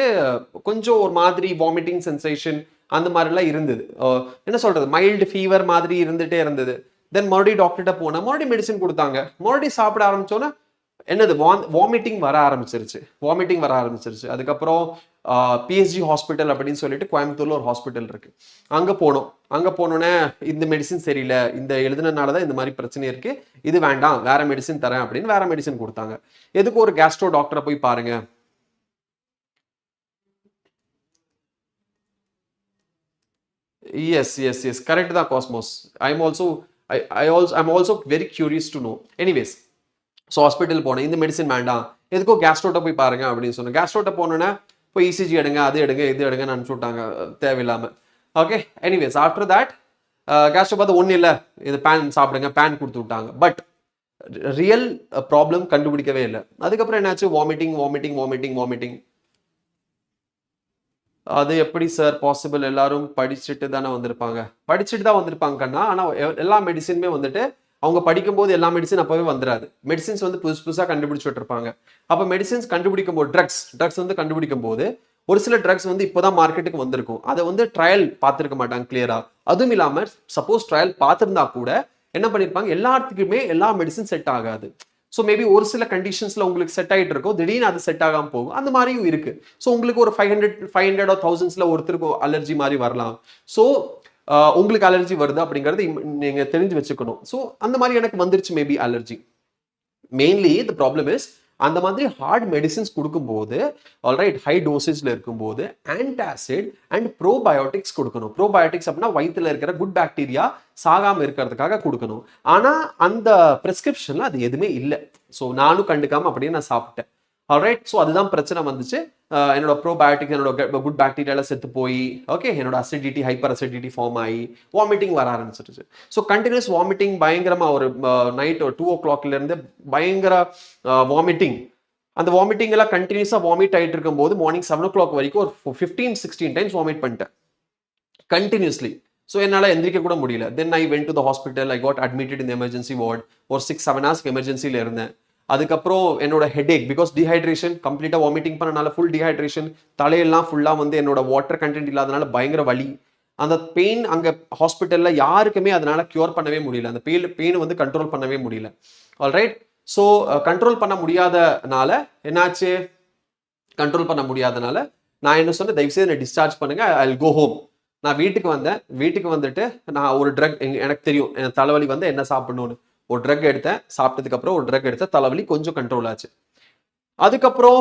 கொஞ்சம் ஒரு மாதிரி வாமிட்டிங் சென்சேஷன் அந்த மாதிரிலாம் இருந்தது. என்ன சொல்றது, மைல்டு ஃபீவர் மாதிரி இருந்துகிட்டே இருந்தது. தென் மறுபடியும் டாக்டர்கிட்ட போனேன், மறுபடியும் மெடிசின் கொடுத்தாங்க. மறுபடியும் சாப்பிட ஆரம்பிச்சோன்னா என்னது வாமிட்டிங் வர ஆரம்பிச்சிருச்சு. அதுக்கப்புறம் பிஎஸ்ஜி ஹாஸ்பிட்டல் அப்படின்னு சொல்லிட்டு கோயம்புத்தூர்ல ஒரு ஹாஸ்பிட்டல் இருக்கு, அங்கே போனோன்னே இந்த மெடிசின் சரியில்லை, இந்த எழுதுனதுனால தான் இந்த மாதிரி பிரச்சனை இருக்கு, இது வேண்டாம், வேற மெடிசின் தரேன் அப்படின்னு வேற மெடிசின் கொடுத்தாங்க. எதுக்கு ஒரு கேஸ்ட்ரோ டாக்டரை போய் பாருங்க. எஸ் கரெக்ட் தான் Cosmos. I'm also very curious to know. Anyways, so hospital போனேன், இந்த மெடிசின் வேண்டாம், எதுக்கோ கேஸ்ட்ரோட்ட போய் பாருங்க அப்படின்னு சொன்னேன். கேஸ்ட்ரோட்ட போனோன்னே போய் இசிஜி எடுங்க, அது எடுங்க, இது எடுங்கன்னு அனுப்பிச்சு விட்டாங்க தேவையில்லாமல். Okay, anyways after that Castro பார்த்து ஒன்றும் இல்லை, இது பேன் சாப்பிடுங்க, பேன் கொடுத்து விட்டாங்க. பட் ரியல் ப்ராப்ளம் கண்டுபிடிக்கவே இல்லை. அதுக்கப்புறம் என்னாச்சு, வாமிட்டிங் வாமிட்டிங் வாமிட்டிங் வாமிட்டிங். அது எப்படி சார் பாசிபிள்? எல்லாரும் படிச்சுட்டு தானே வந்திருப்பாங்க. படிச்சுட்டு தான் வந்திருப்பாங்க கண்ணா. ஆனால் எல்லா மெடிசினுமே வந்துட்டு அவங்க படிக்கும்போது எல்லா மெடிசன் அப்பவே வந்துடாது. மெடிசின்ஸ் வந்து புதுசாக கண்டுபிடிச்சிட்டு இருப்பாங்க. அப்போ மெடிசின்ஸ் கண்டுபிடிக்கும் போது ட்ரக்ஸ் வந்து கண்டுபிடிக்கும் போது ஒரு சில ட்ரக்ஸ் வந்து இப்போதான் மார்க்கெட்டுக்கு வந்திருக்கும். அதை வந்து ட்ரையல் பார்த்துருக்க மாட்டாங்க கிளியரா. அதுவும் இல்லாமல் சப்போஸ் ட்ரையல் பார்த்துருந்தா கூட என்ன பண்ணியிருப்பாங்க, எல்லாத்துக்குமே எல்லா மெடிசன் செட் ஆகாது. ஸோ மேபி ஒரு சில கண்டிஷன்ஸ்ல உங்களுக்கு செட் ஆகிட்டு இருக்கும், திடீர்னு அது செட் ஆகாம போகும். அந்த மாதிரியும் இருக்கு. ஸோ உங்களுக்கு ஒரு 500 1000 ஒருத்தருக்கு அலர்ஜி மாதிரி வரலாம். ஸோ உங்களுக்கு அலர்ஜி வருது அப்படிங்கிறது நீங்க தெரிஞ்சு வச்சுக்கணும். ஸோ அந்த மாதிரி எனக்கு வந்துருச்சு maybe allergy. Mainly the problem is அந்த மாதிரி ஹார்ட் மெடிசின்ஸ் கொடுக்கும்போது ஆல்ரைட் ஹை டோசேஜ்ல இருக்கும்போது ஆன்டாசிட் அண்ட் ப்ரோபயோட்டிக்ஸ் கொடுக்கணும். ப்ரோபயோட்டிக்ஸ் அப்படின்னா வயிற்றுல இருக்கிற குட் பாக்டீரியா சாகாம இருக்கிறதுக்காக கொடுக்கணும். ஆனா அந்த பிரிஸ்கிரிப்ஷன்ல அது எதுவுமே இல்லை. ஸோ நானும் கண்டுக்காம அப்படியே நான் சாப்பிட்டேன். ஆல்ரைட், ஸோ அதுதான் பிரச்சனை வந்துச்சு. என்னோட ப்ரோபயோட்டிக்ஸ் என்னோட குட் பாக்டீரியால செத்து போய் ஓகே என்னோட அசிடிட்டி ஹைப்பர் அசிடிட்டி ஃபார்ம் ஆகி வாமிட்டிங் வர ஆரம்பிச்சிருச்சு. ஸோ கண்டினியூஸ் வாமிட்டிங் பயங்கரமா ஒரு நைட் 2 o'clock இருந்து பயங்கர வாமிட்டிங். அந்த வாமிட்டிங் எல்லாம் கண்டினியூஸா வாமிட் ஆகிட்டு இருக்கும் போது மார்னிங் 7 o'clock வரைக்கும் ஒரு 15-16 டைம்ஸ் வாமிட் பண்ணிட்டேன் கண்டினியூஸ்லி. ஸோ என்னால் எந்திரிக்க கூட முடியல. Then I went to the hospital. I got admitted in emergency ward. ஒரு 6-7 hours எமர்ஜென்சியில் இருந்தேன். அதுக்கப்புறம் என்னோட ஹெட்ஏக் பிகாஸ் டீஹைட்ரேஷன் கம்ப்ளீட்டாக வாமிட்டிங் பண்ணனால ஃபுல் டீஹைட்ரேஷன், தலையெல்லாம் ஃபுல்லாக வந்து என்னோட வாட்டர் கண்டென்ட் இல்லாதனால பயங்கர வலி. அந்த பெயின் அங்கே ஹாஸ்பிட்டலில் யாருக்குமே அதனால கியூர் பண்ணவே முடியல. அந்த பெயின் வந்து கண்ட்ரோல் பண்ணவே முடியல. ஆல்ரைட், ஸோ கண்ட்ரோல் பண்ண முடியாதனால என்னாச்சு, கண்ட்ரோல் பண்ண முடியாதனால நான் என்ன சொன்னேன், தயவுசெய்து என்னை டிஸ்சார்ஜ் பண்ணுங்க, ஐ வில் கோ ஹோம். நான் வீட்டுக்கு வந்தேன். வீட்டுக்கு வந்துட்டு நான் ஒரு ட்ரக், எனக்கு தெரியும் என் தலைவலி வந்து என்ன சாப்பிடணும்னு, ஒரு ட்ரக் எடுத்தேன். சாப்பிட்டதுக்கு அப்புறம் ஒரு ட்ரக் எடுத்தேன், தலைவலி கொஞ்சம் கண்ட்ரோல் ஆச்சு. அதுக்கப்புறம்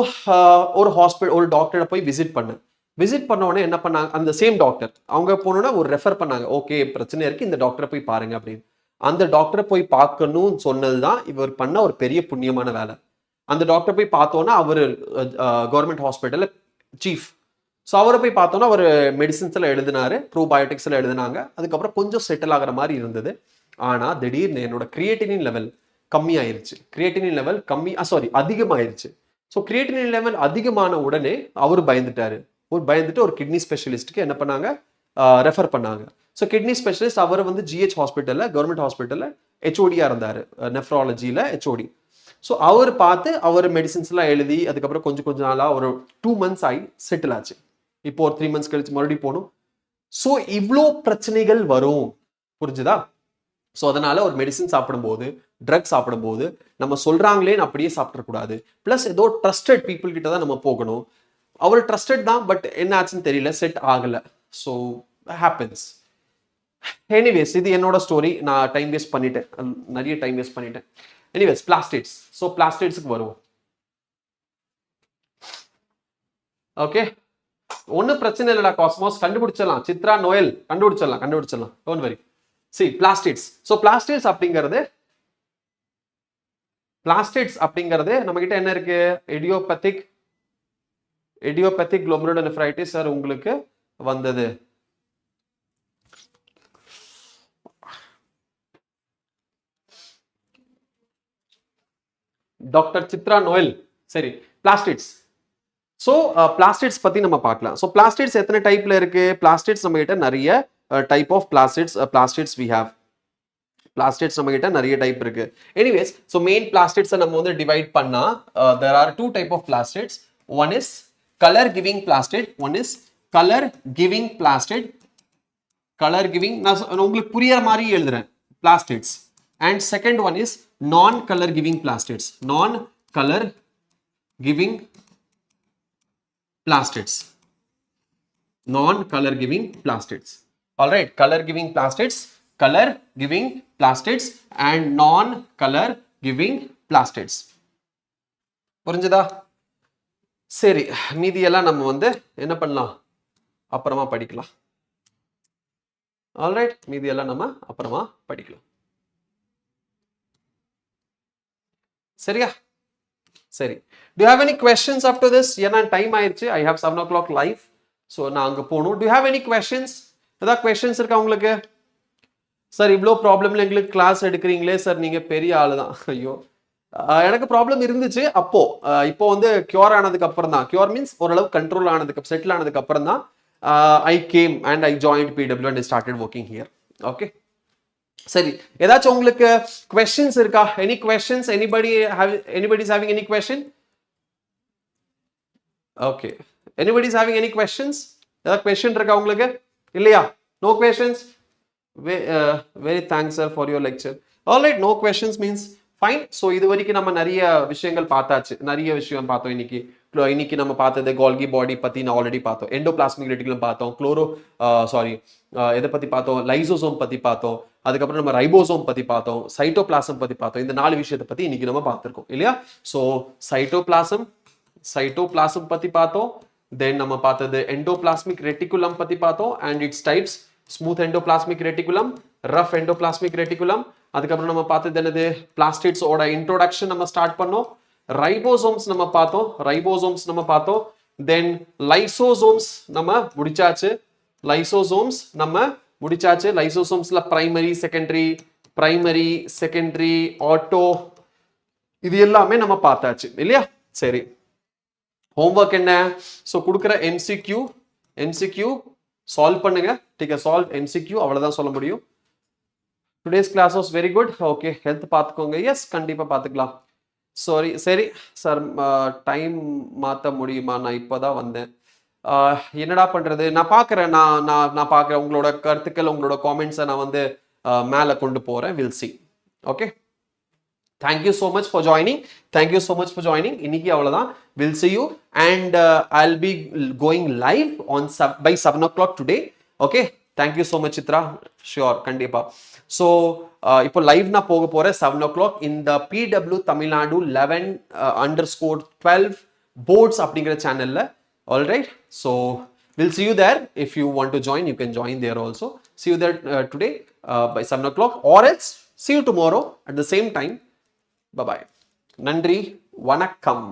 ஒரு ஹாஸ்பிட்டல் ஒரு டாக்டரை போய் விசிட் பண்ணேன். விசிட் பண்ண உடனே என்ன பண்ணாங்க, அந்த சேம் டாக்டர் அவங்க போனோன்னா ஒரு ரெஃபர் பண்ணாங்க. ஓகே பிரச்சனை இருக்கு, இந்த டாக்டரை போய் பாருங்க அப்படின்னு. அந்த டாக்டரை போய் பார்க்கணும்னு சொன்னதுதான் இவர் பண்ண ஒரு பெரிய புண்ணியமான வேலை. அந்த டாக்டர் போய் பார்த்தோன்னா அவர் கவர்மெண்ட் ஹாஸ்பிட்டல்ல சீஃப். ஸோ அவரை போய் பார்த்தோன்னா அவர் மெடிசின்ஸ்ல எழுதினாரு, ப்ரோபயோட்டிக்ஸ்ல எழுதினாங்க. அதுக்கப்புறம் கொஞ்சம் செட்டில் ஆகிற மாதிரி இருந்தது. ஆனால் திடீர்னு என்னோட கிரியேட்டினின் லெவல் கம்மியாயிருச்சு. கிரியேட்டினின் லெவல் அதிகமாயிருச்சு. ஸோ கிரியேட்டினின் லெவல் அதிகமான உடனே அவர் பயந்துட்டாரு. பயந்துட்டு ஒரு கிட்னி ஸ்பெஷலிஸ்ட்டுக்கு என்ன பண்ணாங்க, ரெஃபர் பண்ணாங்க. ஸோ கிட்னி ஸ்பெஷலிஸ்ட் அவர் வந்து ஜிஹெச் ஹாஸ்பிட்டலில் கவர்மெண்ட் ஹாஸ்பிட்டலில் ஹெச்ஓடியாக இருந்தார், நெஃப்ராலஜியில் ஹெச்ஓடி. ஸோ அவர் பார்த்து அவர் மெடிசின்ஸ்லாம் எழுதி அதுக்கப்புறம் கொஞ்சம் நாளாக ஒரு 2 months ஆகி செட்டில் ஆச்சு. இப்போ ஒரு 3 months கழிச்சு மறுபடியும் போகணும். ஸோ இவ்வளோ பிரச்சனைகள் வரும், புரிஞ்சுதா? ஸோ அதனால ஒரு மெடிசின் சாப்பிடும்போது, ட்ரக் சாப்பிடும்போது நம்ம சொல்றாங்களேன்னு அப்படியே சாப்பிடக்கூடாது. பிளஸ் ஏதோ ட்ரஸ்டட் பீப்புள் கிட்ட தான் நம்ம போகணும். அவர் ட்ரஸ்டட் தான், பட் என்ன ஆச்சுன்னு தெரியல, செட் ஆகல. So happens. எனிவேஸ் இது என்னோட ஸ்டோரி. நான் டைம் வேஸ்ட் பண்ணிட்டேன், நிறைய டைம் வேஸ்ட் பண்ணிட்டேன். எனிவேஸ் பிளாஸ்டேட்ஸ். ஸோ பிளாஸ்டேட்ஸுக்கு வருவோம். ஓகே, ஒன்றும் பிரச்சனை இல்லைடா காஸ்மோஸ், கண்டுபிடிச்சிடலாம். சித்ரா நோயல் கண்டுபிடிச்சிடலாம். Don't worry. See, plastids. So plastids அப்படிங்கிறது நம்ம கிட்ட என்ன இருக்கு, இடியோபேத்திக் குளோமெருலோனெஃப்ரைட்டிஸ் சார் உங்களுக்கு வந்தது. Doctor Chitra Noel. சரி, பிளாஸ்டிட்ஸ். ஸோ பிளாஸ்டிட்ஸ் பத்தி நம்ம பார்க்கலாம். ஸோ பிளாஸ்டிட்ஸ் எத்தனை டைப்ல இருக்கு? பிளாஸ்டிட்ஸ் நம்ம கிட்ட நிறைய டைப் ஆஃப் பிளாஸ்டிட்ஸ் we have. பிளாஸ்டிட்ஸ் நம்ம கிட்ட நிறைய டைப் இருக்கு. எனிவேஸ், ஸோ மெயின் பிளாஸ்டிட்ஸை நம்ம வந்து டிவைட் பண்ணா there are 2 type of plastids. One is color giving plastid, one is color giving plastid. Color giving நான் உங்களுக்கு புரியற மாதிரி எழுதுறேன், plastids. And second one is non color giving plastids. Non color giving plastids. Non color giving plastids. All right, color giving plastids, color giving plastids and non color giving plastids. புரிஞ்சுதா? சரி, மீதி எல்லாம் நம்ம வந்து என்ன பண்ணலாம், அப்புறமா படிக்கலாம். ஆல் ரைட், மீதி எல்லாம் நம்ம அப்புறமா படிக்கலாம். சரியா? சரி, do you have any questions up to this? ஏன்னா டைம் ஆயிடுச்சு. I have 7 o'clock live. So நான் அங்கே போகணும். Do you have any questions? ஏதாவது questions இருக்கா உங்களுக்கு? சார் இவ்வளோ ப்ராப்ளம்ல எங்களுக்கு கிளாஸ் எடுக்கிறீங்களே சார், நீங்கள் பெரிய ஆள் தான். ஐயோ, எனக்கு ப்ராப்ளம் இருந்துச்சு அப்போ. இப்போ வந்து கியூர் ஆனதுக்கு அப்புறம் தான், கியூர் மீன்ஸ் ஓரளவு கண்ட்ரோல் ஆனதுக்கு, செட்டில் ஆனதுக்கு அப்புறம் தான் I came and I joined PW and I started working here. Okay, சரி, ஏதாச்சும் உங்களுக்கு questions இருக்கா? Any questions? Anybody is having any question? Okay, anybody is having any questions? ஏதாவது question இருக்கா உங்களுக்கு? இல்லையா? No questions? Very thanks sir for your lecture. All right, no questions means fine. So இது வரைக்கும் நம்ம நிறைய விஷயங்கள் பார்த்தாச்சு, நிறைய விஷயம் பார்த்தோம் இன்னைக்கு. இன்னைக்கு நம்ம பார்த்தது கோல்கி பாடி பத்தி நான் ஆல்ரெடி பார்த்தோம், எண்டோபிளாஸ்மிக் ரெட்டிகுலம் பார்த்தோம், எதை பத்தி பார்த்தோம், லைசோசோம் பத்தி பார்த்தோம், அதுக்கப்புறம் நம்ம ரைபோசோம் பத்தி பார்த்தோம், சைட்டோபிளாசம் பத்தி பார்த்தோம். இந்த 4 விஷயத்தை பத்தி இன்னைக்கு நம்ம பார்த்திருக்கோம் இல்லையா? ஸோ சைட்டோபிளாசம் பத்தி பார்த்தோம், தென் நம்ம பார்த்தது எண்டோபிளாஸ்மிக் ரெட்டிகுலம் பத்தி பார்த்தோம் and it's types, smooth endoplasmic reticulum, rough endoplasmic reticulum. அதுக்கப்புறம் நம்ம பார்த்தது என்னது, பிளாஸ்டிட்ஸோட இன்ட்ரோடக்ஷன் நம்ம ஸ்டார்ட் பண்ணோம். ரைபோசோம்ஸ் நம்ம பார்த்தோம், தென் லைசோசோம்ஸ் நம்ம முடிச்சாச்சு. லைசோசோம்ஸ்ல பிரைமரி செகண்டரி ஆட்டோ இது எல்லாமே நம்ம பார்த்தாச்சு இல்லையா? சரி, ஹோம்வொர்க் என்ன? ஸோ கொடுக்குற எம்சிக்யூ சால்வ் பண்ணுங்க. டீக் சால்வ் எம்சிக்யூ, அவ்வளவுதான் சொல்ல முடியும். Today's class was very good. Okay, health பார்த்துக்கோங்க. எஸ், கண்டிப்பா பார்த்துக்கலாம். சரி சார், டைம் மாற்ற முடியுமா? நான் இப்போதான் வந்தேன். என்னடா பண்றது? நான் பார்க்குறேன், நான் பார்க்குறேன் உங்களோட கருத்துக்கள், உங்களோட காமெண்ட்ஸை நான் வந்து மேலே கொண்டு போகிறேன். Will see. Okay, thank you so much for joining. இன்னைக்கு அவ்வளவுதான். We'll see you and I'll be going live on by 7 o'clock today. Okay, thank you so much Chitra. Sure, கண்டிப்பா. So இப்போ லைவ் நான் போக போறேன் 7 o'clock in the PW Tamil Nadu 11_12 boards அப்படிங்கிற சேனல்ல. All right, so we'll see you there. If you want to join, you can join there also. See you there today by 7 o'clock, or else see you tomorrow at the same time. Bye bye. நன்றி, வணக்கம்.